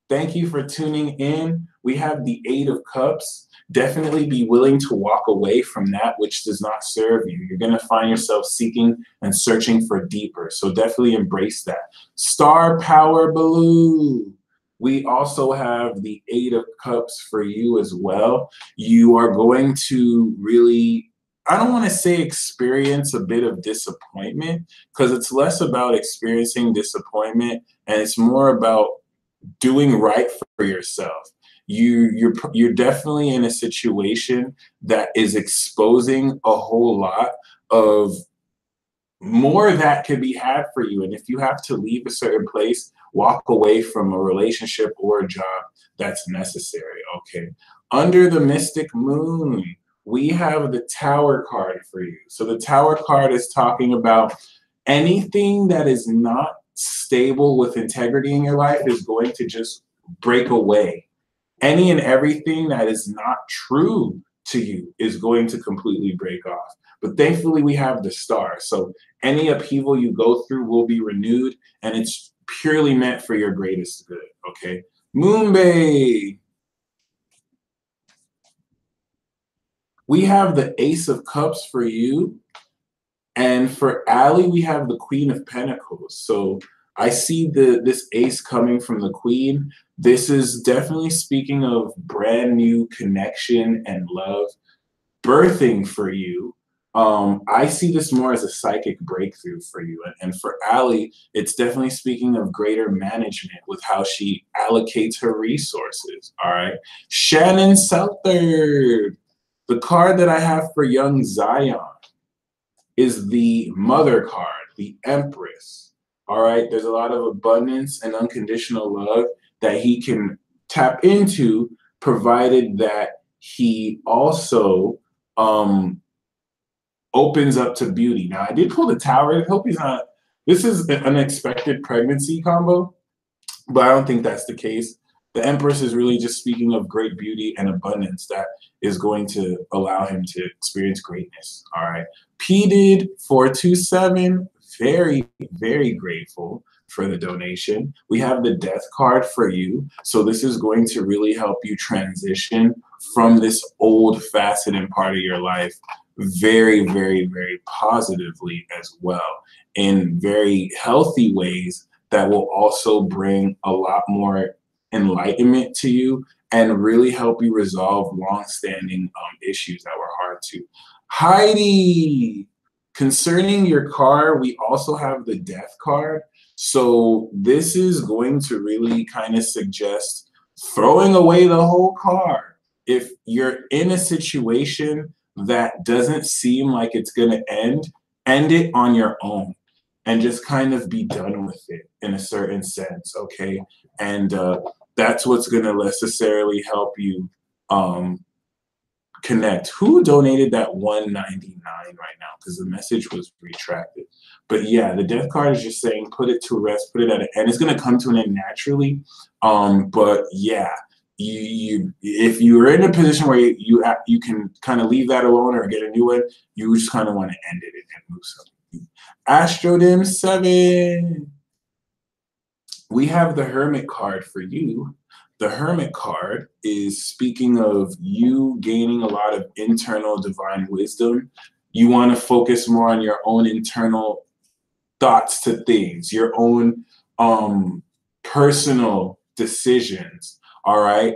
thank you for tuning in. We have the Eight of Cups. Definitely be willing to walk away from that which does not serve you. You're going to find yourself seeking and searching for deeper. So definitely embrace that. Star Power Blue. We also have the Eight of Cups for you as well. You are going to really, I don't want to say experience a bit of disappointment, because it's less about experiencing disappointment and it's more about doing right for yourself. You're definitely in a situation that is exposing a whole lot of more that could be had for you. And if you have to leave a certain place, walk away from a relationship or a job, that's necessary, okay? Under the Mystic Moon, we have the Tower card for you. So the Tower card is talking about anything that is not stable with integrity in your life is going to just break away. Any and everything that is not true to you is going to completely break off. But thankfully, we have the Star. So any upheaval you go through will be renewed, and it's purely meant for your greatest good, okay? Moonbay. We have the Ace of Cups for you. And for Allie, we have the Queen of Pentacles. So I see this ace coming from the Queen. This is definitely speaking of brand new connection and love birthing for you. I see this more as a psychic breakthrough for you. And for Allie, it's definitely speaking of greater management with how she allocates her resources, all right? Shannon Southard, the card that I have for young Zion is the Mother card, the Empress, all right? There's a lot of abundance and unconditional love that he can tap into, provided that he also opens up to beauty. Now, I did pull the Tower. I hope he's not. This is an unexpected pregnancy combo, but I don't think that's the case. The Empress is really just speaking of great beauty and abundance that is going to allow him to experience greatness. All right. P did 427. Very, very grateful for the donation. We have the Death card for you. So this is going to really help you transition from this old faceted part of your life very, very, very positively as well, in very healthy ways that will also bring a lot more enlightenment to you and really help you resolve long-standing issues that were hard to. Heidi, concerning your car, we also have the Death card. So this is going to really kind of suggest throwing away the whole car. If you're in a situation that doesn't seem like it's going to end it on your own and just kind of be done with it in a certain sense, okay? And that's what's going to necessarily help you connect. Who donated that $1.99 right now? Because the message was retracted. But yeah, the Death card is just saying put it to rest, put it at an end. It's going to come to an end naturally. But yeah, if you're in a position where you can kind of leave that alone or get a new one, you just kind of want to end it and move something. Astrodim 7. We have the Hermit card for you. The Hermit card is speaking of you gaining a lot of internal divine wisdom. You want to focus more on your own internal thoughts to things, your own personal decisions. All right.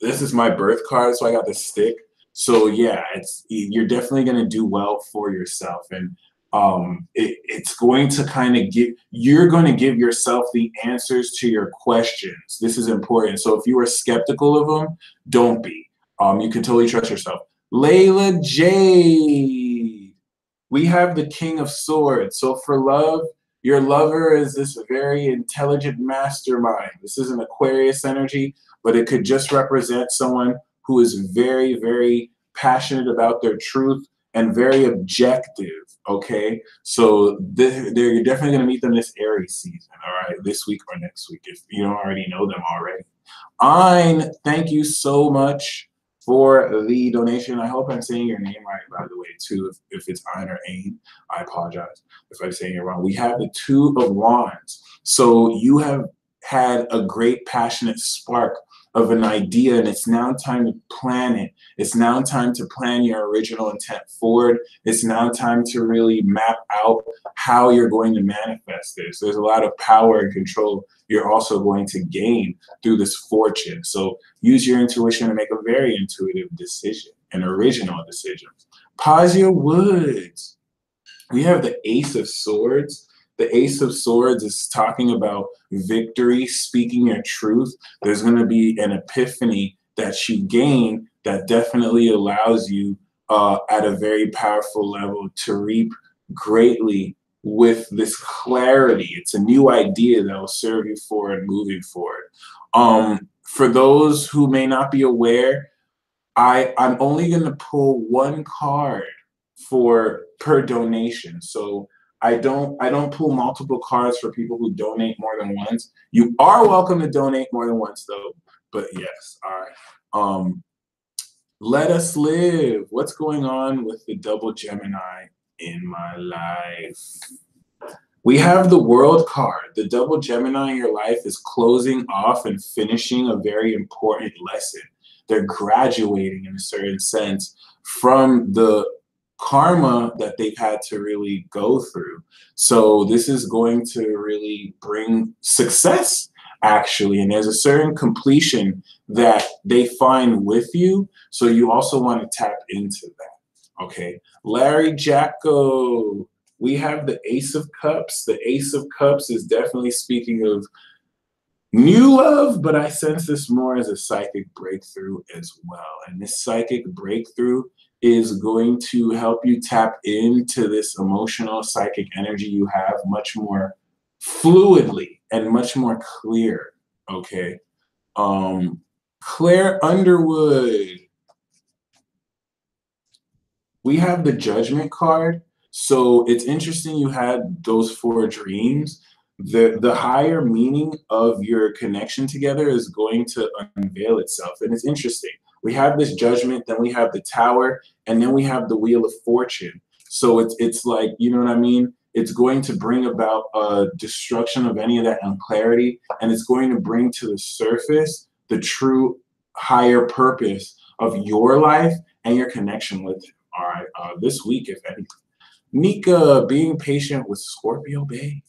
This is my birth card, so I got the stick. So yeah, you're definitely gonna do well for yourself, and it's going to kind of you're going to give yourself the answers to your questions. This is important. So if you are skeptical of them, don't be. You can totally trust yourself. Layla Jade, we have the King of Swords. So for love, your lover is this very intelligent mastermind. This is an Aquarius energy, but it could just represent someone who is very, very passionate about their truth and very objective. Okay, so you're definitely going to meet them this Aries season. All right, this week or next week if you don't already know them already. Ein, thank you so much for the donation. I hope I'm saying your name right, by the way, too. If it's Ein or Ain, I apologize if I'm saying it wrong. We have the Two of Wands. So you have had a great passionate spark of an idea, and it's now time to plan it. It's now time to plan your original intent forward. It's now time to really map out how you're going to manifest this. There's a lot of power and control you're also going to gain through this fortune. So use your intuition to make a very intuitive decision, an original decision. Pazia Woods. We have the Ace of Swords. The Ace of Swords is talking about victory, speaking your truth. There's going to be an epiphany that you gain that definitely allows you at a very powerful level to reap greatly with this clarity. It's a new idea that will serve you forward moving forward. For those who may not be aware, I'm only going to pull one card per donation. So I don't pull multiple cards for people who donate more than once. You are welcome to donate more than once though. But yes, all right. Let us live. What's going on with the double Gemini in my life? We have the World card. The double Gemini in your life is closing off and finishing a very important lesson. They're graduating in a certain sense from the karma that they've had to really go through. So this is going to really bring success, actually. And there's a certain completion that they find with you. So you also want to tap into that. Okay. Larry Jacko, we have the Ace of Cups. The Ace of Cups is definitely speaking of new love, but I sense this more as a psychic breakthrough as well. And this psychic breakthrough is going to help you tap into this emotional psychic energy you have much more fluidly and much more clear. Okay. Claire Underwood. We have the Judgment card. So it's interesting you had those 4 dreams. The higher meaning of your connection together is going to unveil itself. And it's interesting. We have this Judgment, then we have the Tower, and then we have the Wheel of Fortune. So it's like, you know what I mean? It's going to bring about a destruction of any of that unclarity, and it's going to bring to the surface the true higher purpose of your life and your connection with him. All right, this week, if anything. Nika, being patient with Scorpio Bay.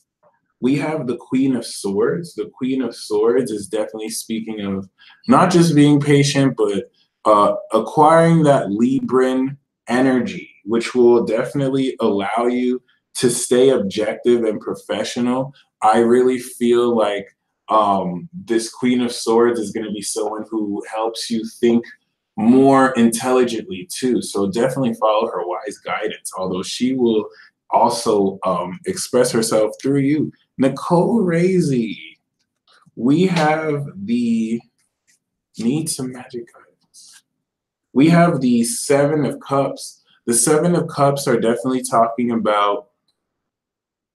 We have the Queen of Swords. The Queen of Swords is definitely speaking of not just being patient, but acquiring that Libran energy, which will definitely allow you to stay objective and professional. I really feel like this Queen of Swords is going to be someone who helps you think more intelligently too. So definitely follow her wise guidance, although she will also express herself through you. Nicole Razy, we have need some magic guidance. We have the 7 of Cups. The 7 of Cups are definitely talking about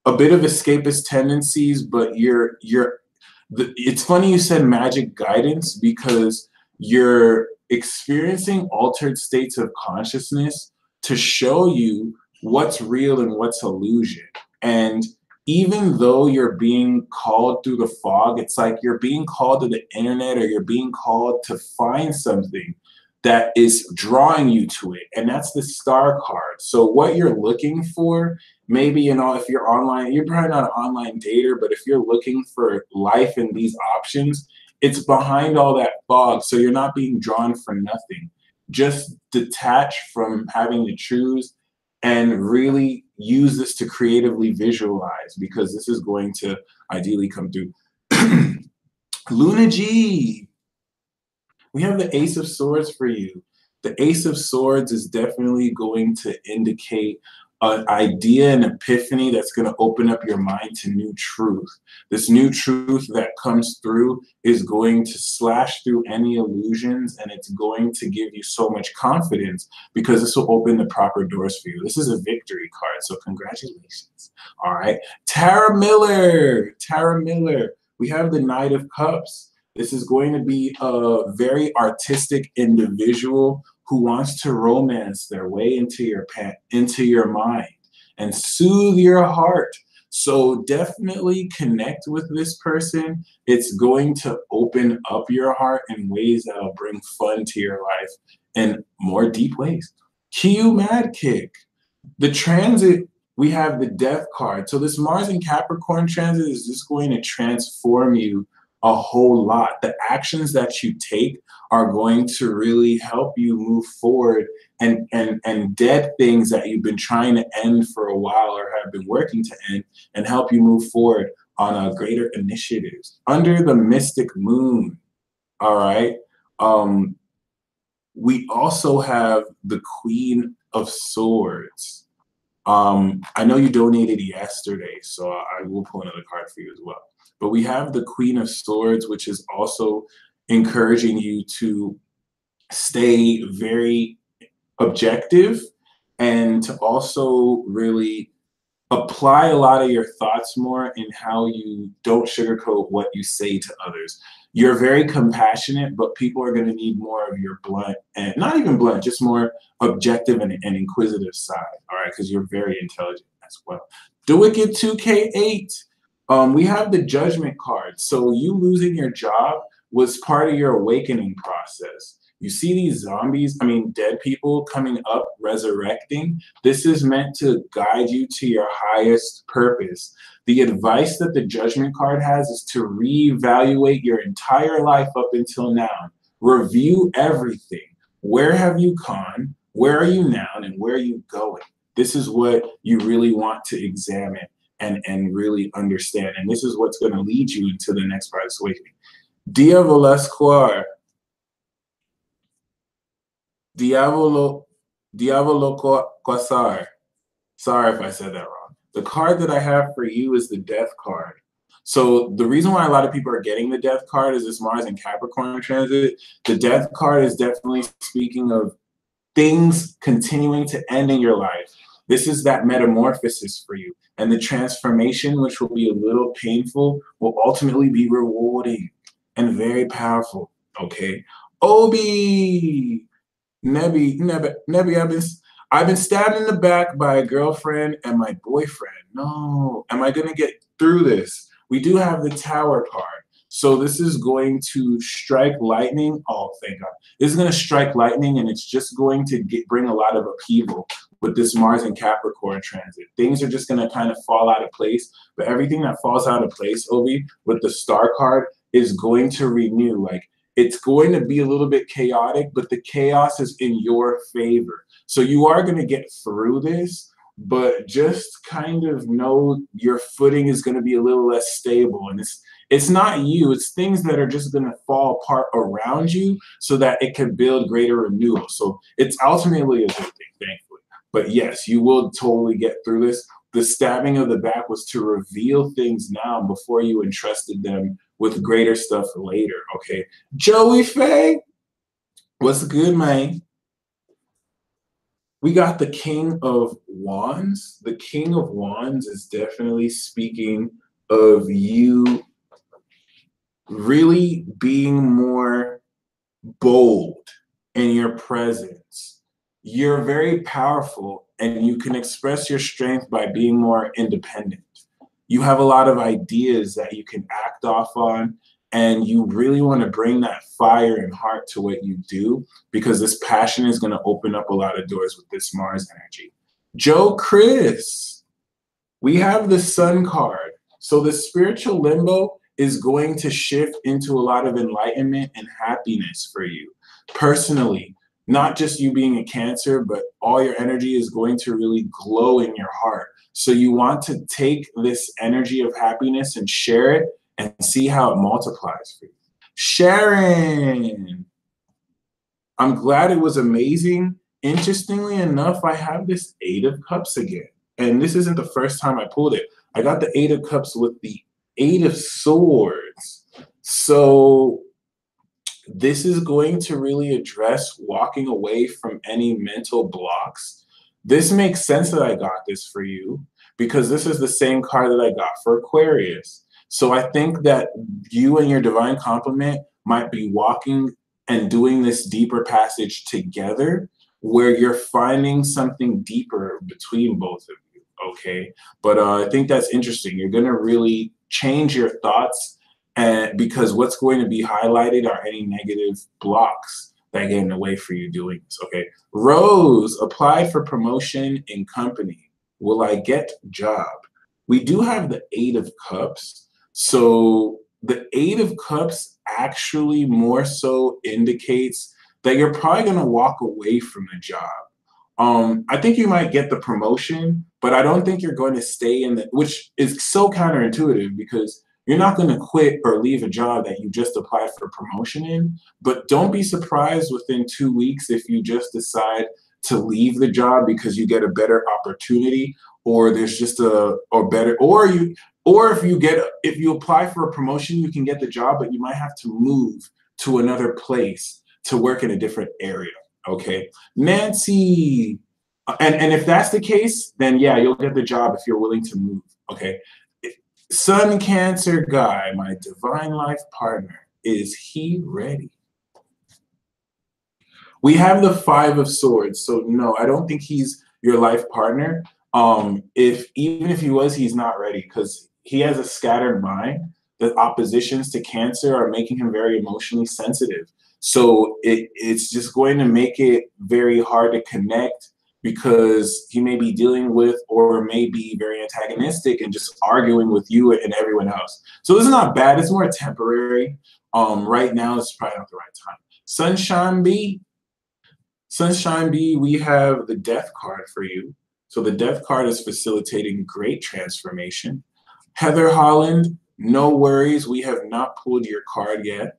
a bit of escapist tendencies, but it's funny you said magic guidance because you're experiencing altered states of consciousness to show you what's real and what's illusion. And even though you're being called through the fog, it's like you're being called to the internet, or you're being called to find something that is drawing you to it. And that's the star card. So what you're looking for, maybe, if you're online, you're probably not an online dater, but if you're looking for life in these options, it's behind all that fog. So you're not being drawn for nothing. Just detach from having to choose and really use this to creatively visualize, because this is going to ideally come through. Luna G, we have the Ace of Swords for you. The Ace of Swords is definitely going to indicate an idea, an epiphany that's going to open up your mind to new truth. This new truth that comes through is going to slash through any illusions, and it's going to give you so much confidence, because this will open the proper doors for you. This is a victory card, so congratulations. All right. Tara Miller. Tara Miller. We have the Knight of Cups. This is going to be a very artistic individual who wants to romance their way into your mind and soothe your heart. So definitely connect with this person. It's going to open up your heart in ways that'll bring fun to your life in more deep ways. Q Mad Kick. The transit, we have the Death card. So this Mars and Capricorn transit is just going to transform you a whole lot. The actions that you take are going to really help you move forward and dead things that you've been trying to end for a while or have been working to end, and help you move forward on greater initiatives. Under the Mystic Moon, all right, we also have the Queen of Swords. I know you donated yesterday, so I will pull another card for you as well. But we have the Queen of Swords, which is also encouraging you to stay very objective and to also really apply a lot of your thoughts more in how you don't sugarcoat what you say to others. You're very compassionate, but people are going to need more of your blunt, and not even blunt, just more objective and inquisitive side, all right, because you're very intelligent as well. The Wicked 2K8. We have the Judgment card. So you losing your job was part of your awakening process. You see these zombies, dead people coming up, resurrecting. This is meant to guide you to your highest purpose. The advice that the Judgment card has is to reevaluate your entire life up until now. Review everything. Where have you gone? Where are you now? And where are you going? This is what you really want to examine and really understand. And this is what's going to lead you into the next part of this awakening. Dia Velasquez. Diavolo Quasar. Sorry if I said that wrong. The card that I have for you is the Death card. So the reason why a lot of people are getting the Death card is this Mars and Capricorn transit. The Death card is definitely speaking of things continuing to end in your life. This is that metamorphosis for you. And the transformation, which will be a little painful, will ultimately be rewarding and very powerful. Okay. Obi! Nebby, I've been stabbed in the back by a girlfriend and my boyfriend. No, am I gonna get through this? We do have the Tower card. So this is going to strike lightning. Oh, thank God. This is gonna strike lightning, and it's just going to bring a lot of upheaval with this Mars and Capricorn transit. Things are just gonna kind of fall out of place, but everything that falls out of place, Obi, with the Star card is going to renew. Like, it's going to be a little bit chaotic, but the chaos is in your favor. So you are going to get through this, but just kind of know your footing is going to be a little less stable. And it's not you, it's things that are just going to fall apart around you so that it can build greater renewal. So it's ultimately a good thing, thankfully. But yes, you will totally get through this. The stabbing of the back was to reveal things now before you entrusted them with greater stuff later, okay? Joey Faye, what's good, man? We got the King of Wands. The King of Wands is definitely speaking of you really being more bold in your presence. You're very powerful, and you can express your strength by being more independent. You have a lot of ideas that you can act off on, and you really want to bring that fire and heart to what you do, because this passion is going to open up a lot of doors with this Mars energy. Joe Chris, we have the Sun card. So the spiritual limbo is going to shift into a lot of enlightenment and happiness for you personally. Not just you being a Cancer, but all your energy is going to really glow in your heart. So you want to take this energy of happiness and share it and see how it multiplies for you. Sharon, I'm glad it was amazing. Interestingly enough, I have this Eight of Cups again. And this isn't the first time I pulled it. I got the Eight of Cups with the Eight of Swords. So this is going to really address walking away from any mental blocks. This makes sense that I got this for you, because this is the same card that I got for Aquarius. So I think that you and your divine complement might be walking and doing this deeper passage together, where you're finding something deeper between both of you, okay? But I think that's interesting. You're going to really change your thoughts, and because what's going to be highlighted are any negative blocks that get in the way for you doing this, okay? Rose, apply for promotion in company. Will I get job? We do have the Eight of Cups. So the Eight of Cups actually more so indicates that you're probably going to walk away from the job. I think you might get the promotion, but I don't think you're going to stay in the, which is so counterintuitive, because you're not going to quit or leave a job that you just applied for promotion in. But don't be surprised within 2 weeks if you just decide to leave the job because you get a better opportunity, or there's just if you apply for a promotion, you can get the job, but you might have to move to another place to work in a different area. Okay, Nancy, and if that's the case, then yeah, you'll get the job if you're willing to move. Okay, Sun Cancer guy, my divine life partner, is he ready? We have the Five of Swords, so no, I don't think he's your life partner. Even if he was, he's not ready, because he has a scattered mind. The oppositions to Cancer are making him very emotionally sensitive. So it's just going to make it very hard to connect, because he may be dealing with, or may be very antagonistic and just arguing with you and everyone else. So this is not bad. It's more temporary. Right now, it's probably not the right time. Sunshine B, we have the Death card for you. So the Death card is facilitating great transformation. Heather Holland, no worries. We have not pulled your card yet.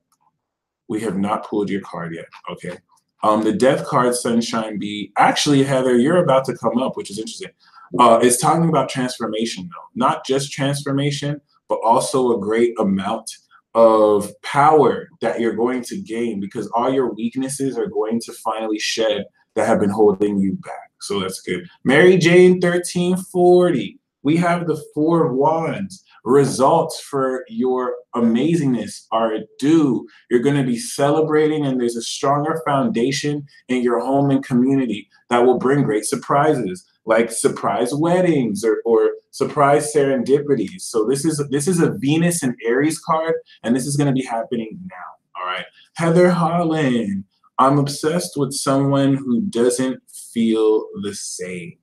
Okay. The Death card, Sunshine B. Actually, Heather, you're about to come up, which is interesting. It's talking about transformation, though. Not just transformation, but also a great amount of power that you're going to gain, because all your weaknesses are going to finally shed that have been holding you back. So that's good. Mary Jane 1340. We have the Four of Wands. Results for your amazingness are due. You're going to be celebrating, and there's a stronger foundation in your home and community that will bring great surprises, like surprise weddings or surprise serendipities. So this is a Venus and Aries card, and this is going to be happening now. All right. Heather Holland, I'm obsessed with someone who doesn't feel the same.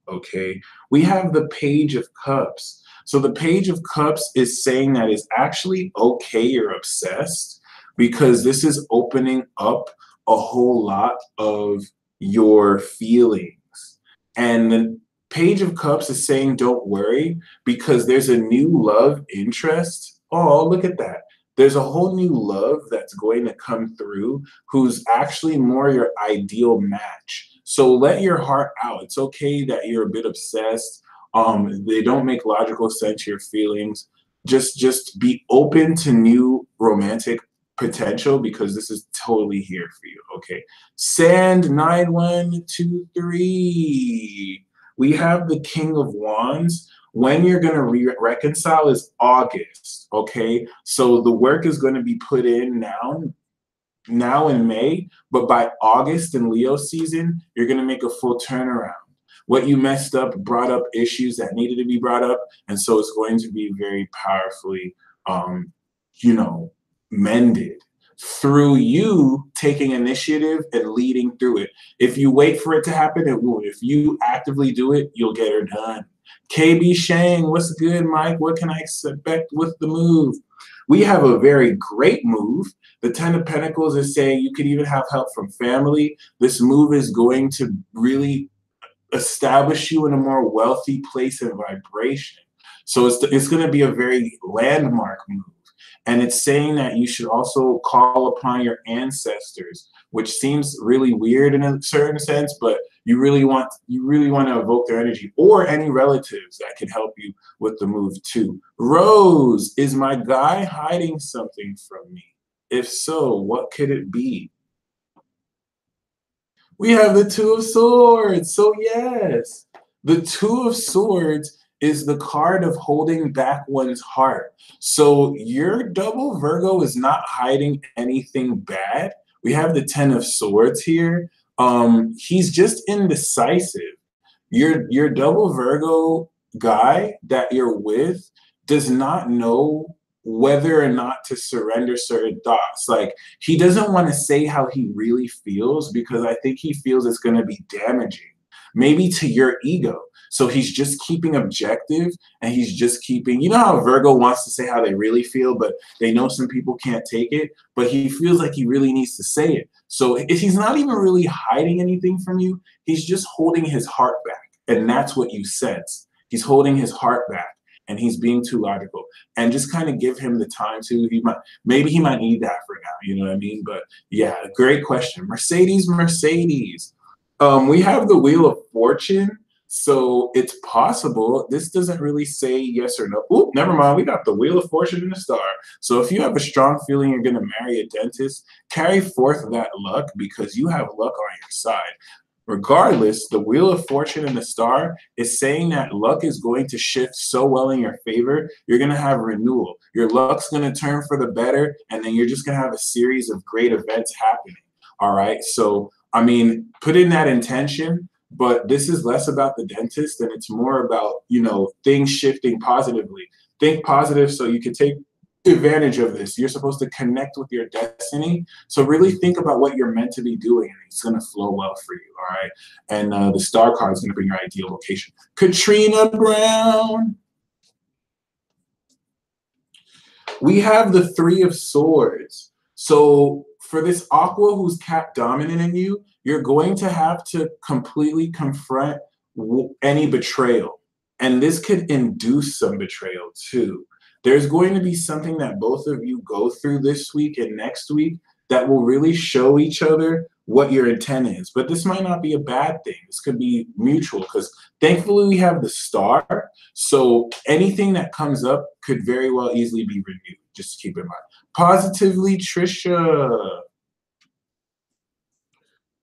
Okay. We have the Page of Cups. So the Page of Cups is saying that it's actually okay you're obsessed, because this is opening up a whole lot of your feelings. And the Page of Cups is saying don't worry, because there's a new love interest. Oh, look at that. There's a whole new love that's going to come through, who's actually more your ideal match. So let your heart out. It's okay that you're a bit obsessed. They don't make logical sense, your feelings. Just be open to new romantic potential, because this is totally here for you. Okay. Sand 9123. We have the King of Wands. When you're going to reconcile is August. Okay. So the work is going to be put in now in May, but by August in Leo season, you're going to make a full turnaround. what you messed up brought up issues that needed to be brought up. And so it's going to be very powerfully, you know, mended through you taking initiative and leading through it. If you wait for it to happen, it won't. If you actively do it, you'll get her done. KB Shang, what's good, Mike? What can I expect with the move? We have a very great move. The Ten of Pentacles is saying you could even have help from family. This move is going to really establish you in a more wealthy place and vibration. So it's going to be a very landmark move. And it's saying that you should also call upon your ancestors, which seems really weird in a certain sense, but you really want to evoke their energy, or any relatives that can help you with the move too. Rose, is my guy hiding something from me? If so, what could it be? We have the Two of Swords. So yes, the Two of Swords is the card of holding back one's heart. So your double Virgo is not hiding anything bad. We have the Ten of Swords here. He's just indecisive. Your double Virgo guy that you're with does not know whether or not to surrender certain thoughts. Like, he doesn't want to say how he really feels because I think he feels it's going to be damaging, maybe to your ego. So he's just keeping objective, and he's just keeping, you know how Virgo wants to say how they really feel, but they know some people can't take it, but he feels like he really needs to say it. So if he's not even really hiding anything from you, he's just holding his heart back. And that's what you sense. He's holding his heart back, and he's being too logical. And just kind of give him the time to. Maybe he might need that for now, you know what I mean? But yeah, great question. Mercedes. We have the Wheel of Fortune. So it's possible. This doesn't really say yes or no. Oop, never mind. We got the Wheel of Fortune and the Star. So if you have a strong feeling you're going to marry a dentist, carry forth that luck, because you have luck on your side. Regardless, the Wheel of Fortune and the Star is saying that luck is going to shift so well in your favor. You're going to have renewal. Your luck's going to turn for the better, and then you're just going to have a series of great events happening. All right. So, I mean, put in that intention. But this is less about the dentist, and it's more about, you know, things shifting positively. Think positive so you can take advantage of this. You're supposed to connect with your destiny. So really think about what you're meant to be doing, and it's going to flow well for you, all right? And the Star card is going to bring your ideal location. Katrina Brown. We have the Three of Swords. So for this Aqua who's Cap dominant in you, you're going to have to completely confront any betrayal. And this could induce some betrayal too. There's going to be something that both of you go through this week and next week that will really show each other what your intent is. But this might not be a bad thing. This could be mutual, because thankfully we have the Star. So anything that comes up could very well easily be renewed. Just keep in mind. Positively, Trisha.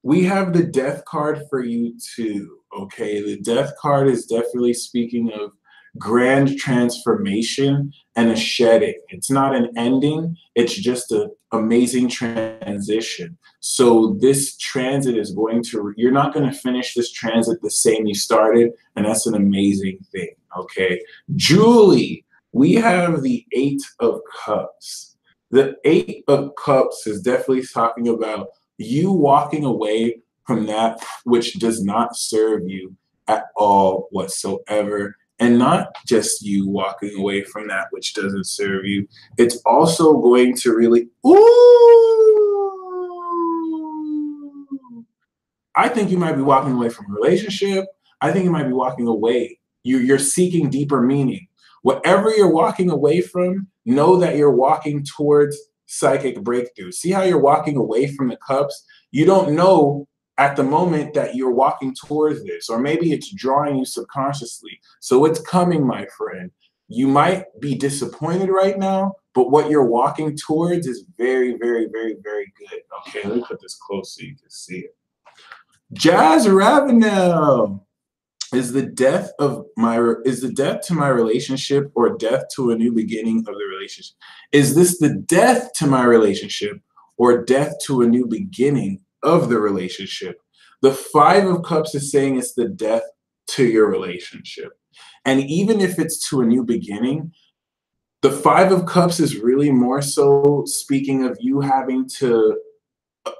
We have the Death card for you too, okay? The Death card is definitely speaking of grand transformation and a shedding. It's not an ending, it's just an amazing transition. So this transit is going to, you're not going to finish this transit the same you started, and that's an amazing thing, okay? Julie, we have the Eight of Cups. The Eight of Cups is definitely talking about you walking away from that which does not serve you at all whatsoever. And not just you walking away from that which doesn't serve you. It's also going to really, I think you might be walking away from a relationship. I think you might be walking away. You're seeking deeper meaning. Whatever you're walking away from, know that you're walking towards psychic breakthrough. See how you're walking away from the cups? You don't know at the moment that you're walking towards this, or maybe it's drawing you subconsciously. So it's coming, my friend. You might be disappointed right now, but what you're walking towards is very, very, very, very good. Okay, let me put this close so you can see it. Jazz Ravenel. Is the death to my relationship, or death to a new beginning of the relationship? Is this the death to my relationship, or death to a new beginning of the relationship? The Five of Cups is saying it's the death to your relationship. And even if it's to a new beginning, the Five of Cups is really more so speaking of you having to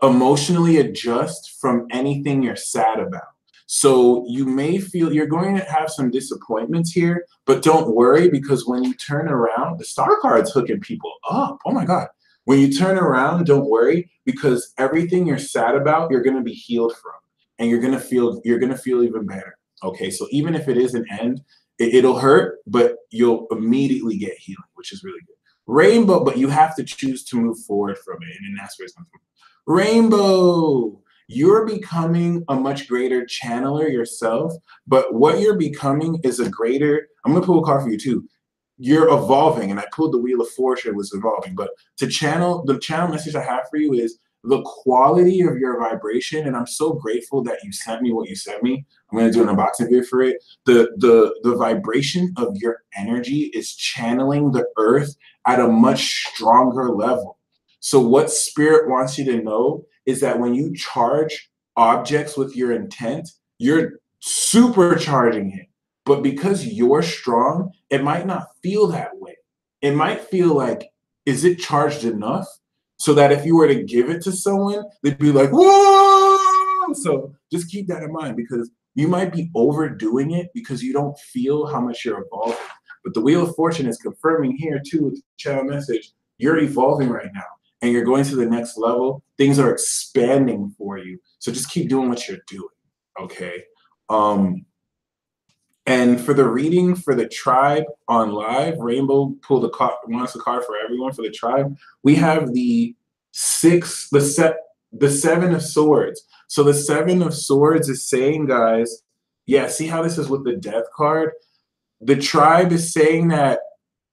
emotionally adjust from anything you're sad about. So you may feel you're going to have some disappointments here, but don't worry because when you turn around, the star card's hooking people up. Oh my God. When you turn around, don't worry because everything you're sad about, you're going to be healed from and you're going to feel even better. Okay? So even if it is an end, it'll hurt, but you'll immediately get healing, which is really good. Rainbow, but you have to choose to move forward from it, and that's where it's coming from. Rainbow, you're becoming a much greater channeler yourself, but what you're becoming is a greater, I'm going to pull a card for you too. You're evolving, and I pulled the Wheel of Fortune was evolving, but the channel message I have for you is the quality of your vibration, and I'm so grateful that you sent me what you sent me. I'm going to do an unboxing video for it. The vibration of your energy is channeling the earth at a much stronger level. So what spirit wants you to know is that when you charge objects with your intent, you're supercharging it. But because you're strong, it might not feel that way. It might feel like, is it charged enough? So that if you were to give it to someone, they'd be like, whoa! So just keep that in mind because you might be overdoing it because you don't feel how much you're evolving. But the Wheel of Fortune is confirming here too with the channel message, you're evolving right now and you're going to the next level. Things are expanding for you. So just keep doing what you're doing, okay? And for the reading for the tribe on live, Rainbow pulled a card, wants a card for everyone for the tribe. We have the Seven of Swords. So the Seven of Swords is saying, guys, yeah, see how this is with the Death card? The tribe is saying that,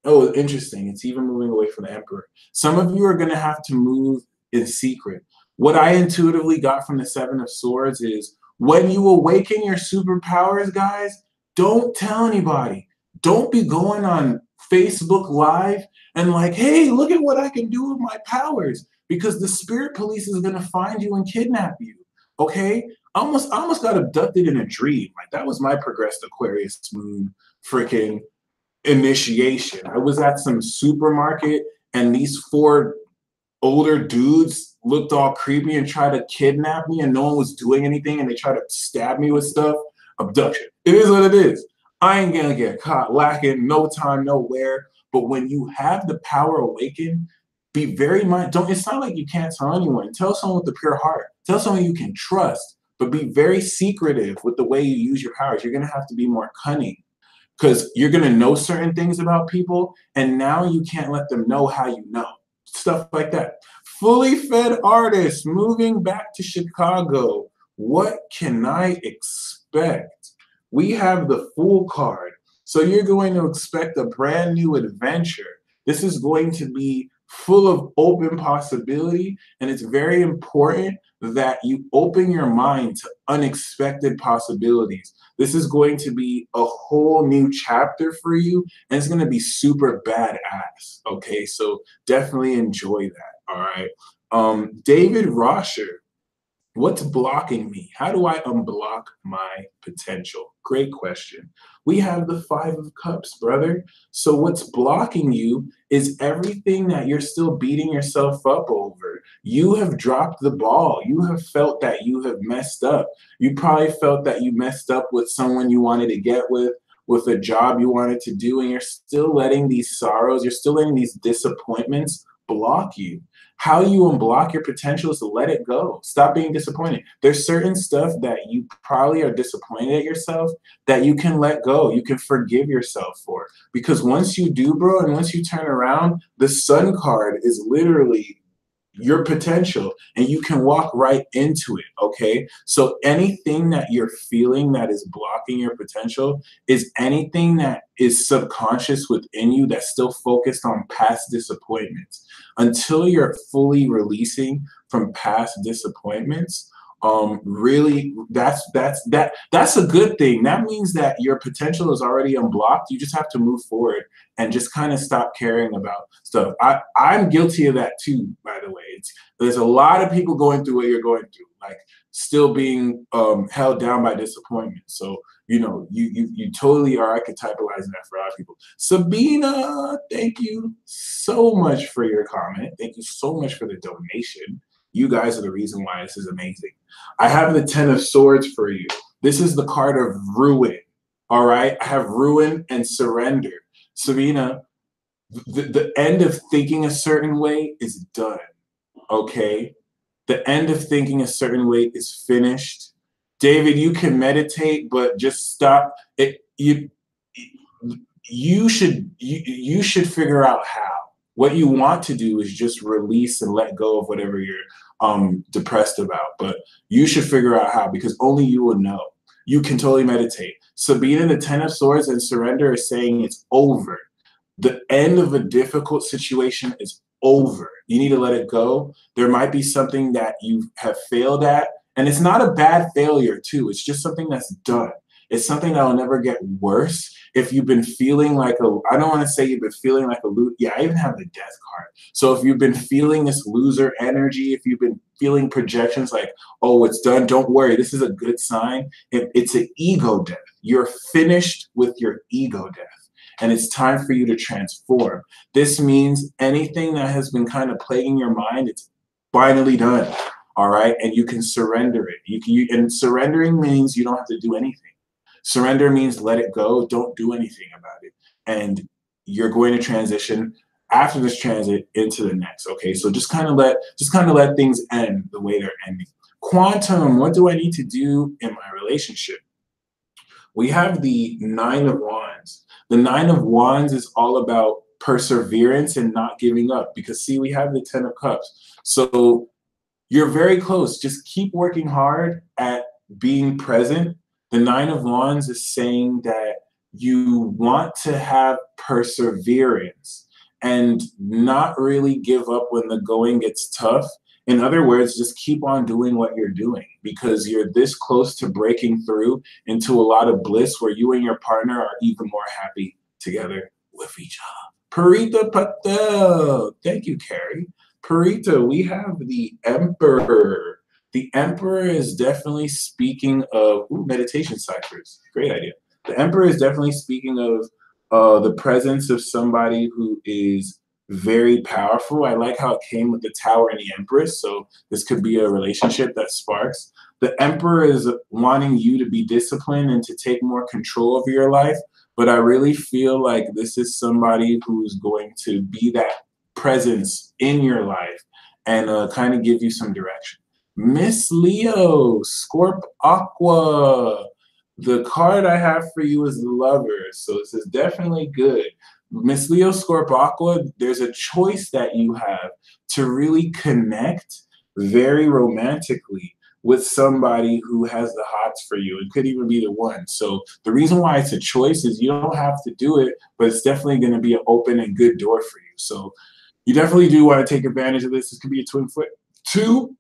oh, interesting. It's even moving away from the Emperor. Some of you are going to have to move in secret. What I intuitively got from the Seven of Swords is when you awaken your superpowers, guys, don't tell anybody. Don't be going on Facebook Live and like, hey, look at what I can do with my powers. Because the spirit police is going to find you and kidnap you. Okay? I almost got abducted in a dream. Like that was my progressed Aquarius moon freaking initiation. I was at some supermarket and these four older dudes looked all creepy and tried to kidnap me and no one was doing anything and they tried to stab me with stuff. Abduction. It is what it is. I ain't gonna get caught lacking no time, nowhere. But when you have the power awakened, be very don't. It's not like you can't tell anyone. Tell someone with a pure heart. Tell someone you can trust. But be very secretive with the way you use your powers. You're gonna have to be more cunning because you're gonna know certain things about people, and now you can't let them know how you know. Stuff like that. Fully fed artist moving back to Chicago. What can I expect? We have the Fool card. So you're going to expect a brand new adventure. This is going to be full of open possibility, and it's very important that you open your mind to unexpected possibilities. This is going to be a whole new chapter for you, and it's going to be super badass. Okay, so definitely enjoy that. All right. David Rosher. What's blocking me? How do I unblock my potential? Great question. We have the Five of Cups, brother. So what's blocking you is everything that you're still beating yourself up over. You have dropped the ball. You have felt that you have messed up. You probably felt that you messed up with someone you wanted to get with a job you wanted to do, and you're still letting these sorrows, you're still letting these disappointments block you. How you unblock your potential is to let it go. Stop being disappointed. There's certain stuff that you probably are disappointed at yourself that you can let go. You can forgive yourself for. Because once you do, bro, and once you turn around, the Sun card is literally your potential and you can walk right into it. Okay, so anything that you're feeling that is blocking your potential is anything that is subconscious within you that's still focused on past disappointments. Until you're fully releasing from past disappointments, really that's a good thing. That means that your potential is already unblocked. You just have to move forward and just kind of stop caring about stuff. I'm guilty of that too, by the way. There's a lot of people going through what you're going through. like still being held down by disappointment. So you totally are archetypalizing that for a lot of people. Sabina, thank you so much for your comment. Thank you so much for the donation. You guys are the reason why this is amazing. I have the Ten of Swords for you. This is the card of ruin. All right, I have ruin and surrender. Sabina, the end of thinking a certain way is done. Okay, the end of thinking a certain way is finished. David, you can meditate, but just stop it. You should figure out how. What you want to do is just release and let go of whatever you're depressed about. But you should figure out how, because only you will know. You can totally meditate. Sabina, the Ten of Swords and surrender is saying it's over. The end of a difficult situation is over. You need to let it go. There might be something that you have failed at, and it's not a bad failure too. It's just something that's done. It's something that will never get worse. If you've been feeling like I don't want to say you've been feeling like a loser. Yeah, I even have the death card. So if you've been feeling this loser energy, if you've been feeling projections like, oh, it's done, don't worry, this is a good sign. It's an ego death. You're finished with your ego death. And it's time for you to transform. This means anything that has been kind of plaguing your mind, it's finally done. All right. And you can surrender it. And surrendering means you don't have to do anything. Surrender means let it go. Don't do anything about it. And you're going to transition after this transit into the next. Okay. So just kind of let things end the way they're ending. Quantum, what do I need to do in my relationship? We have the Nine of Wands. The Nine of Wands is all about perseverance and not giving up, because see, we have the Ten of Cups. So you're very close. Just keep working hard at being present. The Nine of Wands is saying that you want to have perseverance and not really give up when the going gets tough. In other words, just keep on doing what you're doing, because you're this close to breaking through into a lot of bliss where you and your partner are even more happy together with each other. Parita Patel. Thank you, Carrie. Parita, we have the Emperor. The Emperor is definitely speaking of meditation ciphers. Great idea. The Emperor is definitely speaking of the presence of somebody who is very powerful. I like how it came with the Tower and the Empress. So this could be a relationship that sparks. The Emperor is wanting you to be disciplined and to take more control of your life. But I really feel like this is somebody who's going to be that presence in your life and kind of give you some direction. Miss Leo, Scorp Aqua. The card I have for you is the Lover. So this is definitely good. Miss Leo, Scorp Aqua, there's a choice that you have to really connect very romantically with somebody who has the hots for you. It could even be the one. So the reason why it's a choice is you don't have to do it, but it's definitely going to be an open and good door for you. So you definitely do want to take advantage of this. This could be a twin flip too,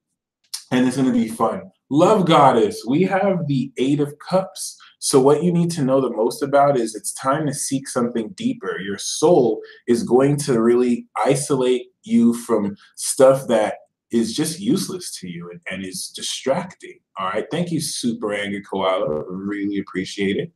and it's going to be fun. Love Goddess, we have the Eight of Cups. So what you need to know the most about is it's time to seek something deeper. Your soul is going to really isolate you from stuff that is just useless to you and is distracting. All right. Thank you, Super Angry Koala. Really appreciate it.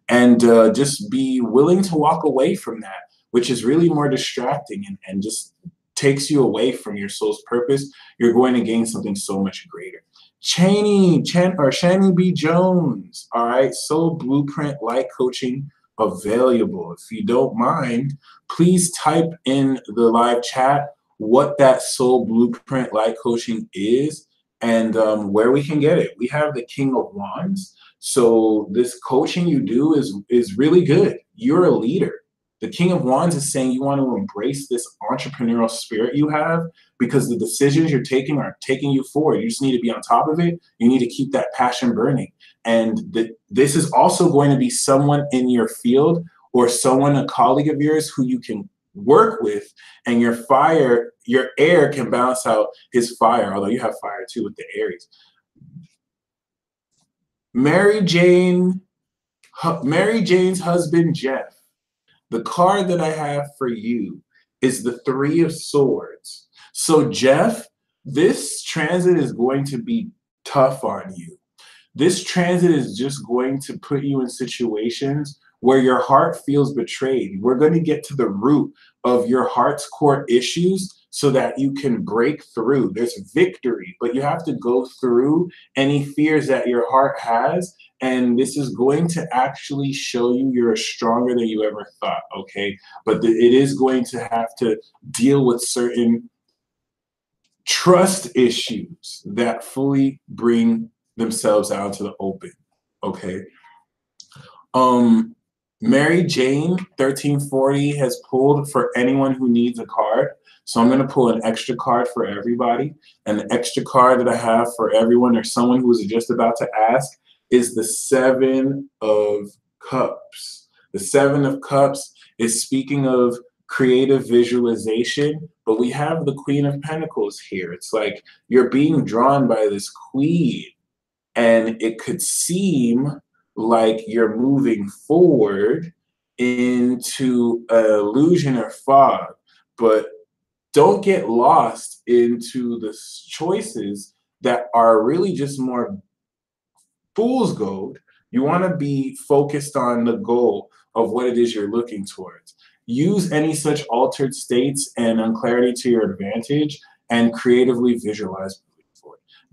And just be willing to walk away from that, which is really more distracting and just takes you away from your soul's purpose. You're going to gain something so much greater. Shanny B. Jones. All right. Soul Blueprint Light Coaching available. If you don't mind, please type in the live chat what that Soul Blueprint Light Coaching is and where we can get it. We have the King of Wands. So this coaching you do is really good. You're a leader. The King of Wands is saying you want to embrace this entrepreneurial spirit you have because the decisions you're taking are taking you forward. You just need to be on top of it. You need to keep that passion burning. And this is also going to be someone in your field or someone, a colleague of yours who you can work with, and your air can balance out his fire, although you have fire too with the Aries. Mary Jane's husband, Jeff. The card that I have for you is the Three of Swords. So Jeff, this transit is going to be tough on you. This transit is just going to put you in situations where your heart feels betrayed. We're going to get to the root of your heart's core issues so that you can break through. There's victory, but you have to go through any fears that your heart has. And this is going to actually show you you're stronger than you ever thought, okay? But it is going to have to deal with certain trust issues that fully bring themselves out to the open, okay? Mary Jane 1340 has pulled for anyone who needs a card. So I'm going to pull an extra card for everybody. And the extra card that I have for everyone or someone who is just about to ask is the Seven of Cups. The Seven of Cups is speaking of creative visualization, but we have the Queen of Pentacles here. It's like you're being drawn by this queen, and it could seem like you're moving forward into an illusion or fog, but don't get lost into the choices that are really just more fool's gold. You want to be focused on the goal of what it is you're looking towards. Use any such altered states and unclarity to your advantage and creatively visualize.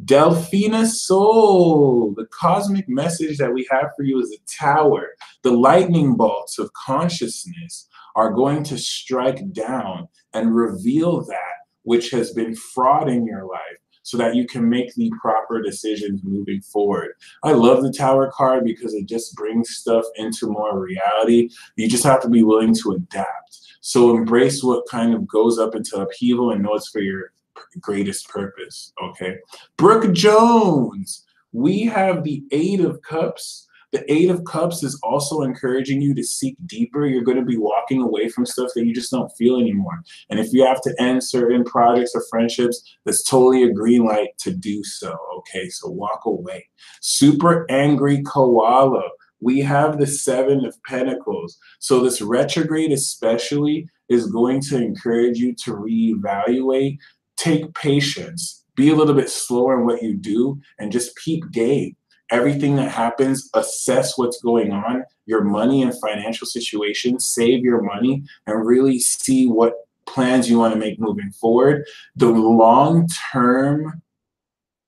Delphina Soul, the cosmic message that we have for you is a tower. The lightning bolts of consciousness are going to strike down and reveal that which has been fraud in your life so that you can make the proper decisions moving forward. I love the Tower card because it just brings stuff into more reality. You just have to be willing to adapt. So embrace what kind of goes up into upheaval and know it's for your greatest purpose, okay? Brooke Jones, we have the Eight of Cups. The Eight of Cups is also encouraging you to seek deeper. You're going to be walking away from stuff that you just don't feel anymore. And if you have to end certain projects or friendships, that's totally a green light to do so, okay? So walk away. Super Angry Koala, we have the Seven of Pentacles. So this retrograde especially is going to encourage you to reevaluate. Take patience, be a little bit slower in what you do, and just peep game. Everything that happens, assess what's going on, your money and financial situation, save your money, and really see what plans you want to make moving forward. The long-term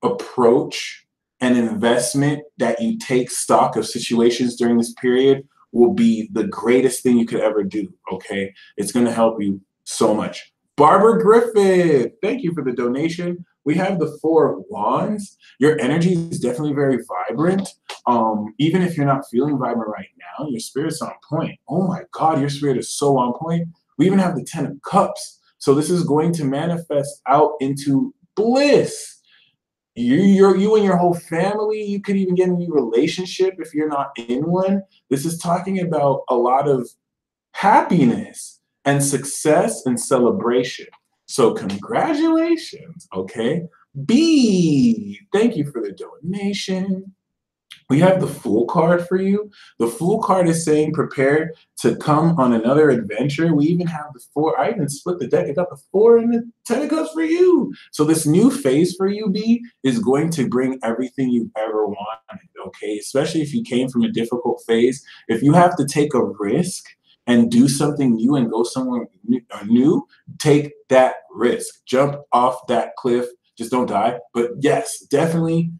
approach and investment that you take stock of situations during this period will be the greatest thing you could ever do, okay? It's going to help you so much. Barbara Griffith, thank you for the donation. We have the Four of Wands. Your energy is definitely very vibrant. Even if you're not feeling vibrant right now, your spirit's on point. Oh my God, your spirit is so on point. We even have the Ten of Cups. So this is going to manifest out into bliss. You and your whole family, you could even get a new relationship if you're not in one. This is talking about a lot of happiness and success and celebration. So congratulations, okay? B, thank you for the donation. We have the Fool card for you. The Fool card is saying prepare to come on another adventure. We even have the Four. I even split the deck. I got the Four and the Ten of Cups for you. So this new phase for you, B, is going to bring everything you've ever wanted, okay? Especially if you came from a difficult phase. If you have to take a risk and do something new and go somewhere new, take that risk. Jump off that cliff. Just don't die. But yes, definitely,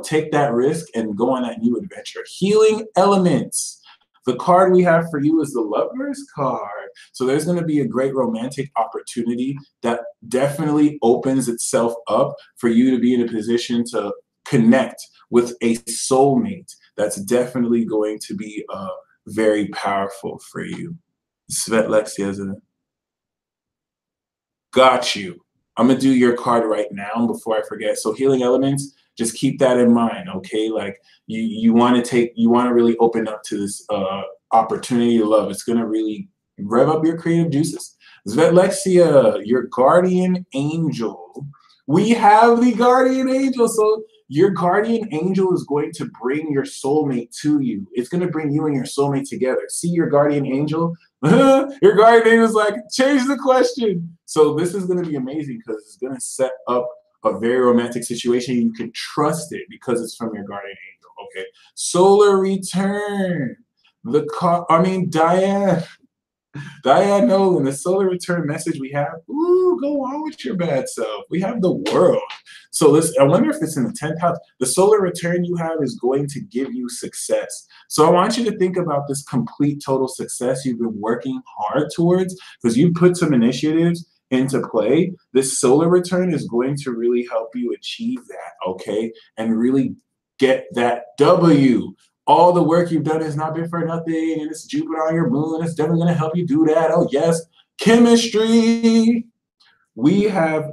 take that risk and go on that new adventure. Healing Elements. The card we have for you is the Lovers card. So there's going to be a great romantic opportunity that definitely opens itself up for you to be in a position to connect with a soulmate. That's definitely going to be very powerful for you. Svetlexia, got you. I'm gonna do your card right now before I forget. So Healing Elements, just keep that in mind, okay? Like you want to really open up to this opportunity to love. It's gonna really rev up your creative juices. Svetlexia, your guardian angel. We have the guardian angel. So your guardian angel is going to bring your soulmate to you. It's going to bring you and your soulmate together. See your guardian angel? Your guardian angel is like, change the question. So this is going to be amazing because it's going to set up a very romantic situation, you can trust it because it's from your guardian angel. Okay. Solar return. Diane Nolan, the solar return message we have, ooh, go on with your bad self. We have the world. So I wonder if it's in the 10th house. The solar return you have is going to give you success. So I want you to think about this complete total success you've been working hard towards, because you put some initiatives into play. This solar return is going to really help you achieve that, okay? And really get that W. All the work you've done has not been for nothing, and it's Jupiter on your moon. It's definitely going to help you do that. Oh, yes. Chemistry. We have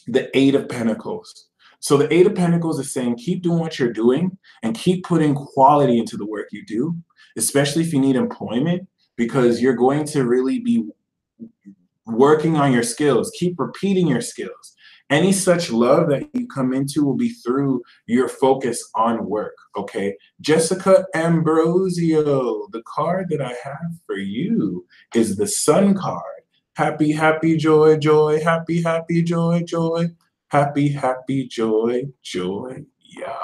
the Eight of Pentacles. So the Eight of Pentacles is saying keep doing what you're doing and keep putting quality into the work you do, especially if you need employment, because you're going to really be working on your skills. Keep repeating your skills. Any such love that you come into will be through your focus on work, okay? Jessica Ambrosio, the card that I have for you is the Sun card. Happy, happy, joy, joy, happy, happy, joy, joy, happy, happy, joy, joy, yeah.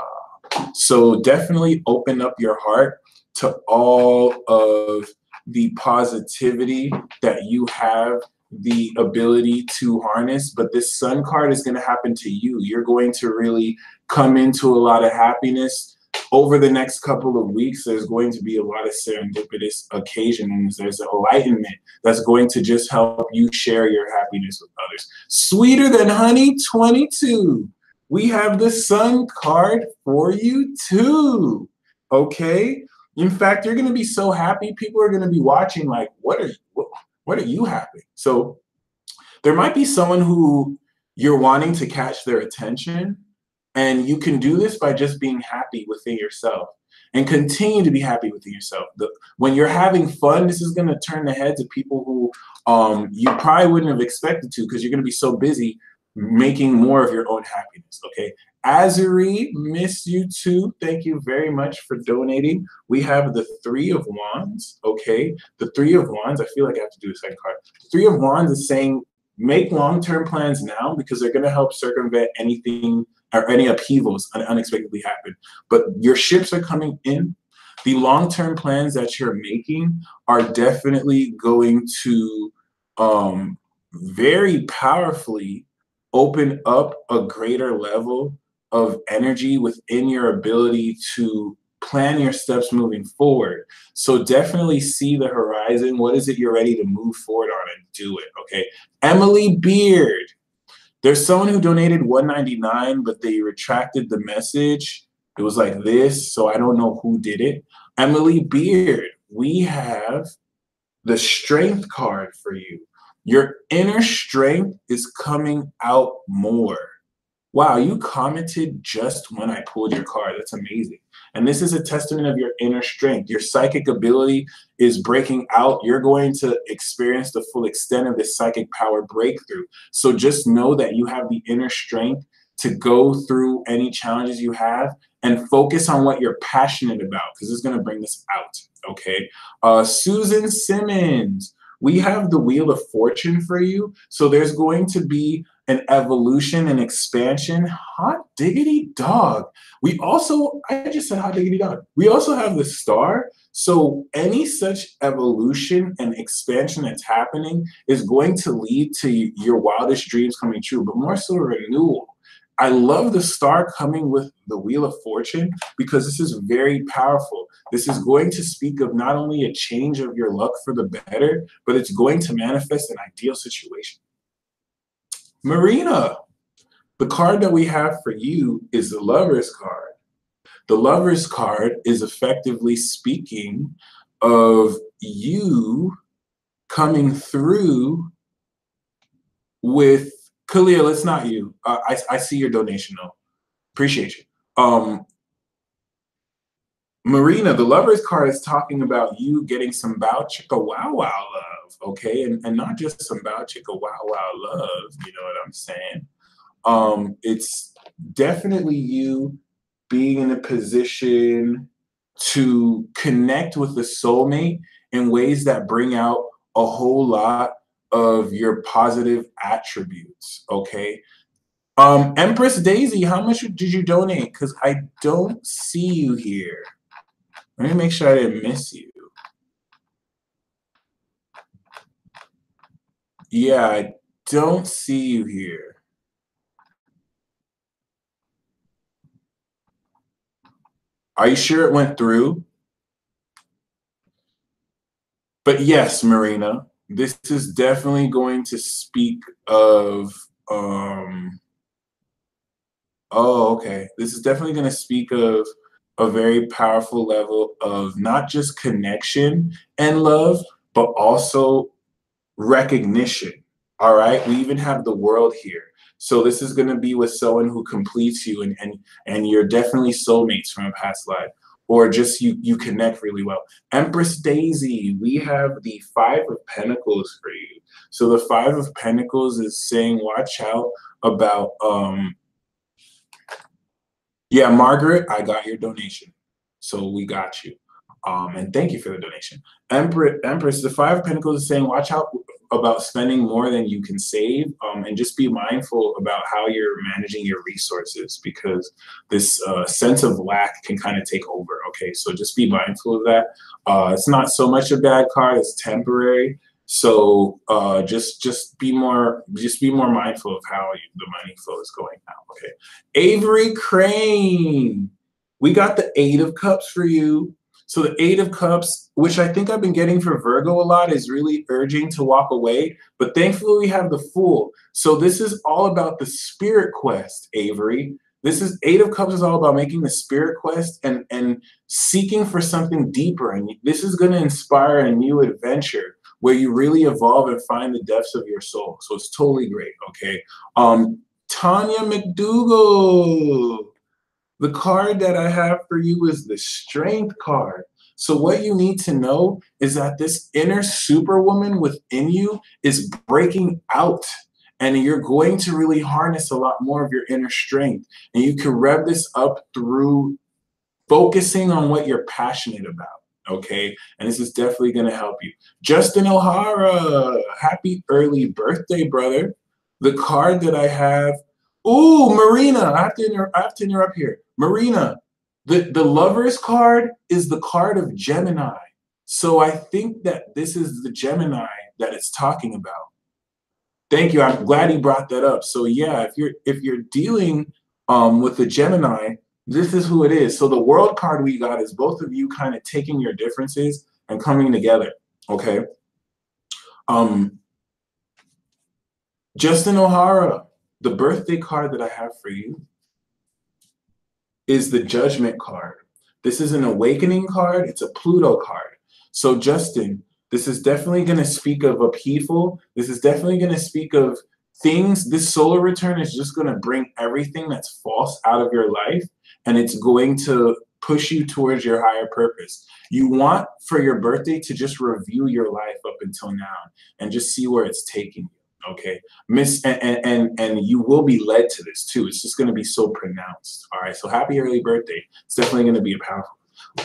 So definitely open up your heart to all of the positivity that you have the ability to harness, but this Sun card is going to happen to you. You're going to really come into a lot of happiness over the next couple of weeks. There's going to be a lot of serendipitous occasions. There's an enlightenment that's going to just help you share your happiness with others. Sweeter than honey 22. We have the Sun card for you too. Okay. In fact, you're going to be so happy. People are going to be watching like, what are you happy? So there might be someone who you're wanting to catch their attention, and you can do this by just being happy within yourself and continue to be happy within yourself. When you're having fun, this is going to turn the heads of people who you probably wouldn't have expected to, because you're going to be so busy making more of your own happiness, okay? Azuri, miss you too. Thank you very much for donating. We have the Three of Wands, okay? The Three of Wands, I feel like I have to do a second card. The Three of Wands is saying make long-term plans now, because they're going to help circumvent anything or any upheavals unexpectedly happen. But your ships are coming in. The long-term plans that you're making are definitely going to very powerfully open up a greater level of energy within your ability to plan your steps moving forward. So definitely see the horizon. What is it you're ready to move forward on and do it, okay? Emily Beard. There's someone who donated $1.99, but they retracted the message. It was like this, so I don't know who did it. Emily Beard, we have the Strength card for you. Your inner strength is coming out more. Wow, you commented just when I pulled your card. That's amazing. And this is a testament of your inner strength. Your psychic ability is breaking out. You're going to experience the full extent of this psychic power breakthrough. So just know that you have the inner strength to go through any challenges you have and focus on what you're passionate about, because it's going to bring this out, okay? Susan Simmons, we have the Wheel of Fortune for you. So there's going to be an evolution and expansion. Hot diggity dog. We also, I just said hot diggity dog. We also have the Star. So any such evolution and expansion that's happening is going to lead to your wildest dreams coming true, but more so a renewal. I love the Star coming with the Wheel of Fortune, because this is very powerful. This is going to speak of not only a change of your luck for the better, but it's going to manifest an ideal situation. Marina, the card that we have for you is the Lover's card. The Lover's card is effectively speaking of you coming through with Khalil. It's not you. I see your donation though. Appreciate you. Marina, the Lover's card is talking about you getting some bow chicka wow wow love, okay? And not just some bow chicka wow wow love, you know what I'm saying? It's definitely you being in a position to connect with the soulmate in ways that bring out a whole lot of your positive attributes, okay? Empress Daisy, how much did you donate? Because I don't see you here. Let me make sure I didn't miss you. Yeah, I don't see you here. Are you sure it went through? But yes, Marina, this is definitely going to speak of oh, okay. This is definitely going to speak of a very powerful level of not just connection and love, but also recognition. All right. We even have the world here. So this is going to be with someone who completes you and you're definitely soulmates from a past life or just you connect really well. Empress Daisy, we have the Five of Pentacles for you. So the Five of Pentacles is saying watch out about yeah, Margaret, I got your donation. So we got you. And thank you for the donation. Empress, the Five of Pentacles is saying, watch out about spending more than you can save, and just be mindful about how you're managing your resources because this sense of lack can kind of take over. Okay, so just be mindful of that. It's not so much a bad card; it's temporary. So just be more mindful of how the money flow is going now. Okay, Avery Crane, we got the Eight of Cups for you. So the Eight of Cups, which I think I've been getting for Virgo a lot, is really urging to walk away. But thankfully we have the Fool. So this is all about the spirit quest, Avery. This is Eight of Cups is all about making the spirit quest and seeking for something deeper. And this is going to inspire a new adventure where you really evolve and find the depths of your soul. So it's totally great. Okay. Tanya McDougal. The card that I have for you is the Strength card. So what you need to know is that this inner superwoman within you is breaking out. And you're going to really harness a lot more of your inner strength. And you can rev this up through focusing on what you're passionate about. Okay. And this is definitely going to help you. Justin O'Hara, happy early birthday, brother. The card that I have. Ooh, Marina, I have to interrupt here. Marina, the Lover's card is the card of Gemini. So I think that this is the Gemini that it's talking about. Thank you. I'm glad you brought that up. So yeah, if you're dealing with the Gemini, this is who it is. So the World card we got is both of you kind of taking your differences and coming together. Okay. Justin O'Hara, the birthday card that I have for you is the Judgment card. This is an awakening card. It's a Pluto card. So Justin, this is definitely going to speak of upheaval. This is definitely going to speak of things. This solar return is just going to bring everything that's false out of your life, and it's going to push you towards your higher purpose. You want for your birthday to just review your life up until now and just see where it's taking you. Okay, and you will be led to this too. It's just going to be so pronounced. All right, so happy early birthday. It's definitely going to be a powerful.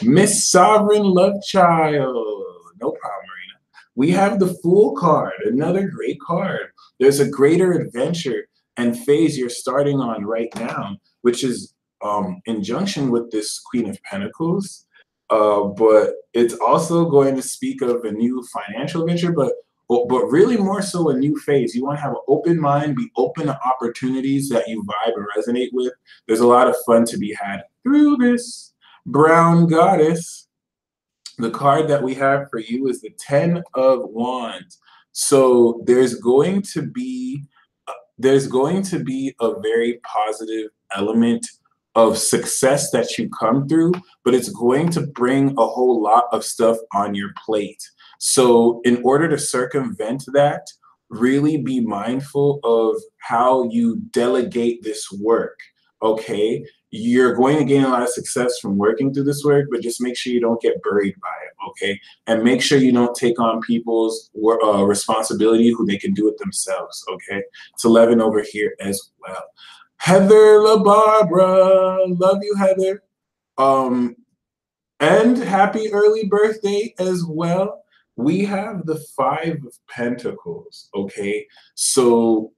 Miss Sovereign Love Child. No problem, Marina. We have the Fool card, another great card. There's a greater adventure and phase you're starting on right now, which is in junction with this Queen of Pentacles. But it's also going to speak of a new financial venture, but really more so a new phase. You want to have an open mind, be open to opportunities that you vibe and resonate with. There's a lot of fun to be had through this. Brown Goddess, the card that we have for you is the Ten of Wands. So there's going to be a very positive element of success that you come through, but it's going to bring a whole lot of stuff on your plate. So in order to circumvent that, really be mindful of how you delegate this work. Okay, you're going to gain a lot of success from working through this work, but just make sure you don't get buried by it. Okay, and make sure you don't take on people's responsibility who they can do it themselves. Okay, it's 11 over here as well. Heather LaBarbara, love you, Heather. And happy early birthday as well. We have the Five of Pentacles. Okay, so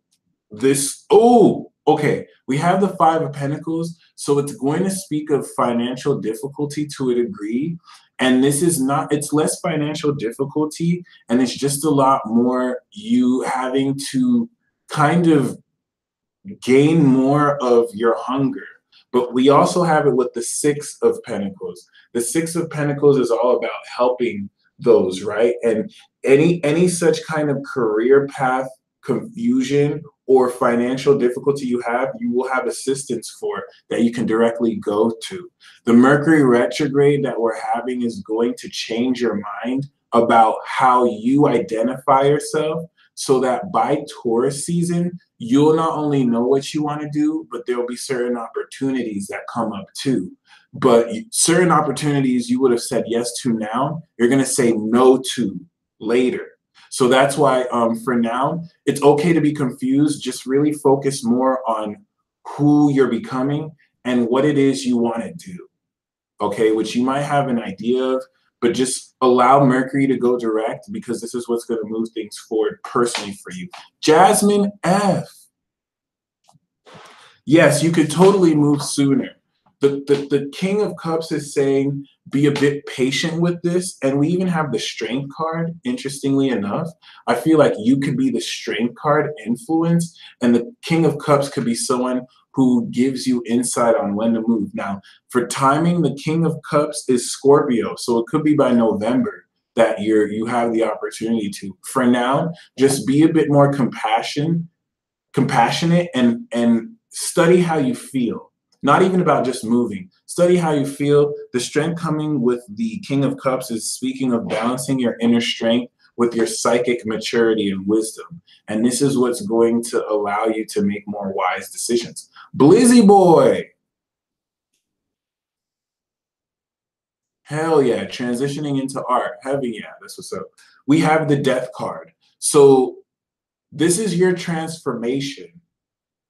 this. Oh, Okay, we have the Five of Pentacles, so it's going to speak of financial difficulty to a degree. And this is not, it's less financial difficulty, and it's just a lot more you having to kind of gain more of your hunger. But we also have it with the Six of Pentacles. The Six of Pentacles is all about helping those, right? And any such kind of career path confusion or financial difficulty you will have assistance for that you can directly go to. The Mercury retrograde that we're having is going to change your mind about how you identify yourself so that by Taurus season, you'll not only know what you want to do, but there'll be certain opportunities that come up too. But certain opportunities you would have said yes to now, you're going to say no to later. So that's why for now, it's okay to be confused. Just really focus more on who you're becoming and what it is you want to do. Okay, which you might have an idea of, but just allow Mercury to go direct because this is what's going to move things forward personally for you. Jasmine F. Yes, you could totally move sooner. The King of Cups is saying be a bit patient with this. And we even have the Strength card, interestingly enough. I feel like you could be the Strength card influence, and the King of Cups could be someone who gives you insight on when to move. Now, for timing, the King of Cups is Scorpio, so it could be by November that you have the opportunity to. For now, just be a bit more compassionate and study how you feel. Not even about just moving. Study how you feel. The strength coming with the King of Cups is speaking of balancing your inner strength with your psychic maturity and wisdom. And this is what's going to allow you to make more wise decisions. Blizzy boy. Hell yeah. Transitioning into art. Heavy yeah. That's what's up. We have the Death card. So this is your transformation.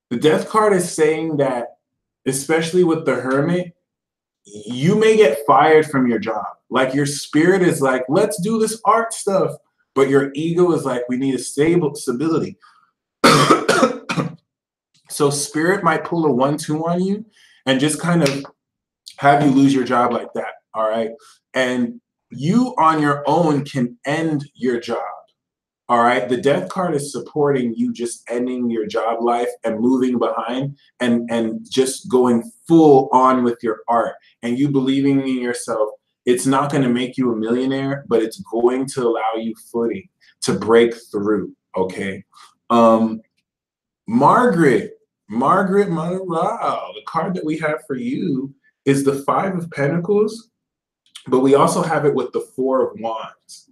The Death card is saying that, especially with the Hermit, you may get fired from your job. Like your spirit is like, let's do this art stuff. But your ego is like, we need a stability. So spirit might pull a 1-2 on you and just kind of have you lose your job like that. All right. And you on your own can end your job. All right. The Death card is supporting you just ending your job life and moving behind and just going full on with your art and you believing in yourself. It's not going to make you a millionaire, but it's going to allow you footing to break through. Okay. Margaret Monroe, the card that we have for you is the Five of Pentacles, but we also have it with the Four of Wands.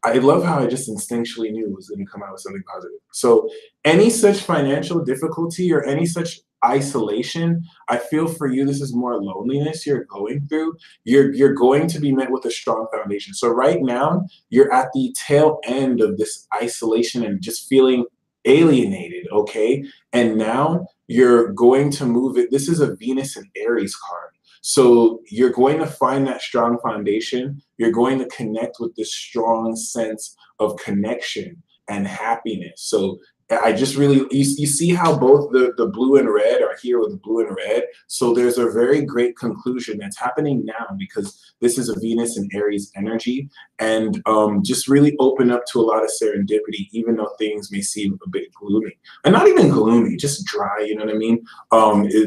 I love how I just instinctually knew it was going to come out with something positive. So any such financial difficulty or any such isolation, I feel for you, this is more loneliness you're going through. You're going to be met with a strong foundation. So right now, you're at the tail end of this isolation and just feeling alienated, okay? And now you're going to move it. This is a Venus and Aries card. So you're going to find that strong foundation. You're going to connect with this strong sense of connection and happiness. So I just really, you see how both the blue and red are here with the blue and red. So there's a very great conclusion that's happening now because this is a Venus and Aries energy, and just really open up to a lot of serendipity, even though things may seem a bit gloomy, and not even gloomy, just dry. You know what I mean?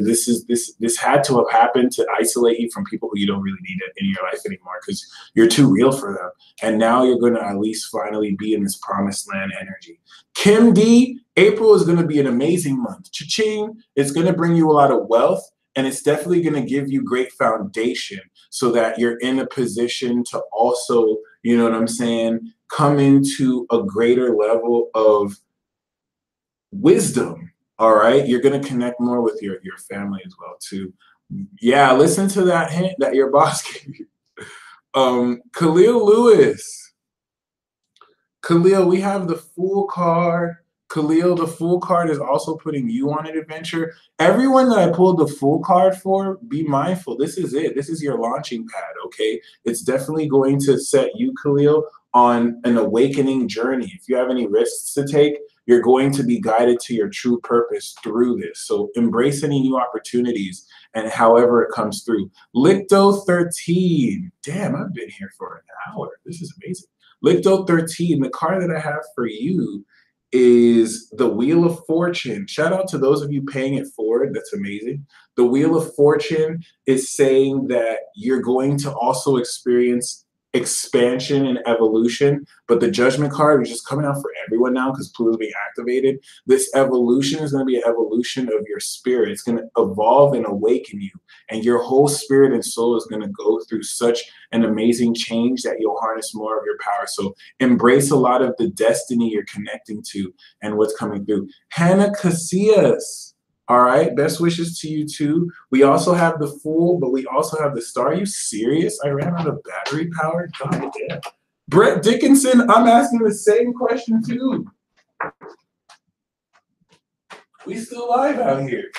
This had to have happened to isolate you from people who you don't really need in your life anymore because you're too real for them. And now you're going to at least finally be in this promised land energy. Kim D, April is going to be an amazing month. Cha-ching! It's going to bring you a lot of wealth, and it's definitely going to give you great foundation so that you're in a position to also, you know what I'm saying, come into a greater level of wisdom. All right? You're going to connect more with your family as well, too. Yeah, listen to that hint that your boss gave you. Khalil Lewis. Khalil, we have the Fool card. Khalil, the Fool card is also putting you on an adventure. Everyone that I pulled the Fool card for, be mindful. This is it. This is your launching pad, okay? It's definitely going to set you, Khalil, on an awakening journey. If you have any risks to take, You're going to be guided to your true purpose through this. So embrace any new opportunities and however it comes through. Licto 13. Damn, I've been here for an hour. This is amazing. Licto 13, the card that I have for you is the Wheel of Fortune. Shout out to those of you paying it forward. That's amazing. The Wheel of Fortune is saying that you're going to also experience expansion and evolution, but the Judgment card is just coming out for everyone now because Pluto's being activated. This evolution is going to be an evolution of your spirit. It's going to evolve and awaken you, and your whole spirit and soul is going to go through such an amazing change that you'll harness more of your power. So embrace a lot of the destiny you're connecting to and what's coming through. Hannah Casillas. All right, best wishes to you too. We also have the Fool, but we also have the Star. Are you serious? I ran out of battery power? God damn. Brett Dickinson, I'm asking the same question too. We still live out here.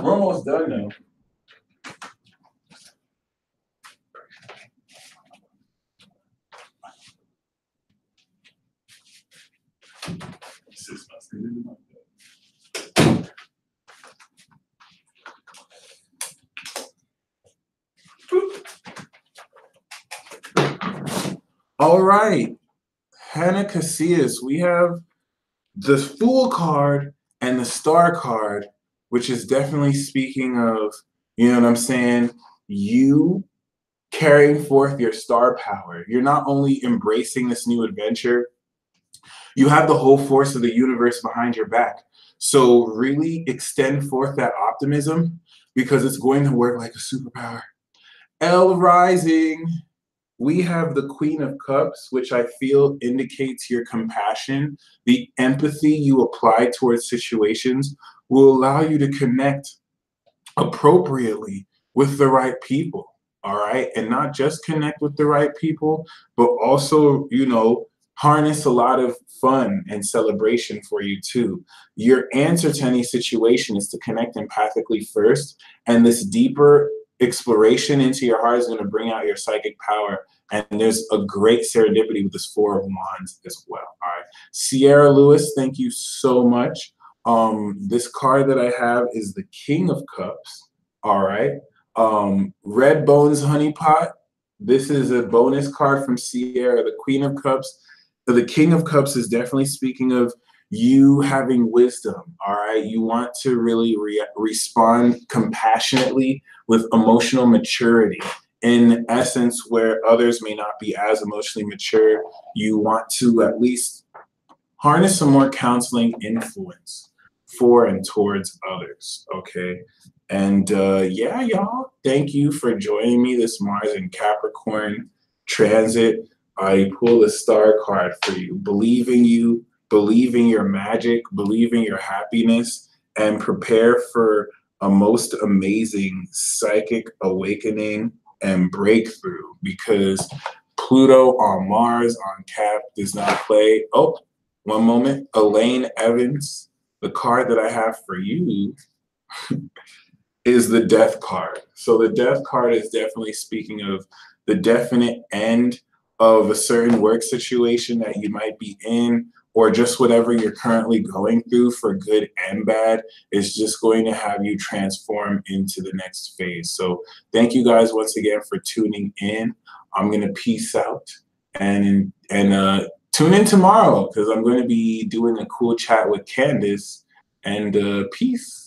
We're almost done now. All right, Hannah Casillas, we have the Fool card and the Star card, which is definitely speaking of, you know what I'm saying, you carrying forth your star power. You're not only embracing this new adventure, you have the whole force of the universe behind your back. So really extend forth that optimism because it's going to work like a superpower. L Rising, we have the Queen of Cups, which I feel indicates your compassion. The empathy you apply towards situations will allow you to connect appropriately with the right people, all right? And not just connect with the right people, but also, you know, harness a lot of fun and celebration for you too. Your answer to any situation is to connect empathically first, and this deeper exploration into your heart is going to bring out your psychic power. And there's a great serendipity with this Four of Wands as well. All right, Sierra Lewis, thank you so much. This card that I have is the King of Cups. All right, Red Bones Honeypot. This is a bonus card from Sierra, the Queen of Cups. The King of Cups is definitely speaking of you having wisdom, all right? You want to really respond compassionately with emotional maturity. In essence, where others may not be as emotionally mature, you want to at least harness some more counseling influence for and towards others, okay? And yeah, y'all, thank you for joining me this Mars and Capricorn transit. I pull a star card for you. Believe in you, believe in your magic, believe in your happiness, and prepare for a most amazing psychic awakening and breakthrough, because Pluto on Mars on Cap does not play. Oh, one moment. Elaine Evans, the card that I have for you is the Death card. So the Death card is definitely speaking of the definite end of a certain work situation that you might be in, or just whatever you're currently going through, for good and bad, is just going to have you transform into the next phase. So thank you guys once again for tuning in. I'm going to peace out and tune in tomorrow because I'm going to be doing a cool chat with Candace, and peace.